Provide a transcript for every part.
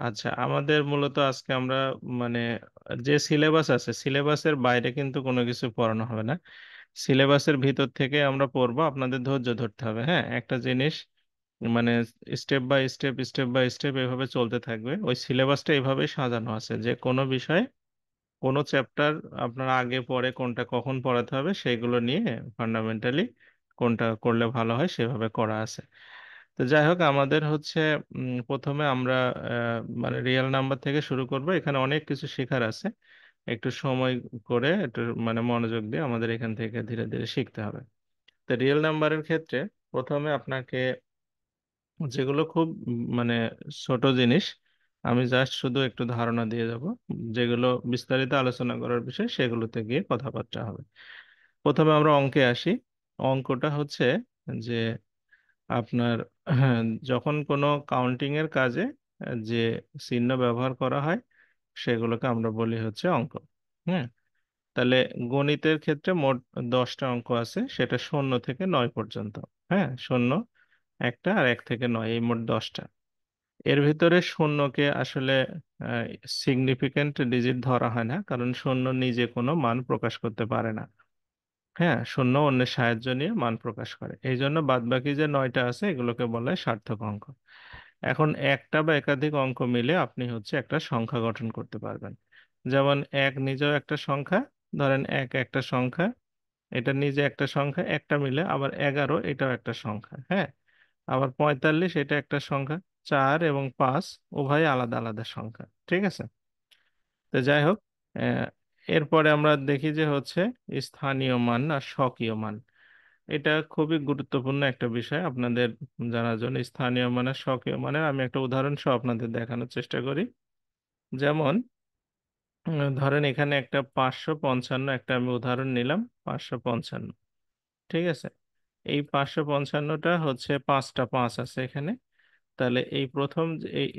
আচ্ছা, আমাদের মূলত আজকে আমরা মানে যে সিলেবাস আছে সিলেবাসের বাইরে কিন্তু কোনো কিছু পড়ানো হবে না। সিলেবাসের ভিতর থেকে আমরা পড়বো, আপনাদের ধৈর্য ধরতে হবে। হ্যাঁ, একটা জিনিস মানে স্টেপ বাই স্টেপ এভাবে চলতে থাকবে। ওই সিলেবাসটা এভাবেই সাজানো আছে যে কোনো বিষয় কোনো চ্যাপ্টার আপনার আগে পরে কোনটা কখন পড়াতে হবে সেগুলো নিয়ে ফান্ডামেন্টালি কোনটা করলে ভালো হয় সেভাবে করা আছে। তো যাই হোক, আমাদের হচ্ছে প্রথমে আমরা মানে রিয়েল নাম্বার থেকে শুরু করব। এখানে অনেক কিছু শেখার আছে। একটু সময় করে একটু মানে মনোযোগ দিয়ে আমাদের এখান থেকে ধীরে ধীরে শিখতে হবে। তো রিয়েল নাম্বারের ক্ষেত্রে প্রথমে আপনাকে যেগুলো খুব মানে ছোট জিনিস, আমি জাস্ট শুধু একটু ধারণা দিয়ে যাব। যেগুলো বিস্তারিত আলোচনা করার বিষয় সেগুলোতে গিয়ে কথাবার্তা হবে। প্রথমে আমরা অঙ্কে আসি। অঙ্কটা হচ্ছে যে আপনার হ্যাঁ, যখন কোনো কাউন্টিং এর কাজে যে চিহ্ন ব্যবহার করা হয় সেগুলোকে আমরা বলি হচ্ছে অঙ্ক। হুম। তাহলে গণিতের ক্ষেত্রে মোট 10টা অঙ্ক আছে, সেটা 0 থেকে 9 পর্যন্ত। হ্যাঁ, 0 একটা আর 1 থেকে 9, এই মোট 10টা। এর ভিতরে শূন্যকে আসলে সিগনিফিকেন্ট ডিজিট ধরা হয় না, কারণ শূন্য নিজে কোনো মান প্রকাশ করতে পারে না। হ্যাঁ, শূন্য অন্যের সাহায্য নিয়ে মান প্রকাশ করে, এই জন্য বাদবাকি যে 9টা আছে এগুলোকে বলা হয় সার্থক অঙ্ক। এখন একটা বা একাধিক অঙ্ক মিলে আপনি হচ্ছে একটা সংখ্যা গঠন করতে পারবেন। যেমন এক নিজেও একটা সংখ্যা, ধরেন এক একটা সংখ্যা, এটা নিজে একটা সংখ্যা, একটা মিলে আবার 11 এটাও একটা সংখ্যা। হ্যাঁ, আবার 45 এটা একটা সংখ্যা। 4 এবং 5 উভয় আলাদা আলাদা সংখ্যা। ঠিক আছে। তো যাই হোক, আহ, এরপরে আমরা দেখি যে হচ্ছে স্থানীয় মান আর স্বকীয় মান। এটা খুবই গুরুত্বপূর্ণ একটা বিষয় আপনাদের জানার জন্য। স্থানীয় মানে স্বকীয় মানে আমি একটা উদাহরণ সহ আপনাদের দেখানোর চেষ্টা করি। যেমন ধরেন এখানে একটা 555 একটা আমি উদাহরণ নিলাম। 555, ঠিক আছে। এই 555টা হচ্ছে 5টা 5 আছে এখানে। তাহলে এই প্রথম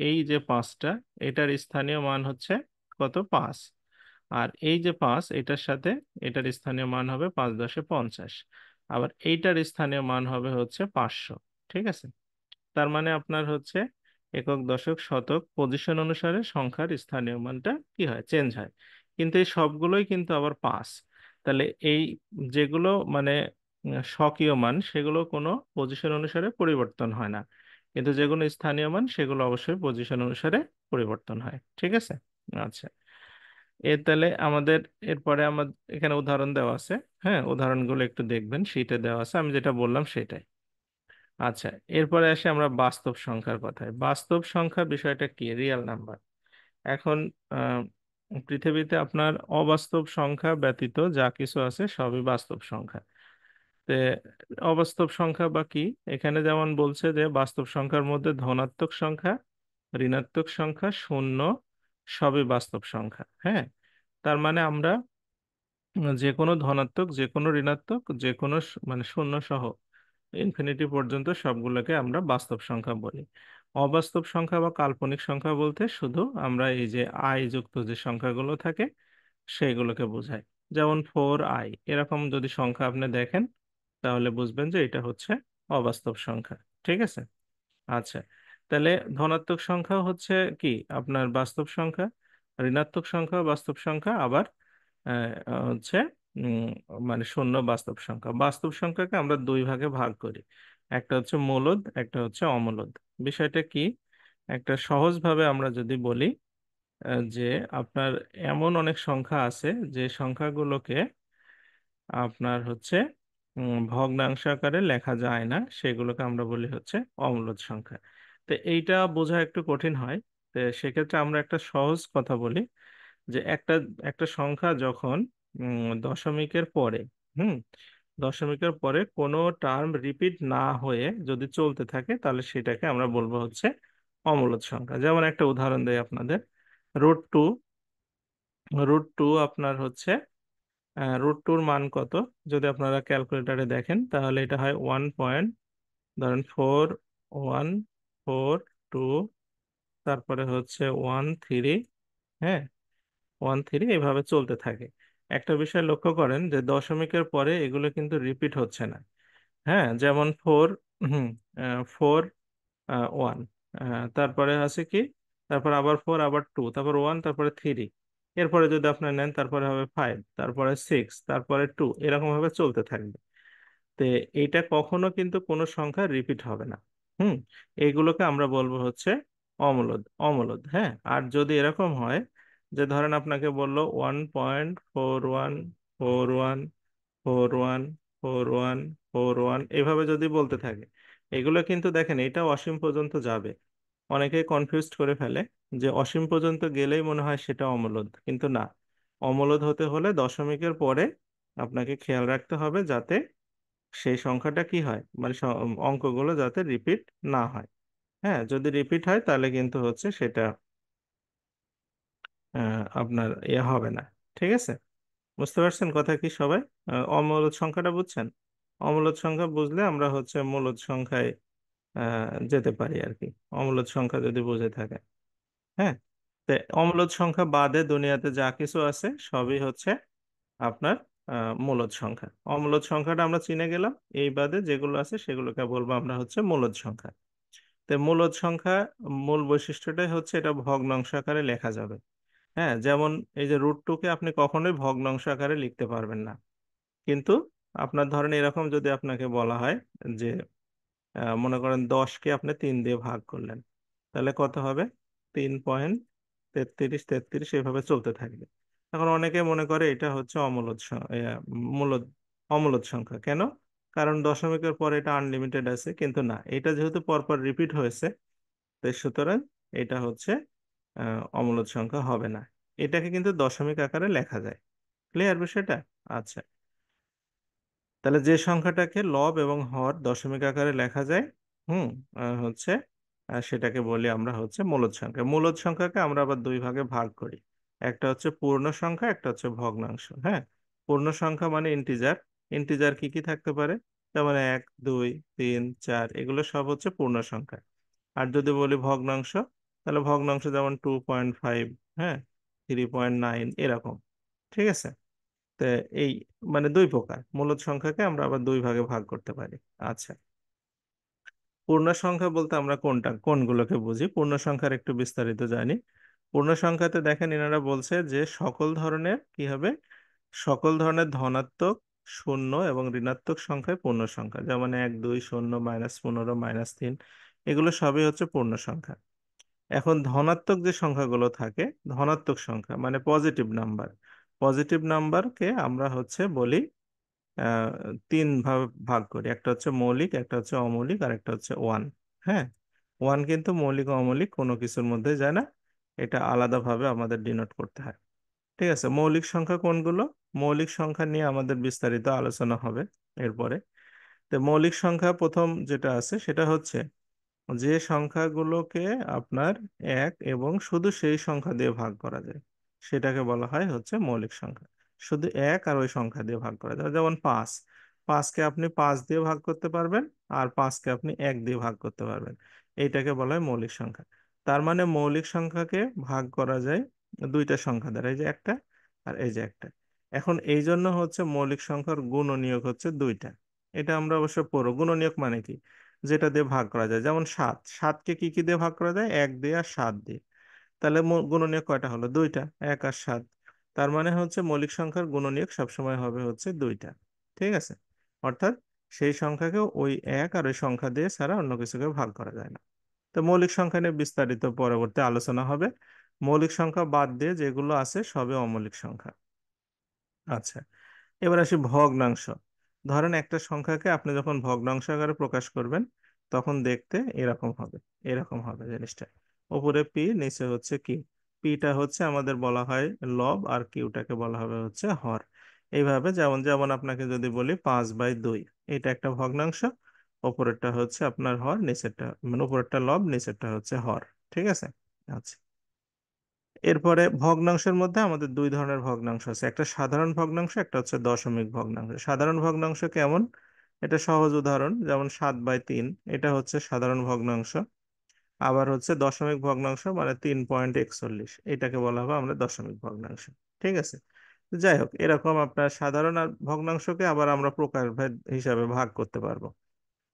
এই যে 5টা, এটার স্থানীয় মান হচ্ছে কত? 5। আর এই যে 5 এটার সাথে এটার স্থানীয় মান হবে 5×10=50। আবার এইটার স্থানীয় মান হবে হচ্ছে 500। ঠিক আছে। তার মানে আপনার হচ্ছে একক দশক শতক পজিশন অনুসারে সংখ্যার স্থানীয় মানটা কি হয়? চেঞ্জ হয়। কিন্তু এই সবগুলোই কিন্তু আবার 5। তাহলে এই যেগুলো মানে স্বকীয় মান সেগুলো কোনো পজিশন অনুসারে পরিবর্তন হয় না, কিন্তু যেগুলো স্থানীয় মান সেগুলো অবশ্যই পজিশন অনুসারে পরিবর্তন হয়। ঠিক আছে। আচ্ছা, তাহলে আমাদের এরপরে আমার এখানে উদাহরণ দেওয়া আছে। হ্যাঁ, উদাহরণগুলো একটু দেখবেন, শীটে দেওয়া আছে, আমি যেটা বললাম সেটাই। আচ্ছা, এরপরে আসি আমরা বাস্তব সংখ্যার কথায়। বাস্তব সংখ্যা বিষয়টা কি? Real number. এখন আহ, পৃথিবীতে আপনার অবাস্তব সংখ্যা ব্যতীত যা কিছু আছে সবই বাস্তব সংখ্যা। তে অবাস্তব সংখ্যা বা কি? এখানে যেমন বলছে যে বাস্তব সংখ্যার মধ্যে ধনাত্মক সংখ্যা, ঋণাত্মক সংখ্যা, শূন্য সবই বাস্তব সংখ্যা। হ্যাঁ, তার মানে আমরা যে কোনো ধনাত্মক, যে কোনো ঋণাত্মক, যে কোনো মানে শূন্য সহ ইনফিনিটি পর্যন্ত সবগুলোকে আমরা বাস্তব সংখ্যা বলি। অবাস্তব সংখ্যা বা কাল্পনিক সংখ্যা বলতে শুধু আমরা এই যে আই যুক্ত যে সংখ্যাগুলো থাকে সেইগুলোকে বোঝায়। যেমন 4i এরকম যদি সংখ্যা আপনি দেখেন তাহলে বুঝবেন যে এটা হচ্ছে অবাস্তব সংখ্যা। ঠিক আছে। আচ্ছা, তাহলে ধনাত্মক সংখ্যা হচ্ছে কি আপনার বাস্তব সংখ্যা, ঋণাত্মক সংখ্যা বাস্তব সংখ্যা, আবার হচ্ছে উম, মানে শূন্য বাস্তব সংখ্যা। বাস্তব সংখ্যাকে আমরা দুই ভাগে ভাগ করি, একটা হচ্ছে মূলদ, একটা হচ্ছে অমূলদ। বিষয়টা কি? একটা সহজ ভাবে আমরা যদি বলি যে আপনার এমন অনেক সংখ্যা আছে যে সংখ্যাগুলোকে আপনার হচ্ছে ভগ্নাংশ আকারে লেখা যায় না, সেগুলোকে আমরা বলি হচ্ছে অম্লদ সংখ্যা। তো এইটা বোঝা একটু কঠিন হয়। তো সেক্ষেত্রে আমরা একটা সহজ কথা বলি যে একটা একটা সংখ্যা যখন দশমিকের পরে, হুম দশমিকের পরে কোনো টার্ম রিপিট না হয়ে যদি চলতে থাকে তাহলে সেটাকে আমরা বলবো হচ্ছে অম্লদ সংখ্যা। যেমন একটা উদাহরণ দেই আপনাদের। রুট 2, রুট 2 আপনার হচ্ছে রুট 2-র মান কত? যদি আপনারা ক্যালকুলেটারে দেখেন তাহলে এটা হয় 1 পয়েন্ট, ধরেন 4 1 4 2, তারপরে হচ্ছে 1 3। হ্যাঁ, 1 3 এভাবে চলতে থাকে। একটা বিষয় লক্ষ্য করেন যে দশমিকের পরে এগুলো কিন্তু রিপিট হচ্ছে না। হ্যাঁ, যেমন 4 4 1, তারপরে আছে কি তারপর আবার 4, আবার 2, তারপর 1, তারপরে 3, এরপরে যদি আপনার নেন তারপরে হবে 5, তারপরে 6, তারপরে 2, এরকম ভাবে চলতে থাকবে। তো এইটা কখনো কিন্তু কোনো সংখ্যা রিপিট হবে না। হুম। এইগুলোকে আমরা বলবো হচ্ছে অমূলদ। অমূলদ, হ্যাঁ। আর যদি এরকম হয় যে ধরেন আপনাকে বললো 1.4141414141 এভাবে যদি বলতে থাকে, এগুলো কিন্তু দেখেন এটা অসীম পর্যন্ত যাবে। অনেকেই কনফিউজড করে ফেলে যে অসীম পর্যন্ত গেলেই মনে হয় সেটা অমূলদ, কিন্তু না। অমূলদ হতে হলে দশমিকের পরে আপনাকে খেয়াল রাখতে হবে যাতে সেই সংখ্যাটা কি হয়, মানে অঙ্কগুলো যাতে রিপিট না হয়। হ্যাঁ, যদি রিপিট হয় তাহলে কিন্তু হচ্ছে সেটা আপনার হবে না। ঠিক আছে? বুঝতে পারছেন কথা কি সবাই? অমূলদ সংখ্যাটা বুঝছেন? অমূলদ সংখ্যা বুঝলে আমরা হচ্ছে মূলদ সংখ্যায় যেতে পারি আর কি। অমূলদ সংখ্যা যদি বুঝে থাকে। হ্যাঁ। তো অম্লদ সংখ্যা বাদে দুনিয়াতে যা কিছু আছে সবই হচ্ছে আপনার মূলদ সংখ্যা। অম্লদ সংখ্যাটা আমরা চিনে গেলাম, এই বাদে যেগুলো আছে সেগুলোকে বলবো আমরা হচ্ছে মূলদ সংখ্যা। তো মূলদ সংখ্যা মূল বৈশিষ্ট্যটাই হচ্ছে এটা ভগ্নাংশ আকারে লেখা যাবে। হ্যাঁ, যেমন এই যে √2 কে আপনি কখনোই ভগ্নাংশ আকারে লিখতে পারবেন না। কিন্তু আপনার ধরেন এরকম যদি আপনাকে বলা হয় যে মনে করেন 10কে আপনি 3 দিয়ে ভাগ করলেন, তাহলে কত হবে? 3.3333 এভাবে চলতে থাকবে। এখন অনেকে মনে করে এটা হচ্ছে মূলদ অমূলদ সংখ্যা। কেন? কারণ দশমিকের পর এটা আনলিমিটেড আছে, কিন্তু না, এটা যেহেতু পরপর রিপিট হয়েছে, তাই সুতরাং এটা হচ্ছে অমূলদ সংখ্যা হবে না। এটাকে কিন্তু দশমিক আকারে লেখা যায়। ক্লিয়ার বিষয়টা? আচ্ছা। তাহলে যে সংখ্যাটাকে লব এবং হর দশমিক আকারে লেখা যায়, হুম, হচ্ছে সেটাকে বলি আমরা হচ্ছে মূলদ সংখ্যা। মূলদ সংখ্যাকে আমরা আবার দুই ভাগে ভাগ করি। একটা হচ্ছে পূর্ণ সংখ্যা, একটা হচ্ছে ভগ্নাংশ। হ্যাঁ। পূর্ণ সংখ্যা মানে ইন্টিজার। ইন্টিজার কি কি থাকতে পারে? যেমন 1, 2, 3, 4, এগুলো সব হচ্ছে পূর্ণ সংখ্যা। আর যদি বলি ভগ্নাংশ, তাহলে ভগ্নাংশ যেমন 2.5, হ্যাঁ, 3.9, এরকম। ঠিক আছে? তো এই মানে দুই প্রকার মূলদ সংখ্যাকে আমরা আবার দুই ভাগে ভাগ করতে পারি। আচ্ছা। পূর্ণ সংখ্যা বলতে আমরা কোনগুলোকে বুঝি? পূর্ণ সংখ্যার একটু বিস্তারিত জানি। পূর্ণ সংখ্যাতে দেখেন এনারা বলছে যে সকল ধরনের কি হবে, সকল ধরনের ধনাত্মক, শূন্য এবং ঋণাত্মক সংখ্যায় পূর্ণ সংখ্যা, যেমন 1, 2, 0, -15, -3, এগুলো সবই হচ্ছে পূর্ণ সংখ্যা। এখন ধনাত্মক যে সংখ্যাগুলো থাকে, ধনাত্মক সংখ্যা মানে পজিটিভ নাম্বার, পজিটিভ নাম্বারকে আমরা হচ্ছে বলি আহ, তিন ভাবে ভাগ করি। একটা হচ্ছে মৌলিক, একটা হচ্ছে অমৌলিক, আর একটা হচ্ছে ওয়ান। হ্যাঁ। ওয়ান কিন্তু মৌলিক অমৌলিক কোনো কিছুর মধ্যে যায় না, এটা আলাদাভাবে আমাদের ডিনোট করতে হয়। ঠিক আছে? মৌলিক সংখ্যা কোনগুলো? মৌলিক সংখ্যা নিয়ে আমাদের বিস্তারিত আলোচনা হবে এরপরে। তো মৌলিক সংখ্যা প্রথম যেটা আছে সেটা হচ্ছে যে সংখ্যাগুলোকে আপনার এক এবং শুধু সেই সংখ্যা দিয়ে ভাগ করা যায়, সেটাকে বলা হয় হচ্ছে মৌলিক সংখ্যা। শুধু এক আর ওই সংখ্যা দিয়ে ভাগ করা যায়, যেমন 5। 5কে আপনি 5 দিয়ে ভাগ করতে পারবেন, আর 5কে আপনি 1 দিয়ে ভাগ করতে পারবেন। এইটাকে বলা হয় মৌলিক সংখ্যা। তার মানে মৌলিক সংখ্যাকে ভাগ করা যায় দুইটা সংখ্যা দ্বারা, এই যে একটা আর এই যে একটা। এখন এই জন্য হচ্ছে মৌলিক সংখ্যার গুণনীয়ক হচ্ছে দুইটা। এটা আমরা অবশ্য পড়ব। গুণনীয়ক মানে কি? যেটা দিয়ে ভাগ করা যায়, যেমন 7। 7কে কি কি দিয়ে ভাগ করা যায়? 1 দিয়ে আর 7 দিয়ে। তাহলে গুণনীয়ক কয়টা হলো? দুইটা, 1 আর 7। তার মানে হচ্ছে মৌলিক সংখ্যার গুণনীয়ক সবসময় হবে হচ্ছে দুইটা। ঠিক আছে? অর্থাৎ সেই সংখ্যাকে ওই এক আর ওই সংখ্যা দিয়ে ছাড়া অন্য কিছুকে ভাগ করা যায় না। তো মৌলিক সংখ্যা নিয়ে বিস্তারিত পরবর্তী আলোচনা হবে। মৌলিক সংখ্যা বাদ দিয়ে যেগুলো আছে সবই অমৌলিক সংখ্যা। আচ্ছা। এবার আসি ভগ্নাংশ। ধরেন একটা সংখ্যাকে আপনি যখন ভগ্নাংশ আকারে প্রকাশ করবেন, তখন দেখতে এরকম হবে। এরকম হবে জিনিসটা। উপরে পি, নিচে হচ্ছে কিউ। পিটা হচ্ছে আমাদের বলা হয় লব, আর কিউটাকে বলা হবে হচ্ছে হর। এইভাবে যেমন যেমন আপনাকে যদি বলি 5/2, এটা একটা ভগ্নাংশ। উপরেরটা হচ্ছে আপনার হর, নিচেরটা মানে উপরেরটা লব, নিচেরটা হচ্ছে হর। ঠিক আছে? আচ্ছা। এরপরে ভগ্নাংশের মধ্যে আমাদের দুই ধরনের ভগ্নাংশ আছে, একটা সাধারণ ভগ্নাংশ, একটা হচ্ছে দশমিক ভগ্নাংশ। সাধারণ ভগ্নাংশ কেমন? এটা সহজ উদাহরণ, যেমন 7/3, এটা হচ্ছে সাধারণ ভগ্নাংশ। আবার হচ্ছে দশমিক ভগ্নাংশ মানে 3.41, এটাকে বলা হবে আমরা দশমিক ভগ্নাংশ। ঠিক আছে? যাই হোক, এরকম আপনার সাধারণ আর ভগ্নাংশকে আবার আমরা প্রকারভেদ হিসাবে ভাগ করতে পারবো।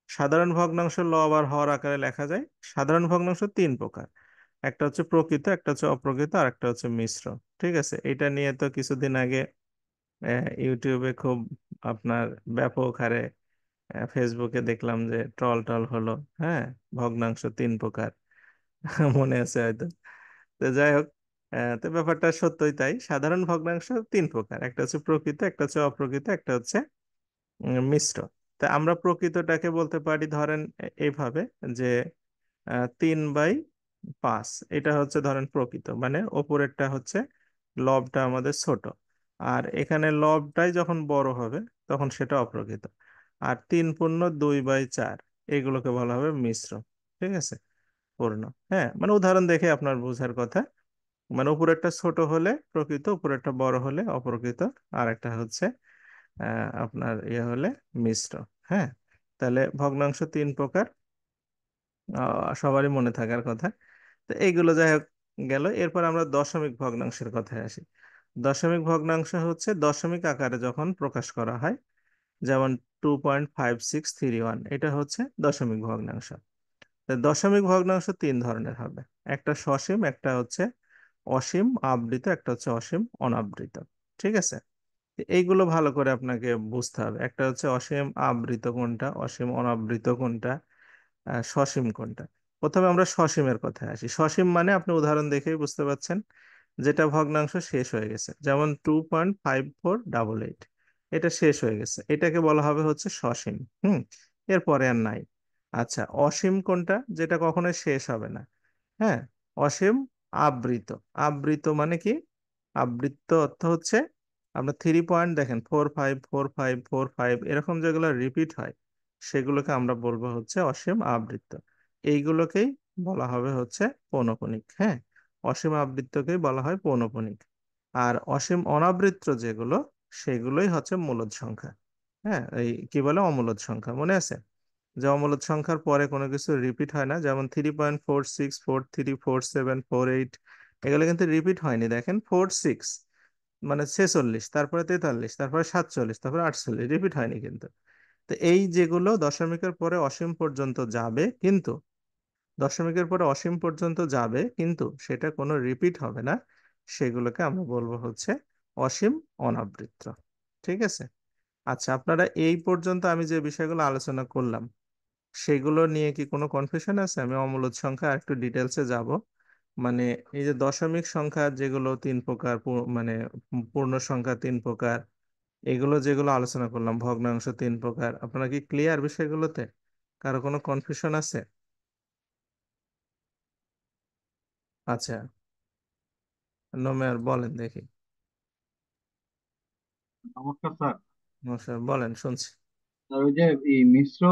সাধারণ ভগ্নাংশ লব আর হর আকারে লেখা যায়। সাধারণ ভগ্নাংশ তিন প্রকার। একটা হচ্ছে প্রকৃত, একটা হচ্ছে অপ্রকৃত, আর একটা হচ্ছে মিশ্র। ঠিক আছে, এটা নিয়ে তো কিছুদিন আগে ইউটিউবে খুব আপনার ব্যাপক হারে, ফেসবুকে দেখলাম যে ট্রল টল হলো। হ্যাঁ, ভগ্নাংশ তিন প্রকার। মনে আছে হয়তো। তো যাই হোক, তো ব্যাপারটা সত্যই তাই, সাধারণ ভগ্নাংশ তিন প্রকার, একটা হচ্ছে প্রকৃত, একটা হচ্ছে অপ্রকৃত, একটা হচ্ছে মিশ্র। তা আমরা প্রকৃতটাকে বলতে পারি ধরেন এইভাবে, যে 3/5, এটা হচ্ছে ধরেন প্রকৃত, মানে ওপরেরটা হচ্ছে লবটা আমাদের ছোট, আর এখানে লবটাই যখন বড় হবে তখন সেটা অপ্রকৃত। আর 3/2/4, এগুলোকে বলা হবে মিশ্র। ঠিক আছে, পূর্ণ। হ্যাঁ, মানে উদাহরণ দেখে আপনার বোঝার কথা, মানে উপরেরটা ছোট হলে প্রকৃত, উপরেরটা বড় হলে অপ্রকৃত, আর একটা হচ্ছে আপনার ইয়ে হলে মিশ্র। হ্যাঁ, তাহলে ভগ্নাংশ তিন প্রকার, সবারই মনে থাকার কথা। তো এইগুলো যাই হোক গেল, এরপর আমরা দশমিক ভগ্নাংশের কথায় আসি। দশমিক ভগ্নাংশ হচ্ছে দশমিক আকারে যখন প্রকাশ করা হয়, যেমন 2.5631, এটা হচ্ছে দশমিক ভগ্নাংশ। তো দশমিক ভগ্নাংশ তিন ধরনের হবে, একটা সসীম, একটা হচ্ছে অসীম আবৃত, একটা হচ্ছে অসীম অনাবৃত। ঠিক আছে, এইগুলো ভালো করে আপনাকে বুঝতে হবে, একটা হচ্ছে অসীম আবৃত কোনটা, অসীম অনাবৃত কোনটা, সসীম কোনটা। প্রথমে আমরা সসীমের কথায় আসি। সসীম মানে আপনি উদাহরণ দেখেই বুঝতে পাচ্ছেন, যেটা ভগ্নাংশ শেষ হয়ে গেছে, যেমন 2.5488, এটা শেষ হয়ে গেছে, এটাকে বলা হবে হচ্ছে সসীম। এরপরে আর নাই। আচ্ছা, অসীম কোনটা, যেটা কখনোই শেষ হবে না। হ্যাঁ, অসীম আবৃত। আবৃত মানে কি? আবৃত্ত অর্থ হচ্ছে, আপনার 3 পয়েন্ট দেখেন, 4 5 4 5 4 5, এরকম যেগুলো রিপিট হয় সেগুলোকে আমরা বলবো হচ্ছে অসীম আবৃত্ত। এইগুলোকেই বলা হবে হচ্ছে পৌনঃপুনিক। হ্যাঁ, অসীম আবৃত্তকেই বলা হয় পৌনঃপুনিক। আর অসীম অনাবৃত্ত যেগুলো, সেগুলোই হচ্ছে মূলদ সংখ্যা। হ্যাঁ, এই কি বলে, অমূলদ সংখ্যা, মনে আছে? যে অমূলদ সংখ্যার পরে কোনো কিছু রিপিট হয় না, যেমন 3.46 4 3 4 7 4 8, এগুলো কিন্তু রিপিট হয়নি। দেখেন 46 মানে 46, তারপরে 43, তারপরে 47, তারপরে 48, রিপিট হয়নি কিন্তু। তো এই যেগুলো দশমিকের পরে অসীম পর্যন্ত যাবে, কিন্তু দশমিকের পরে অসীম পর্যন্ত যাবে কিন্তু সেটা কোনো রিপিট হবে না, সেগুলোকে আমরা বলবো হচ্ছে অসীম অনাবৃত্ত। ঠিক আছে। আচ্ছা, আপনারা এই পর্যন্ত আমি যে বিষয়গুলো আলোচনা করলাম, সেগুলো নিয়ে কি কোনো কনফিউশন আছে? আমি অমূলদ সংখ্যা আর একটু ডিটেলসে যাব। মানে এই যে দশমিক সংখ্যা যেগুলো তিন প্রকার, মানে পূর্ণ সংখ্যা তিন প্রকার, এগুলো যেগুলো আলোচনা করলাম, ভগ্নাংশ তিন প্রকার, আপনারা কি ক্লিয়ার বিষয়গুলোতে? কারো কোনো কনফিউশন আছে? আচ্ছা, নোমের বলেন দেখি। নমস্কার স্যার। নমস্কার, বলেন, শুনছি। আর ওই যে এই মিশ্র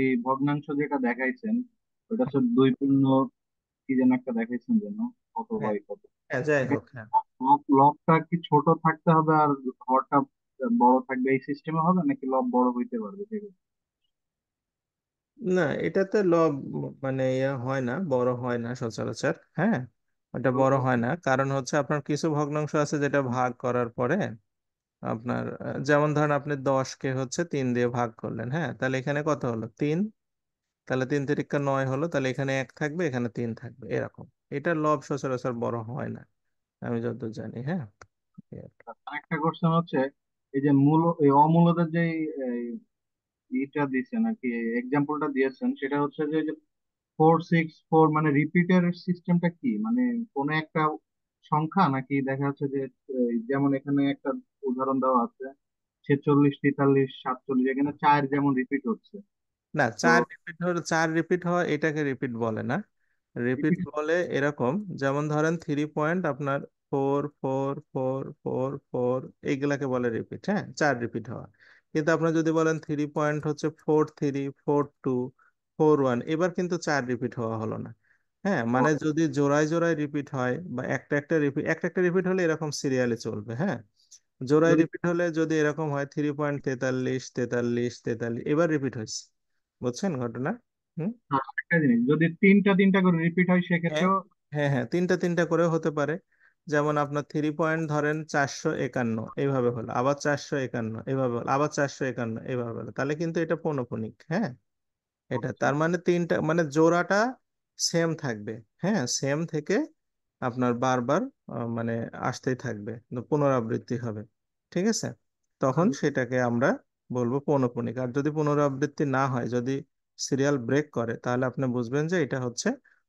এই ভগ্নাংশ যেটা দেখাইছেন, ওটা হচ্ছে দুই পূর্ণ কি যেন একটা দেখাইছেন যেন, কত হ্যাঁ, বাই কত। হ্যাঁ, যাই এটা হোক, হ্যাঁ। লবটা কি ছোট থাকতে হবে আর হরটা বড় থাকবে, এই সিস্টেমে হবে নাকি লব বড় হইতে পারবে সেগুলো? না, এটাতে লব মানে ইয়ে হয় না, বড় হয় না সচরাচর। হ্যাঁ, ওটা বড় হয় না, কারণ হচ্ছে আপনার কিছু ভগ্নাংশ আছে যেটা ভাগ করার পরে আপনার, যেমন ধরেন আপনি 10কে হচ্ছে 3 দিয়ে ভাগ করলেন। হ্যাঁ, তাহলে এখানে কত হলো? 3। তাহলে 3 3 9 হলো, তাহলে এখানে 1 থাকবে, এখানে 3 থাকবে, এরকম। এটা লব সচরাচর বড় হয় না, আমি যতদূর জানি। হ্যাঁ, এই আর কি। আরেকটা কোশ্চেন হচ্ছে, এই যে মূল এই অমূলদের যে ইটা দিয়েছেন আর কি, এক্সাম্পলটা দিয়েছেন, সেটা হচ্ছে যে 4 6 4, মানে রিপিটের সিস্টেমটা কি, মানে কোন একটা সংখ্যা নাকি দেখা যাচ্ছে যে যেমন এখানে একটা উদাহরণ দেওয়া আছে 46 43 47, এখানে চার যেমন রিপিট হচ্ছে। না, তো চার রিপিট হওয়া এটাকে রিপিট বলে না। রিপিট রিপিট বলে এরকম, যেমন ধরেন 3 পয়েন্ট আপনার 4 4 4 4 4, এইগুলাকে বলে রিপিট। হ্যাঁ, চার রিপিট হওয়া। কিন্তু আপনার যদি বলেন 3 পয়েন্ট হচ্ছে 4 3 4 2 4 1, এবার কিন্তু চার রিপিট হওয়া হলো না। হ্যাঁ, মানে যদি জোড়ায় জোড়ায় রিপিট হয়, বা একটা একটা রিপিট, একটা একটা রিপিট হলে এরকম সিরিয়ালে চলবে। হ্যাঁ, জোড়ায় যদি রিপিট হলে যদি এরকম হয় 3.43 43 43, এবার রিপিট হয়েছে। বুঝছেন ঘটনা? হুম। একটা জিনিস, যদি তিনটা তিনটা করে রিপিট হয় হ্যাঁ, সেক্ষেত্রেও হ্যাঁ, হ্যাঁ, তিনটা তিনটা করেও হতে পারে। যেমন আপনার 3 পয়েন্ট ধরেন 451, এইভাবে হলো, আবার 451, এইভাবে হলো, আবার 451, এইভাবে হলো, তাহলে কিন্তু এটা পৌনঃপুনিক। হ্যাঁ, এটা আচ্ছা। তার মানে তিনটা, মানে জোড়াটা সেম থাকবে। হ্যাঁ, সেম থেকে আপনার বারবার মানে আসতেই থাকবে, পুনরাবৃত্তি হবে। ঠিক আছে, তখন সেটাকে আমরা বলবো পৌনঃপুনিক। আর যদি পুনরাবৃত্তি না হয়, যদি সিরিয়াল ব্রেক করে, তাহলে আপনি বুঝবেন যে এটা হচ্ছে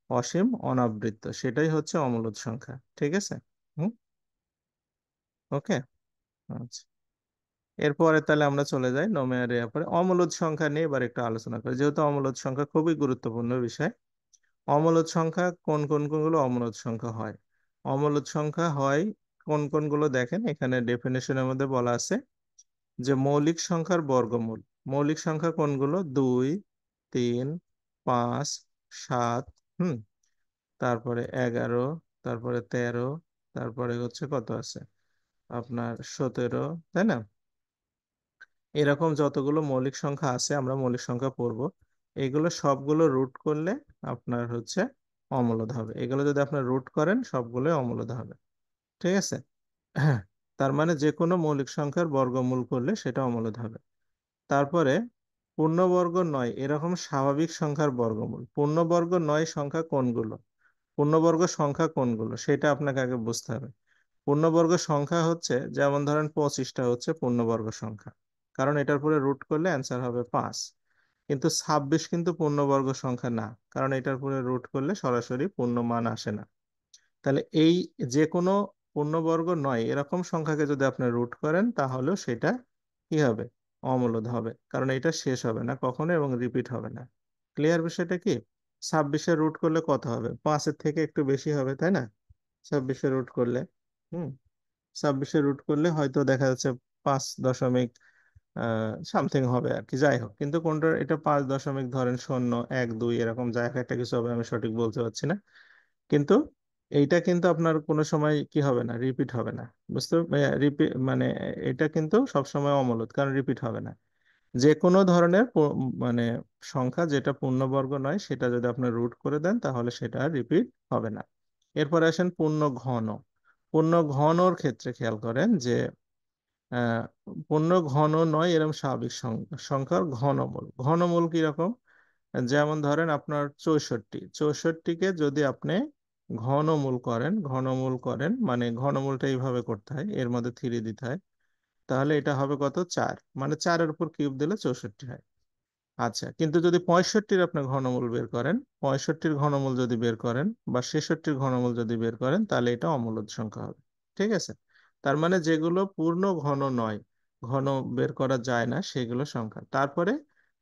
অসীম অনাবৃত্ত, সেটাই হচ্ছে অমূলদ সংখ্যা। ঠিক আছে। হুম। ওকে। আচ্ছা, এরপরে তাহলে আমরা চলে যাই নোমেরিয়া পরে অমূলদ সংখ্যা নিয়ে এবার একটু আলোচনা করি, যেহেতু অমূলদ সংখ্যা খুবই গুরুত্বপূর্ণ বিষয়। অমূলদ সংখ্যা কোন কোন কোনগুলো অমূলদ সংখ্যা হয়? অমূলদ সংখ্যা হয় কোন কোনগুলো দেখেন, এখানে ডেফিনেশনের মধ্যে বলা আছে যে মৌলিক সংখ্যার বর্গমূল। মৌলিক সংখ্যা কোনগুলো? 2, 3, 5, 7, হুম, তারপরে 11, তারপরে 13, তারপরে হচ্ছে কত আছে আপনার 17, তাই না? এরকম যতগুলো মৌলিক সংখ্যা আছে, আমরা মৌলিক সংখ্যা পড়বো, এগুলো সবগুলো রুট করলে আপনার হচ্ছে অমূলদ হবে। এগুলো যদি আপনার রুট করেন, সবগুলো অমূলদ হবে। ঠিক আছে। হ্যাঁ, তার মানে যে কোনো মৌলিক সংখ্যার বর্গমূল করলে সেটা অমূলদ হবে। তারপরে পূর্ণবর্গ নয় এরকম স্বাভাবিক সংখ্যার বর্গমূল। পূর্ণবর্গ নয় সংখ্যা কোনগুলো? পূর্ণবর্গ সংখ্যা কোনগুলো সেটা আপনাকে আগে বুঝতে হবে। পূর্ণবর্গ সংখ্যা হচ্ছে, যেমন ধরেন 25টা হচ্ছে পূর্ণবর্গ সংখ্যা, কারণ এটার পরে রুট করলে অ্যান্সার হবে 5। কিন্তু 26 কিন্তু পূর্ণবর্গ সংখ্যা না, কারণ এটার পরে রুট করলে সরাসরি পূর্ণ মান আসে না। তাহলে এই যে কোনো পূর্ণবর্গ নয় এরকম সংখ্যাকে যদি আপনি রুট করেন, তাহলেও সেটা কি হবে? অমূলদ হবে, কারণ এটা শেষ হবে না কখনো এবং রিপিট হবে না। ক্লিয়ার বিষয়টা কি? 26-এর রুট করলে কত হবে? 5-এর থেকে একটু বেশি হবে, তাই না? 26-এর রুট করলে, হুম, 26-এর রুট করলে হয়তো দেখা যাচ্ছে 5 দশমিক সামথিং হবে আর কি, যাই হোক। কিন্তু কোনটা, এটা 5 দশমিক ধরেন 0, 1, 2 এরকম যা একটা কিছু হবে, আমি সঠিক বলতে পারছি না। কিন্তু এইটা কিন্তু আপনার কোনো সময় কি হবে না, রিপিট হবে না। বুঝতে রিপিট মানে এটা কিন্তু সবসময় অমূলদ, কারণ রিপিট হবে না। যে কোনো ধরনের মানে সংখ্যা যেটা পূর্ণবর্গ নয়, সেটা যদি আপনি রুট করে দেন, তাহলে সেটা আর রিপিট হবে না। এরপরে আসেন পূর্ণ ঘন। পূর্ণ ঘনর ক্ষেত্রে খেয়াল করেন যে আহ পূর্ণ ঘন নয় এরকম স্বাভাবিক সংখ্যার ঘনমূল। ঘনমূল কিরকম? যেমন ধরেন আপনার 64, 64কে যদি আপনি ঘনমূল করেন মানে ঘনমূলটা এইভাবে করতে হয়, এর মধ্যে 3 দিতে হয়, তাহলে এটা হবে কত? 4, মানে 4-এর উপর কিউব দিলে 64 হয়। আচ্ছা, কিন্তু যদি 65-র আপনি ঘনমূল বের করেন, 65-র ঘনমূল যদি বের করেন বা 66-র ঘনমূল যদি বের করেন, তাহলে এটা অমূলদ সংখ্যা হবে। ঠিক আছে। তার মানে যেগুলো পূর্ণ ঘন নয়, ঘন বের করা যায় না, সেগুলো সংখ্যা। তারপরে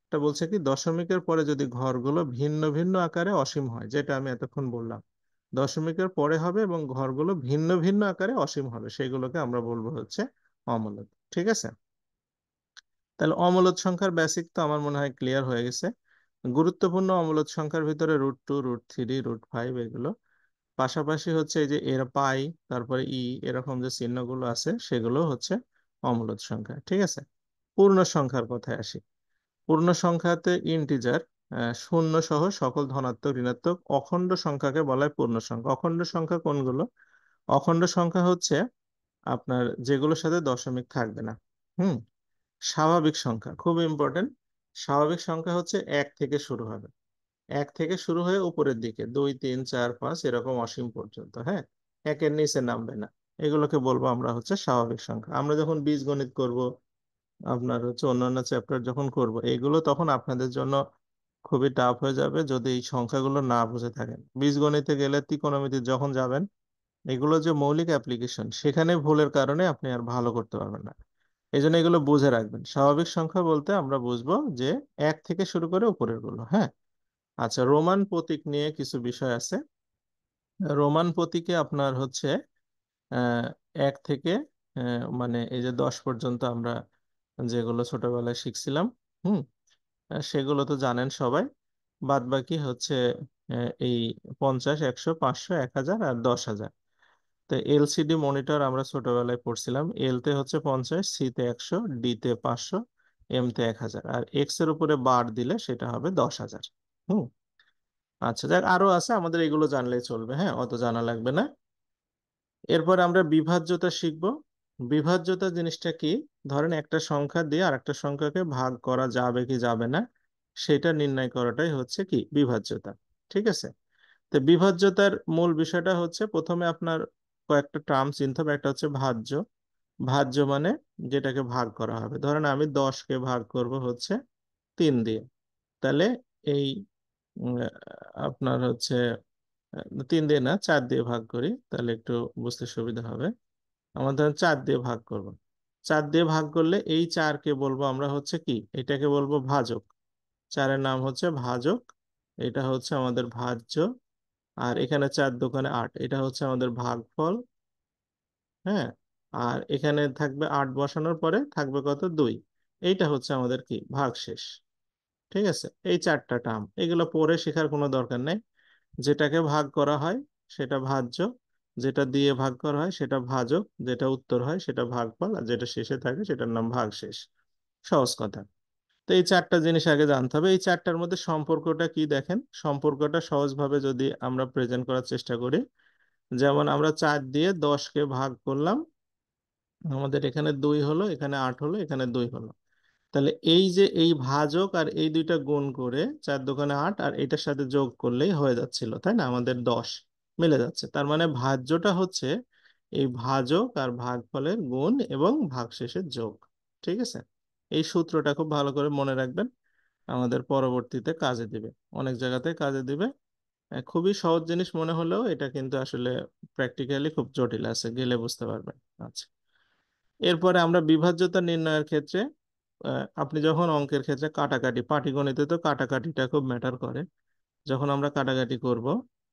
এটা বলছে কি, দশমিকের পরে যদি ঘরগুলো ভিন্ন ভিন্ন আকারে অসীম হয়, যেটা আমি এতক্ষণ বললাম, দশমিকের পরে হবে এবং ঘরগুলো ভিন্ন ভিন্ন আকারে অসীম হবে, সেগুলোকে আমরা বলবো হচ্ছে অমূলদ। ঠিক আছে। তাহলে অমূলদ সংখ্যার বেসিক তো আমার মনে হয় ক্লিয়ার হয়ে গেছে। গুরুত্বপূর্ণ অমূলদ সংখ্যার ভিতরে √2, √3, √5 এগুলো। পাশাপাশি হচ্ছে এই যে এর পাই, তারপরে এরকম যে চিহ্নগুলো আছে, সেগুলো হচ্ছে অমূলদ সংখ্যা। ঠিক আছে। পূর্ণ সংখ্যার কথায় আসি। পূর্ণ সংখ্যাতে ইন্টিজার, শূন্য সহ সকল ধনাত্মক ঋণাত্মক অখণ্ড সংখ্যাকে বলা হয় পূর্ণ সংখ্যা। অখণ্ড সংখ্যা কোনগুলো? অখণ্ড সংখ্যা হচ্ছে আপনার যেগুলোর সাথে দশমিক থাকবে না। হুম। স্বাভাবিক সংখ্যা খুব ইম্পর্টেন্ট। স্বাভাবিক সংখ্যা হচ্ছে 1 থেকে শুরু হবে, 1 থেকে শুরু হয়ে উপরের দিকে 2, 3, 4, 5 এরকম অসীম পর্যন্ত। হ্যাঁ, 1-এর নিচে নামবে না। এগুলোকে বলবো আমরা হচ্ছে স্বাভাবিক সংখ্যা। আমরা যখন বীজগণিত করব, আপনার হচ্ছে অন্যান্য চ্যাপ্টার যখন করব, এগুলো তখন আপনাদের জন্য খুবই টাফ হয়ে যাবে যদি এই সংখ্যাগুলো না বুঝে থাকেন। বীজগণিতে গেলে, ত্রিকোণমিতি যখন যাবেন, এগুলো যে মৌলিক অ্যাপ্লিকেশন, সেখানে ভুলের কারণে আপনি আর ভালো করতে পারবেন না। এই জন্য এগুলো বুঝে রাখবেন। স্বাভাবিক সংখ্যা বলতে আমরা বুঝবো যে 1 থেকে শুরু করে উপরের গুলো। হ্যাঁ। আচ্ছা, রোমান প্রতীক নিয়ে কিছু বিষয় আছে। রোমান প্রতীকে আপনার হচ্ছে আহ 1 থেকে মানে এই যে 10 পর্যন্ত আমরা যেগুলো ছোটবেলায় শিখছিলাম, হুম, সেগুলো তো জানেন সবাই। বাদ বাকি হচ্ছে এই 50, 100, 500, 1000 আর 10,000। তো এলসিডি মনিটর আমরা ছোটবেলায় পড়ছিলাম, এল তে হচ্ছে 50, সি তে 100, ডি তে 500, এম তে 1000, আর এক্স এর উপরে বার দিলে সেটা হবে 10,000। হুম। আচ্ছা, যাক, আরো আছে, আমাদের এগুলো জানলেই চলবে, হ্যাঁ, অত জানা লাগবে না। এরপর আমরা বিভাজ্যতা শিখব। বিভাজ্যতা জিনিসটা কি? ধরেন একটা সংখ্যা দিয়ে আরেকটা সংখ্যাকে ভাগ করা যাবে কি যাবে না, সেটা নির্ণয় করাটাই হচ্ছে কি বিভাজ্যতা। ঠিক আছে। তো বিভাজ্যতার মূল বিষয়টা হচ্ছে প্রথমে আপনার কয়েকটা টার্ম চিনতে হবে। একটা হচ্ছে ভাজ্য। ভাজ্য মানে যেটাকে ভাগ করা হবে। ধরেন আমি 10কে ভাগ করব হচ্ছে 3 দিয়ে। তাহলে এই উম, আপনার হচ্ছে 3 দিয়ে না, 4 দিয়ে ভাগ করি, তাহলে একটু বুঝতে সুবিধা হবে। আমরা ধরেন 4 দিয়ে ভাগ করব। 4 দিয়ে ভাগ করলে এই 4কে বলবো আমরা হচ্ছে কি, এটাকে বলবো ভাজক। 4-এর নাম হচ্ছে ভাজক। এটা হচ্ছে আমাদের ভাজ্য। আর এখানে 4 দোকানে 8, এটা হচ্ছে আমাদের ভাগফল। হ্যাঁ। আর এখানে থাকবে 8, বসানোর পরে থাকবে কত, 2। এইটা হচ্ছে আমাদের কি, ভাগশেষ। ঠিক আছে, এই 4টা টার্ম, এগুলো পড়ে শেখার কোনো দরকার নেই। যেটাকে ভাগ করা হয় সেটা ভাজ্য, যেটা দিয়ে ভাগ করা হয় সেটা ভাজক, যেটা উত্তর হয় সেটা ভাগফল, আর যেটা শেষে থাকে সেটার নাম ভাগশেষ। সহজ কথা। তো এই 4টা জিনিস আগে জানতে হবে। এই 4টার মধ্যে সম্পর্কটা কি দেখেন, সম্পর্কটা সহজভাবে যদি আমরা প্রেজেন্ট করার চেষ্টা করি, যেমন আমরা 4 দিয়ে 10কে ভাগ করলাম, আমাদের এখানে 2 হলো, এখানে 8 হলো, এখানে 2 হলো। তাহলে এই যে এই ভাজক আর এই দুইটা গুণ করে 4 দোকানে 8 আর এটার সাথে যোগ করলেই হয়ে যাচ্ছিল, তাই না, আমাদের 10 মিলে যাচ্ছে। তার মানে ভাজ্যটা হচ্ছে এই ভাজক আর ভাগফলের গুণ এবং ভাগশেষের যোগ। ঠিক আছে, এই সূত্রটা খুব ভালো করে মনে রাখবেন, আমাদের পরবর্তীতে কাজে দিবে, অনেক জায়গাতে কাজে দিবে। খুবই সহজ জিনিস মনে হলেও এটা কিন্তু আসলে প্র্যাকটিক্যালি খুব জটিল আছে, গেলে বুঝতে পারবেন। আচ্ছা, এরপরে আমরা বিভাজ্যতা নির্ণয়ের ক্ষেত্রে আপনি যখন অঙ্কের ক্ষেত্রে কাটাকাটি, পাটিগণিতে তো কাটাকাটিটা খুব ম্যাটার করে। যখন আমরা কাটাকাটি করব,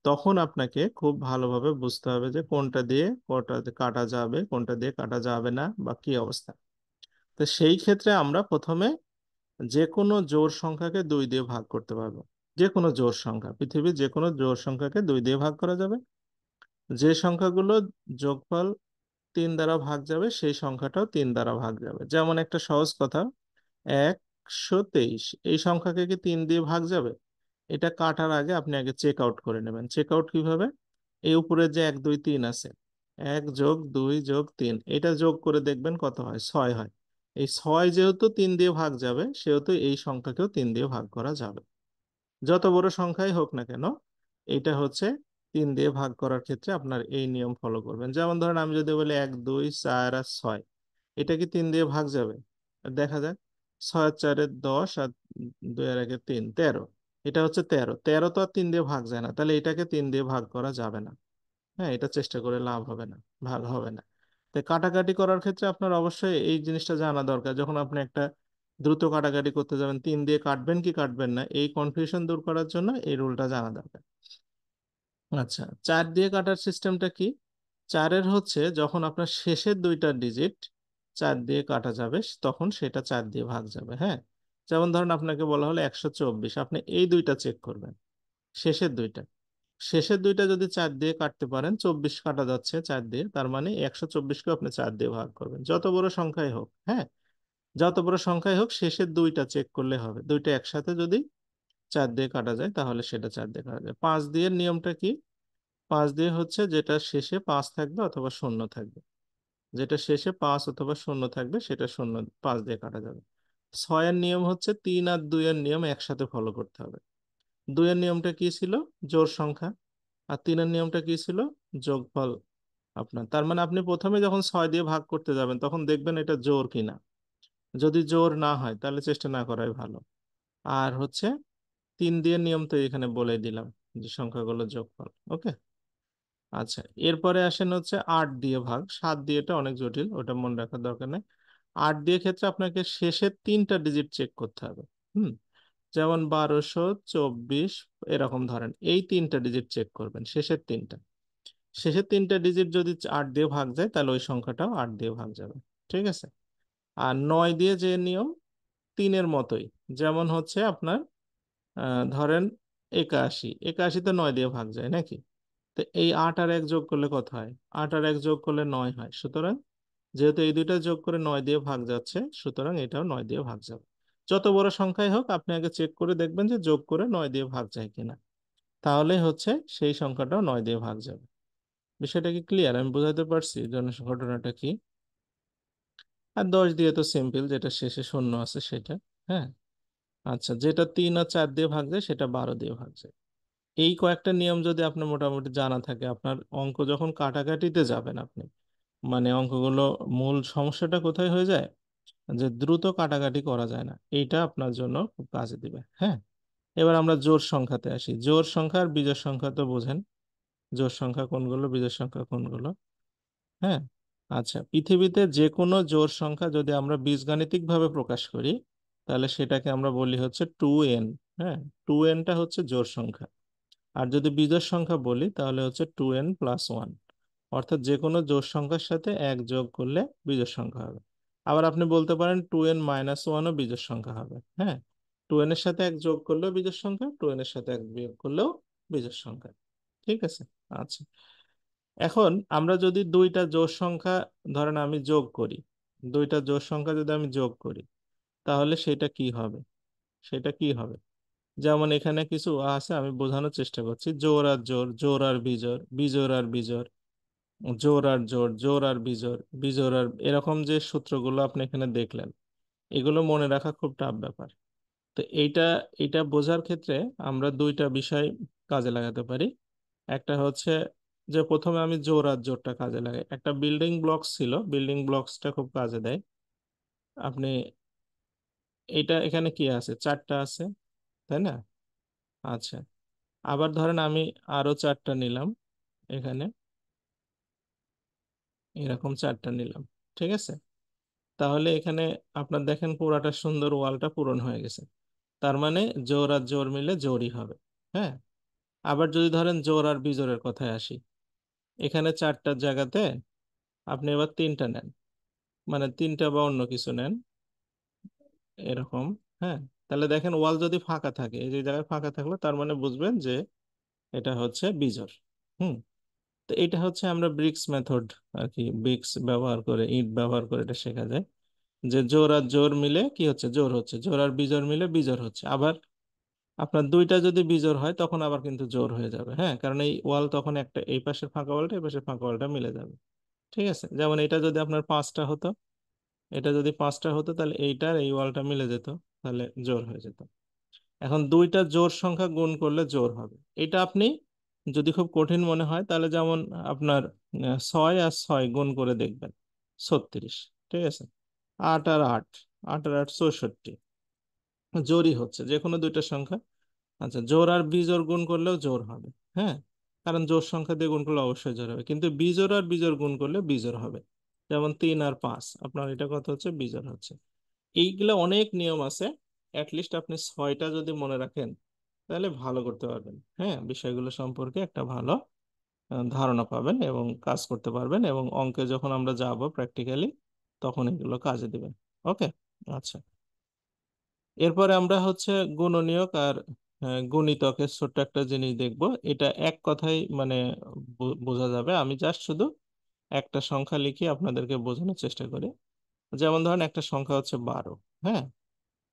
তখন আপনাকে খুব ভালোভাবে বুঝতে হবে যে কোনটা দিয়ে কোনটা কাটা যাবে, কোনটা দিয়ে কাটা যাবে না, বা কি অবস্থা। তো সেই ক্ষেত্রে আমরা প্রথমে যে কোনো জোড় সংখ্যাকে 2 দিয়ে ভাগ করতে পারবো। যে কোনো জোড় সংখ্যা, পৃথিবীর যে কোনো জোড় সংখ্যাকে 2 দিয়ে ভাগ করা যাবে। যে সংখ্যাগুলো যোগফল 3 দ্বারা ভাগ যাবে সেই সংখ্যাটাও 3 দ্বারা ভাগ যাবে। যেমন একটা সহজ কথা, 123, এই সংখ্যাকে কি 3 দিয়ে ভাগ যাবে? এটা কাটার আগে আপনি আগে চেক আউট করে নেবেন। চেক আউট কিভাবে? এই উপরে যে 1 2 3 আছে, 1+2+3, এটা যোগ করে দেখবেন কত হয়, 6 হয়। এই 6 যেহেতু 3 দিয়ে ভাগ যাবে, সেহেতু এই সংখ্যাকেও 3 দিয়ে ভাগ করা যাবে। যত বড় সংখ্যাই হোক না কেন, এটা হচ্ছে 3 দিয়ে ভাগ করার ক্ষেত্রে আপনার এই নিয়ম ফলো করবেন। যেমন ধরেন আমি যদি বলি 1 2 4 আর 6, এটা কি 3 দিয়ে ভাগ যাবে? দেখা যাক, 6 আর 4 10, আর 2 আর 1 3, 13। এটা হচ্ছে 13, 13 তো আর 3 দিয়ে ভাগ যায় না, তাহলে এটাকে 3 দিয়ে ভাগ করা যাবে না। হ্যাঁ, এটা চেষ্টা করে লাভ হবে না, ভাগ হবে না। তাই কাটাকাটি করার ক্ষেত্রে আপনার অবশ্যই এই জিনিসটা জানা দরকার। যখন আপনি একটা দ্রুত কাটাকাটি করতে যাবেন, 3 দিয়ে কাটবেন কি কাটবেন না, এই কনফিউশন দূর করার জন্য এই রুলটা জানা দরকার। আচ্ছা, 4 দিয়ে কাটার সিস্টেমটা কি? 4-এর হচ্ছে যখন আপনার শেষের দুইটা ডিজিট 4 দিয়ে কাটা যাবে, তখন সেটা 4 দিয়ে ভাগ যাবে। হ্যাঁ, যেমন ধরুন আপনাকে বলা হলো 124, আপনি এই দুইটা চেক করবেন, শেষের দুইটা। শেষের দুইটা যদি 4 দিয়ে কাটতে পারেন, 24 কাটা যাচ্ছে 4 দিয়ে, তার মানে 124কে আপনি 4 দিয়ে ভাগ করবেন, যত বড় সংখ্যাই হোক। হ্যাঁ, যত বড় সংখ্যাই হোক, শেষের দুইটা চেক করলে হবে। দুইটা একসাথে যদি 4 দিয়ে কাটা যায়, তাহলে সেটা 4 দিয়ে কাটা যায়। 5 দিয়ে নিয়মটা কি? 5 দিয়ে হচ্ছে যেটা শেষে 5 থাকবে অথবা শূন্য থাকবে, যেটা শেষে 5 অথবা শূন্য থাকবে সেটা শূন্য, 5 দিয়ে কাটা যাবে। 6-এর নিয়ম হচ্ছে 3 আর 2-এর নিয়ম একসাথে ফলো করতে হবে। 2-এর নিয়মটা কি ছিল? জোড় সংখ্যা। আর 3-এর নিয়মটা কি ছিল? যোগফল। আপনার তার মানে আপনি প্রথমে যখন 6 দিয়ে ভাগ করতে যাবেন, তখন দেখবেন এটা জোড় কিনা। যদি জোড় না হয়, তাহলে চেষ্টা না করাই ভালো। আর হচ্ছে 3 দিয়ে নিয়ম তো এখানে বলে দিলাম, যে সংখ্যাগুলো যোগফল। ওকে। আচ্ছা, এরপরে আসেন হচ্ছে 8 দিয়ে ভাগ। 7 দিয়ে এটা অনেক জটিল, ওটা মনে রাখার দরকার নেই। 8 দিয়ে ক্ষেত্রে আপনাকে শেষের 3টা ডিজিট চেক করতে হবে। হুম। যেমন 1224, এরকম ধরেন এই 3টা ডিজিট চেক করবেন, শেষের 3টা। শেষের 3টা ডিজিট যদি 8 দিয়ে ভাগ যায়, তাহলে ওই সংখ্যাটাও 8 দিয়ে ভাগ যাবে। ঠিক আছে। আর 9 দিয়ে যে নিয়ম, 3-এর মতোই। যেমন হচ্ছে আপনার ধরেন 81, 81 তো 9 দিয়ে ভাগ যায় নাকি? তো এই 8 আর 1 যোগ করলে কত হয়? 8 আর 1 যোগ করলে 9 হয়। সুতরাং যেহেতু এই দুইটা যোগ করে 9 দিয়ে ভাগ যাচ্ছে, সুতরাং এটাও 9 দিয়ে ভাগ যাবে। যত বড় সংখ্যাই হোক, আপনি আগে চেক করে দেখবেন যে যোগ করে 9 দিয়ে ভাগ যায় কিনা, তাহলেই হচ্ছে সেই সংখ্যাটাও 9 দিয়ে ভাগ যাবে। বিষয়টা কি ক্লিয়ার? আমি বোঝাতে পারছি জন্য ঘটনাটা কি? আর 10 দিয়ে তো সিম্পল, যেটা শেষে শূন্য আছে সেটা। হ্যাঁ। আচ্ছা, যেটা 3 আর 4 দিয়ে ভাগ যায় সেটা 12 দিয়ে ভাগ যায়। এই কয়েকটা নিয়ম যদি আপনার মোটামুটি জানা থাকে, আপনার অঙ্ক যখন কাটাকাটিতে যাবেন আপনি, মানে অঙ্কগুলো মূল সমস্যাটা কোথায় হয়ে যায়, যে দ্রুত কাটাকাটি করা যায় না, এইটা আপনার জন্য খুব কাজে দিবে। হ্যাঁ, এবার আমরা জোড় সংখ্যাতে আসি। জোড় সংখ্যা আর বিজোড় সংখ্যা তো বোঝেন, জোড় সংখ্যা কোনগুলো, বিজোড় সংখ্যা কোনগুলো। হ্যাঁ, আচ্ছা, পৃথিবীতে যে কোনো জোড় সংখ্যা যদি আমরা বীজগাণিতিক ভাবে প্রকাশ করি, তাহলে সেটাকে আমরা বলি হচ্ছে 2n। হ্যাঁ, 2nটা হচ্ছে জোড় সংখ্যা। আর যদি বিজোড় সংখ্যা বলি তাহলে হচ্ছে 2n+1। অর্থাৎ যে কোনো জোড় সংখ্যার সাথে এক যোগ করলে বিজোড় সংখ্যা হবে। আবার আপনি বলতে পারেন 2n-1ও বিজোড় সংখ্যা হবে। হ্যাঁ, 2n এর সাথে এক যোগ করলেও বিজোড় সংখ্যা, 2n এর সাথে এক বিয়োগ করলেও বিজোড় সংখ্যা। ঠিক আছে। আচ্ছা, এখন আমরা যদি দুইটা জোড় সংখ্যা, ধরেন আমি যোগ করি, দুইটা জোড় সংখ্যা যদি আমি যোগ করি, তাহলে সেটা কি হবে, সেটা কি হবে? যেমন এখানে কিছু আছে, আমি বোঝানোর চেষ্টা করছি। জোড় আর জোড়, জোড় আর বিজোড়, বিজোড় আর বিজোড়, জোড় আর জোড়, জোড় আর বিজোড়, বিজোড় আর, এরকম যে সূত্রগুলো আপনি এখানে দেখলেন, এগুলো মনে রাখা খুব টাফ ব্যাপার। তো এইটা এটা বোঝার ক্ষেত্রে আমরা দুইটা বিষয় কাজে লাগাতে পারি। একটা হচ্ছে যে প্রথমে আমি জোড় আর জোড়টা কাজে লাগাই, একটা বিল্ডিং ব্লকস ছিল, বিল্ডিং ব্লকসটা খুব কাজে দেয়। আপনি এটা এখানে কি আছে, চারটা আছে, তাই না? আচ্ছা, আবার ধরেন আমি আরো চারটা নিলাম এখানে, এরকম চারটা নিলাম। ঠিক আছে, তাহলে এখানে আপনার দেখেন পুরাটা সুন্দর ওয়ালটা পূরণ হয়ে গেছে। তার মানে জোড় আর জোড় মিলে জোড়ই হবে। হ্যাঁ, আবার যদি ধরেন জোড় আর বিজোড়ের কথায় আসি, এখানে চারটার জায়গাতে আপনি এবার তিনটা নেন, মানে তিনটা বা অন্য কিছু নেন এরকম। হ্যাঁ, তাহলে দেখেন ওয়াল যদি ফাঁকা থাকে, এই যে জায়গায় ফাঁকা থাকলো, তার মানে বুঝবেন যে এটা হচ্ছে বিজোড়। হুম, তো এটা হচ্ছে আমরা ব্রিক্স মেথড আর কি, ব্রিক্স ব্যবহার করে, ইট ব্যবহার করে এটা শেখা যায় যে জোড় আর জোড় মিলে কি হচ্ছে, জোড় হচ্ছে, জোড় আর বিজোড় মিলে বিজোড় হচ্ছে। আবার আপনার দুইটা যদি বিজোড় হয় তখন আবার কিন্তু জোড় হয়ে যাবে। হ্যাঁ, কারণ এই ওয়াল তখন একটা, এই পাশের ফাঁকা ওয়ালটা এই পাশের ফাঁকা ওয়ালটা মিলে যাবে। ঠিক আছে, যেমন এটা যদি আপনার পাঁচটা হতো, এটা যদি পাঁচটা হতো তাহলে এইটার এই ওয়ালটা মিলে যেত, তাহলে জোড় হয়ে যেত। এখন দুইটা জোড় সংখ্যা গুণ করলে জোড় হবে। এটা আপনি যদি খুব কঠিন মনে হয় তাহলে যেমন আপনার 6 আর 6 গুণ করে দেখবেন, 36। ঠিক আছে, 8 আর 8, 8 আর 8 64, জোড়ই হচ্ছে যে কোনো দুইটা সংখ্যা। আচ্ছা, জোড় আর বিজোড় গুণ করলেও জোড় হবে। হ্যাঁ, কারণ জোড় সংখ্যা দিয়ে গুণ করলে অবশ্যই জোড় হবে, কিন্তু বিজোড় আর বিজোড় গুণ করলে বিজোড় হবে। যেমন 3 আর 5, আপনার এটা কত হচ্ছে, বিজোড় হচ্ছে। এইগুলো অনেক নিয়ম আছে, অ্যাটলিস্ট আপনি 6টা যদি মনে রাখেন তাহলে ভালো করতে পারবেন। হ্যাঁ, বিষয়গুলো সম্পর্কে একটা ভালো ধারণা পাবেন এবং কাজ করতে পারবেন, এবং অঙ্কে যখন আমরা যাব প্র্যাকটিক্যালি তখন এগুলো কাজে দিবেন। ওকে। আচ্ছা, এরপরে আমরা হচ্ছে গুণনীয়ক আর গুণিতকের ছোট্ট একটা জিনিস দেখব। এটা এক কথায় মানে বোঝা যাবে, আমি জাস্ট শুধু একটা সংখ্যা লিখে আপনাদেরকে বোঝানোর চেষ্টা করি। যেমন ধরেন একটা সংখ্যা হচ্ছে 12। হ্যাঁ,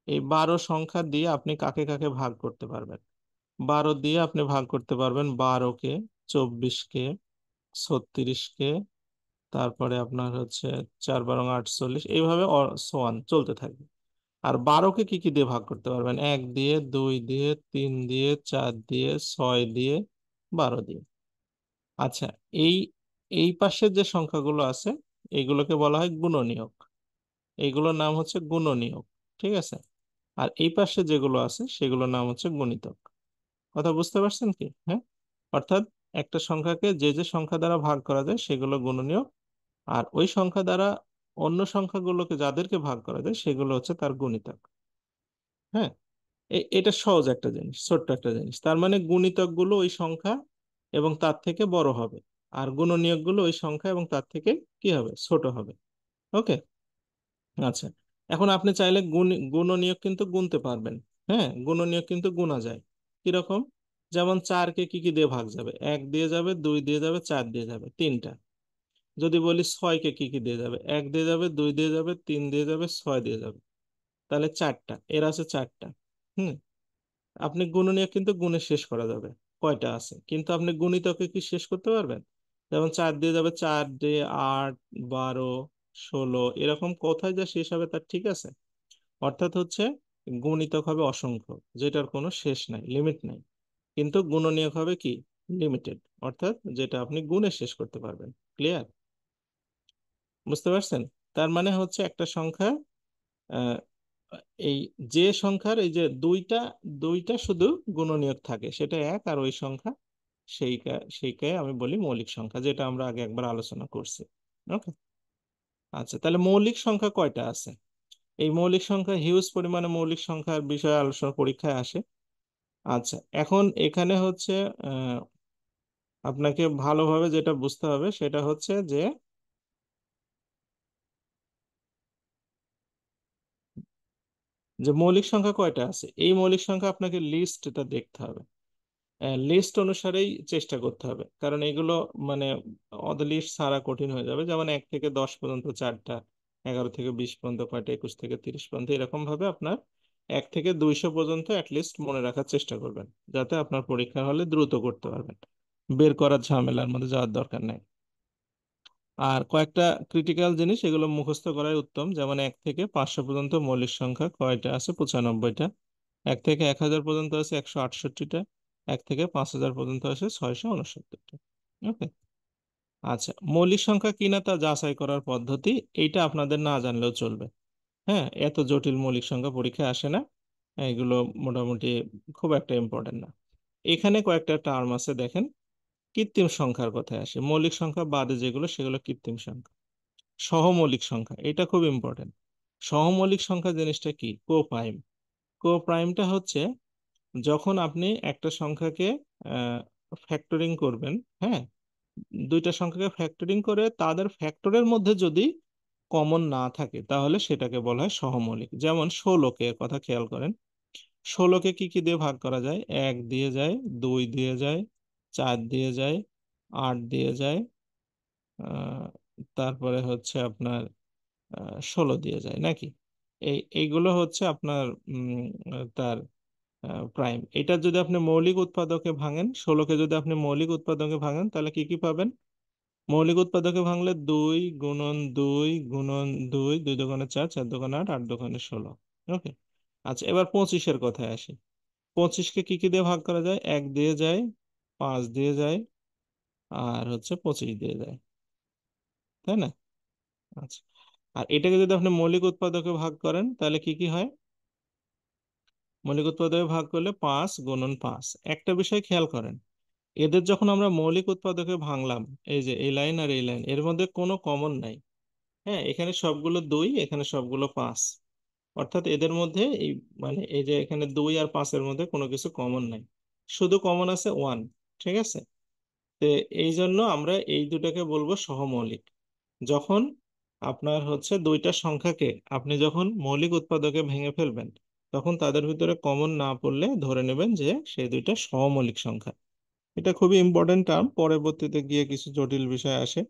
এই 12 সংখ্যা দিয়ে আপনি কাকে কাকে ভাগ করতে পারবেন? 12 দিয়ে আপনি ভাগ করতে পারবেন 12কে, 24কে, 36কে, তারপরে আপনার হচ্ছে 4 12 48, এইভাবে সোয়ান চলতে থাকবে। আর 12কে কি কি দিয়ে ভাগ করতে পারবেন? 1 দিয়ে, 2 দিয়ে, 3 দিয়ে, 4 দিয়ে, 6 দিয়ে, 12 দিয়ে। আচ্ছা, এই এই পাশের যে সংখ্যাগুলো আছে এগুলোকে বলা হয় গুণনীয়ক, এইগুলোর নাম হচ্ছে গুণনীয়ক। ঠিক আছে, আর এই পাশে যেগুলো আছে সেগুলোর নাম হচ্ছে গুণিতক। কথা বুঝতে পারছেন কি? হ্যাঁ, অর্থাৎ একটা সংখ্যাকে যে যে সংখ্যা দ্বারা ভাগ করা যায় সেগুলো গুণনীয়ক, আর ওই সংখ্যা দ্বারা অন্য সংখ্যাগুলোকে যাদেরকে ভাগ করা যায় সেগুলো হচ্ছে তার গুণিতক। হ্যাঁ, এটা সহজ একটা জিনিস, ছোট্ট একটা জিনিস। তার মানে গুণিতক গুলো ওই সংখ্যা এবং তার থেকে বড় হবে, আর গুণনীয়ক গুলো ওই সংখ্যা এবং তার থেকে কি হবে, ছোট হবে। ওকে। আচ্ছা, এখন আপনি চাইলে গুণনীয়ক কিন্তু গুনতে পারবেন। হ্যাঁ, গুণনীয়ক কিন্তু গুণা যায়। কিরকম? যেমন 4কে কি কি দিয়ে ভাগ যাবে? 1 দিয়ে যাবে, 2 দিয়ে যাবে, 4 দিয়ে যাবে, তিনটা। যদি বলি 6কে কি কি দিয়ে যাবে? 1 দিয়ে যাবে, 2 দিয়ে যাবে, 3 দিয়ে যাবে, 6 দিয়ে যাবে, তাহলে চারটা, এর আছে চারটা। হুম, আপনি গুণনীয়ক কিন্তু গুণে শেষ করা যাবে কয়টা আছে, কিন্তু আপনি গুণিতকে কি শেষ করতে পারবেন? যেমন 4 দিয়ে যাবে, 4 দিয়ে 8, 12, 16, এরকম কোথায় যা শেষ হবে তার ঠিক আছে। অর্থাৎ হচ্ছে গুণিতক হবে অসংখ্য, যেটার কোনো শেষ নাই, লিমিট নাই। কিন্তু গুণনীয়ক হবে কি, লিমিটেড, অর্থাৎ যেটা আপনি গুণে শেষ করতে পারবেন। ক্লিয়ার? বুঝতে পারছেন? তার মানে হচ্ছে একটা সংখ্যা, আহ, এই যে সংখ্যার এই যে দুইটা দুইটা শুধু গুণনীয়ক থাকে, সেটা এক, আর ওই সংখ্যা সেইকে আমি বলি মৌলিক সংখ্যা, যেটা আমরা আগে একবার আলোচনা করছি। ওকে। আচ্ছা, তাহলে মৌলিক সংখ্যা কয়টা আছে? এই মৌলিক সংখ্যা, হিউজ পরিমাণে মৌলিক সংখ্যার বিষয়ে আলোচনা পরীক্ষায় আসে। আচ্ছা, এখন এখানে হচ্ছে আহ, আপনাকে ভালোভাবে যেটা বুঝতে হবে সেটা হচ্ছে যে মৌলিক সংখ্যা কয়টা আছে, এই মৌলিক সংখ্যা আপনাকে লিস্টটা দেখতে হবে। লিস্ট অনুসারেই চেষ্টা করতে হবে, কারণ এগুলো মানে অদ লিস্ট ছাড়া কঠিন হয়ে যাবে। যেমন 1 থেকে 10 পর্যন্ত 4টা, 11 থেকে 20 পর্যন্ত কয়টা, 21 থেকে 30 পর্যন্ত, এরকম ভাবে আপনার 1 থেকে 200 পর্যন্ত অ্যাটলিস্ট মনে রাখার চেষ্টা করবেন, যাতে আপনার পরীক্ষা হলে দ্রুত করতে পারবেন, বের করার ঝামেলার মধ্যে যাওয়ার দরকার নাই। আর কয়েকটা ক্রিটিক্যাল জিনিস, এগুলো মুখস্থ করাই উত্তম। যেমন 1 থেকে 500 পর্যন্ত মৌলিক সংখ্যা কয়টা আছে? 95টা। 1 থেকে 1000 পর্যন্ত আছে 168টা। 1 থেকে 5000 পর্যন্ত আছে 669টা। ওকে। আচ্ছা, মৌলিক সংখ্যা কিনা তা যাচাই করার পদ্ধতি, এইটা আপনাদের না জানলেও চলবে। হ্যাঁ, এত জটিল মৌলিক সংখ্যা পরীক্ষায় আসে না, এগুলো মোটামুটি খুব একটা ইম্পর্টেন্ট না। এখানে কয়েকটা টার্ম আছে দেখেন। কৃত্রিম সংখ্যার কথায় আসে, মৌলিক সংখ্যা বাদে যেগুলো সেগুলো কৃত্রিম সংখ্যা। সহমৌলিক সংখ্যা, এটা খুব ইম্পর্টেন্ট। সহমৌলিক সংখ্যা জিনিসটা কি? কোপ্রাইম। কোপ্রাইমটা হচ্ছে যখন আপনি একটা সংখ্যাকে ফ্যাক্টরিং করবেন, হ্যাঁ, দুইটা সংখ্যাকে ফ্যাক্টরিং করে তাদের ফ্যাক্টরের মধ্যে যদি কমন না থাকে, তাহলে সেটাকে বলা হয় সহমৌলিক। যেমন 16কে কথা খেয়াল করেন, 16কে কি কি দিয়ে ভাগ করা যায়? 1 দিয়ে যায়, 2 দিয়ে যায়, 4 দিয়ে যায়, 8 দিয়ে যায়, আহ, তারপরে হচ্ছে আপনার 16 দিয়ে যায় নাকি? এইগুলো হচ্ছে আপনার তার প্রাইম। এটা যদি আপনি মৌলিক উৎপাদকে ভাঙেন, 16কে যদি আপনি মৌলিক উৎপাদকে ভাঙেন, তাহলে কি কি পাবেন? মৌলিক উৎপাদকে ভাঙলে 2 গুণন 2 গুণন 2, 2 দোকানে 4, 4 দোকানে 8, 8 দোকানে 16। ওকে। আচ্ছা, এবার 25-এর কথায় আসি। 25কে কি কি দিয়ে ভাগ করা যায়? 1 দিয়ে যায়, 5 দিয়ে যায়, আর হচ্ছে 25 দিয়ে যায়, তাই না? আচ্ছা, আর এটাকে যদি আপনি মৌলিক উৎপাদকে ভাগ করেন, তাহলে কি কি হয়? মৌলিক উৎপাদকে ভাগ করলে 5 গুণন 5। একটা বিষয় খেয়াল করেন, এদের যখন আমরা মৌলিক উৎপাদকে ভাঙলাম, এই যে এই লাইন আর এই লাইন, এর মধ্যে কোনো কমন নাই। হ্যাঁ, এখানে সবগুলো 2, এখানে সবগুলো 5, অর্থাৎ এদের মধ্যে এই মানে এই যে এখানে 2 আর 5-এর মধ্যে কোনো কিছু কমন নাই, শুধু কমন আছে 1। ঠিক আছে? তো এই জন্য আমরা এই দুটাকে বলবো সহমৌলিক। যখন আপনার হচ্ছে দুইটা সংখ্যাকে আপনি যখন মৌলিক উৎপাদকে ভেঙে ফেলবেন, তখন তাদের ভিতরে কমন না পড়লে ধরে নেবেন যে সেই দুইটা সহমৌলিক সংখ্যা। এটা খুবই ইম্পর্টেন্ট টার্ম, পরবর্তীতে গিয়ে কিছু জটিল বিষয় আসে,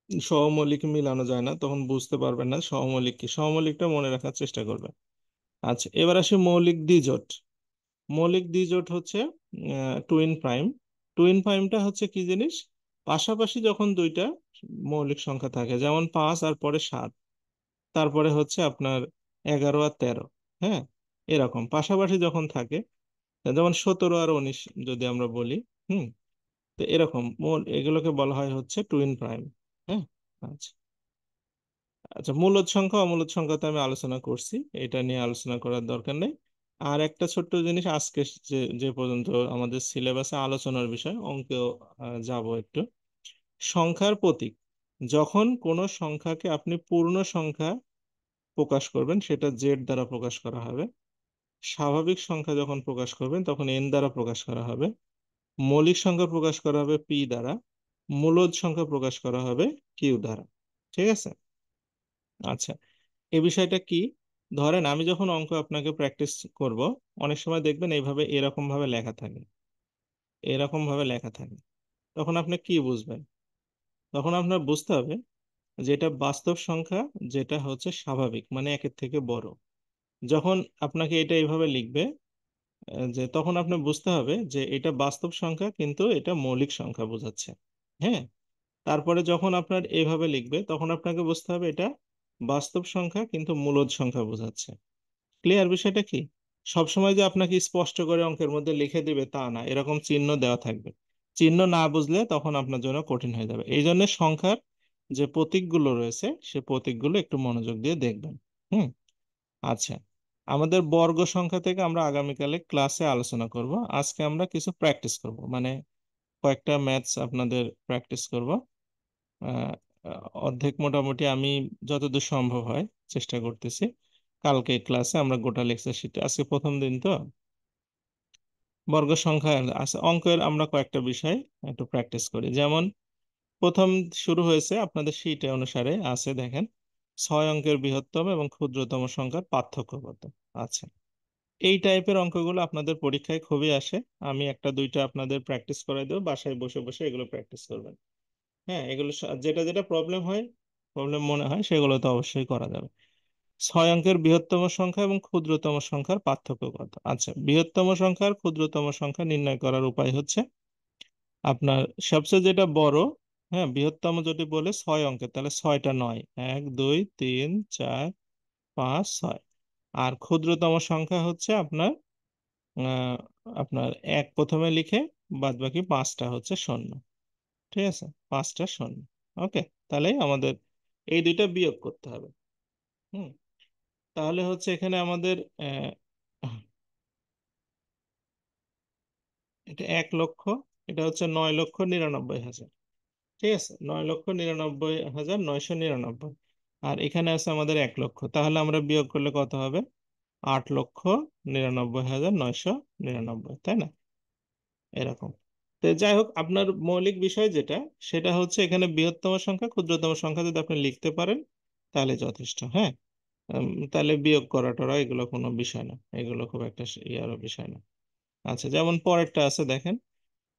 সহমৌলিক মিলানো যায় না, তখন বুঝতে পারবেন না সহমৌলিক কি। সহমৌলিকটা মনে রাখার চেষ্টা করবেন। আচ্ছা, এবার আসি মৌলিক দ্বিজোট। মৌলিক দ্বিজোট হচ্ছে টুইন প্রাইম। টুইন প্রাইমটা হচ্ছে কি জিনিস? পাশাপাশি যখন দুইটা মৌলিক সংখ্যা থাকে, যেমন 5 আর পরে 7, তারপরে হচ্ছে আপনার 11 আর 13, হ্যাঁ, এরকম পাশাপাশি যখন থাকে, যেমন 17 আর 19 যদি আমরা বলি, হুম, তো এরকম এগুলোকে বলা হয় হচ্ছে টুইন প্রাইম। হ্যাঁ। আচ্ছা। আচ্ছা, মূলদ সংখ্যা অমূলদ সংখ্যা তো আমি আলোচনা করছি, এটা নিয়ে আলোচনা করার দরকার নেই। আর একটা ছোট্ট জিনিস, আজকে যে যে পর্যন্ত আমাদের সিলেবাসে আলোচনার বিষয়, অঙ্কেও যাব একটু। সংখ্যার প্রতীক, যখন কোনো সংখ্যাকে আপনি পূর্ণ সংখ্যা প্রকাশ করবেন, সেটা জেড দ্বারা প্রকাশ করা হবে। স্বাভাবিক সংখ্যা যখন প্রকাশ করবেন, তখন এন দ্বারা প্রকাশ করা হবে। মৌলিক সংখ্যা প্রকাশ করা হবে পি দ্বারা। মূলদ সংখ্যা প্রকাশ করা হবে কিউ দ্বারা। ঠিক আছে? আচ্ছা, এই বিষয়টা কি? ধরেন আমি যখন অঙ্ক আপনাকে প্র্যাকটিস করব, অনেক সময় দেখবেন এইভাবে এরকম ভাবে লেখা থাকে, এরকম ভাবে লেখা থাকে, তখন আপনি কি বুঝবেন? তখন আপনার বুঝতে হবে যেটা বাস্তব সংখ্যা, যেটা হচ্ছে স্বাভাবিক মানে একের থেকে বড়। যখন আপনাকে এটা এইভাবে লিখবে, যে তখন আপনি বুঝতে হবে যে এটা বাস্তব সংখ্যা, কিন্তু এটা মৌলিক সংখ্যা বোঝাচ্ছে। হ্যাঁ। তারপরে যখন আপনার এইভাবে লিখবে, তখন আপনাকে বুঝতে হবে এটা বাস্তব সংখ্যা কিন্তু মূলদ সংখ্যা বোঝাচ্ছে। ক্লিয়ার বিষয়টা কি? সবসময় যে আপনাকে স্পষ্ট করে অঙ্কের মধ্যে লিখে দিবে তা না, এরকম চিহ্ন দেওয়া থাকবে। চিহ্ন না বুঝলে তখন আপনার জন্য কঠিন হয়ে যাবে। এই জন্য সংখ্যার যে প্রতীকগুলো রয়েছে সে প্রতীকগুলো একটু মনোযোগ দিয়ে দেখবেন। হুম। আচ্ছা, আমাদের বর্গ সংখ্যা থেকে আমরা আগামীকালে ক্লাসে আলোচনা করব। আজকে আমরা কিছু প্র্যাকটিস করব, মানে কয়েকটা ম্যাথস আপনাদের প্র্যাকটিস করব। আহ, অর্ধেক মোটামুটি আমি যতদূর সম্ভব হয় চেষ্টা করতেছি। কালকে ক্লাসে আমরা গোটা লেকচার শিটে, আজকে প্রথম দিন তো বর্গ সংখ্যা আছে, অঙ্কের আমরা কয়েকটা বিষয় একটু প্র্যাকটিস করি। যেমন প্রথম শুরু হয়েছে আপনাদের শীটে অনুসারে আছে, দেখেন 6 অঙ্কের বৃহত্তম এবং ক্ষুদ্রতম সংখ্যার পার্থক্য কত। আচ্ছা, এই টাইপের অঙ্কগুলো আপনাদের পরীক্ষায় খুবই আসে। আমি একটা দুইটা আপনাদের প্র্যাকটিস করাই দেবো, বাসায় বসে বসে এগুলো প্র্যাকটিস করবেন। হ্যাঁ, এগুলো যেটা যেটা প্রবলেম হয়, প্রবলেম মনে হয়, সেগুলো তো অবশ্যই করা যাবে। 6 অঙ্কের বৃহত্তম সংখ্যা এবং ক্ষুদ্রতম সংখ্যার পার্থক্য কত। আচ্ছা, বৃহত্তম সংখ্যা আর ক্ষুদ্রতম সংখ্যা নির্ণয় করার উপায় হচ্ছে আপনার সবচেয়ে যেটা বড়, হ্যাঁ বৃহত্তম যদি বলে 6 অঙ্কের, তাহলে ছয়টা নয়, 1 2 3 4 5 6। আর ক্ষুদ্রতম সংখ্যা হচ্ছে আপনার আহ, আপনার এক প্রথমে লিখে বাদ বাকি পাঁচটা হচ্ছে শূন্য। ঠিক আছে, পাঁচটা শূন্য। ওকে, তাহলেই আমাদের এই দুইটা বিয়োগ করতে হবে। হুম। তাহলে হচ্ছে এখানে আমাদের এটা 1 লক্ষ, এটা হচ্ছে 9,99,000। ঠিক আছে, 9,99,999। আর এখানে আছে আমাদের 1 লক্ষ, তাহলে আমরা বিয়োগ করলে কত হবে? 8,99,999, তাই না? এরকম। তো যাই হোক, আপনার মৌলিক বিষয় যেটা, সেটা হচ্ছে এখানে বৃহত্তম সংখ্যা ক্ষুদ্রতম সংখ্যা যদি আপনি লিখতে পারেন তাহলে যথেষ্ট। হ্যাঁ। তাহলে বিয়োগ করা টরা এগুলো কোনো বিষয় না, এগুলো খুব একটা ইয়ার বিষয় না। আচ্ছা, যেমন পরেরটা আছে দেখেন,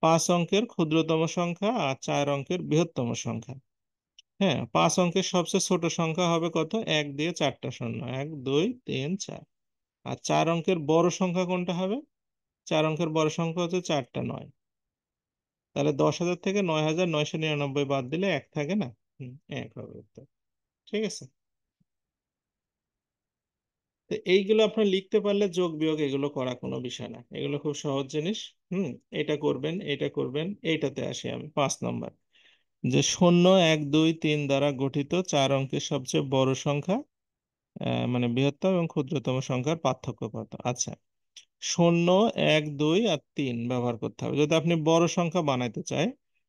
5 অঙ্কের ক্ষুদ্রতম সংখ্যা আর 4 অঙ্কের বৃহত্তম সংখ্যা। হ্যাঁ, 5 অঙ্কের সবচেয়ে ছোট সংখ্যা হবে কত? 1 দিয়ে 4টা শূন্য, 1 2 3 4। আর 4 অঙ্কের বড় সংখ্যা কোনটা হবে? 4 অঙ্কের বড় সংখ্যা হচ্ছে 4টা নয়। তাহলে 10,000 থেকে 9,999 বাদ দিলে এক থাকে না? এক হবে উত্তর। ঠিক আছে। তো এইগুলো আপনি লিখতে পারলে যোগ বিয়োগ এগুলো করা কোনো বিষয় না, এগুলো খুব সহজ জিনিস। হুম। এটা করবেন, এটা করবেন। এইটাতে আসি আমি, 5 নম্বর, যে 0 1 2 3 দ্বারা গঠিত 4 অঙ্কের সবচেয়ে বড় সংখ্যা, মানে বৃহত্তম এবং ক্ষুদ্রতম সংখ্যার পার্থক্য কত। আচ্ছা, 0 1 2 আর 3 ব্যবহার করতে হবে যদি আপনি বড় সংখ্যা বানাইতে চাই।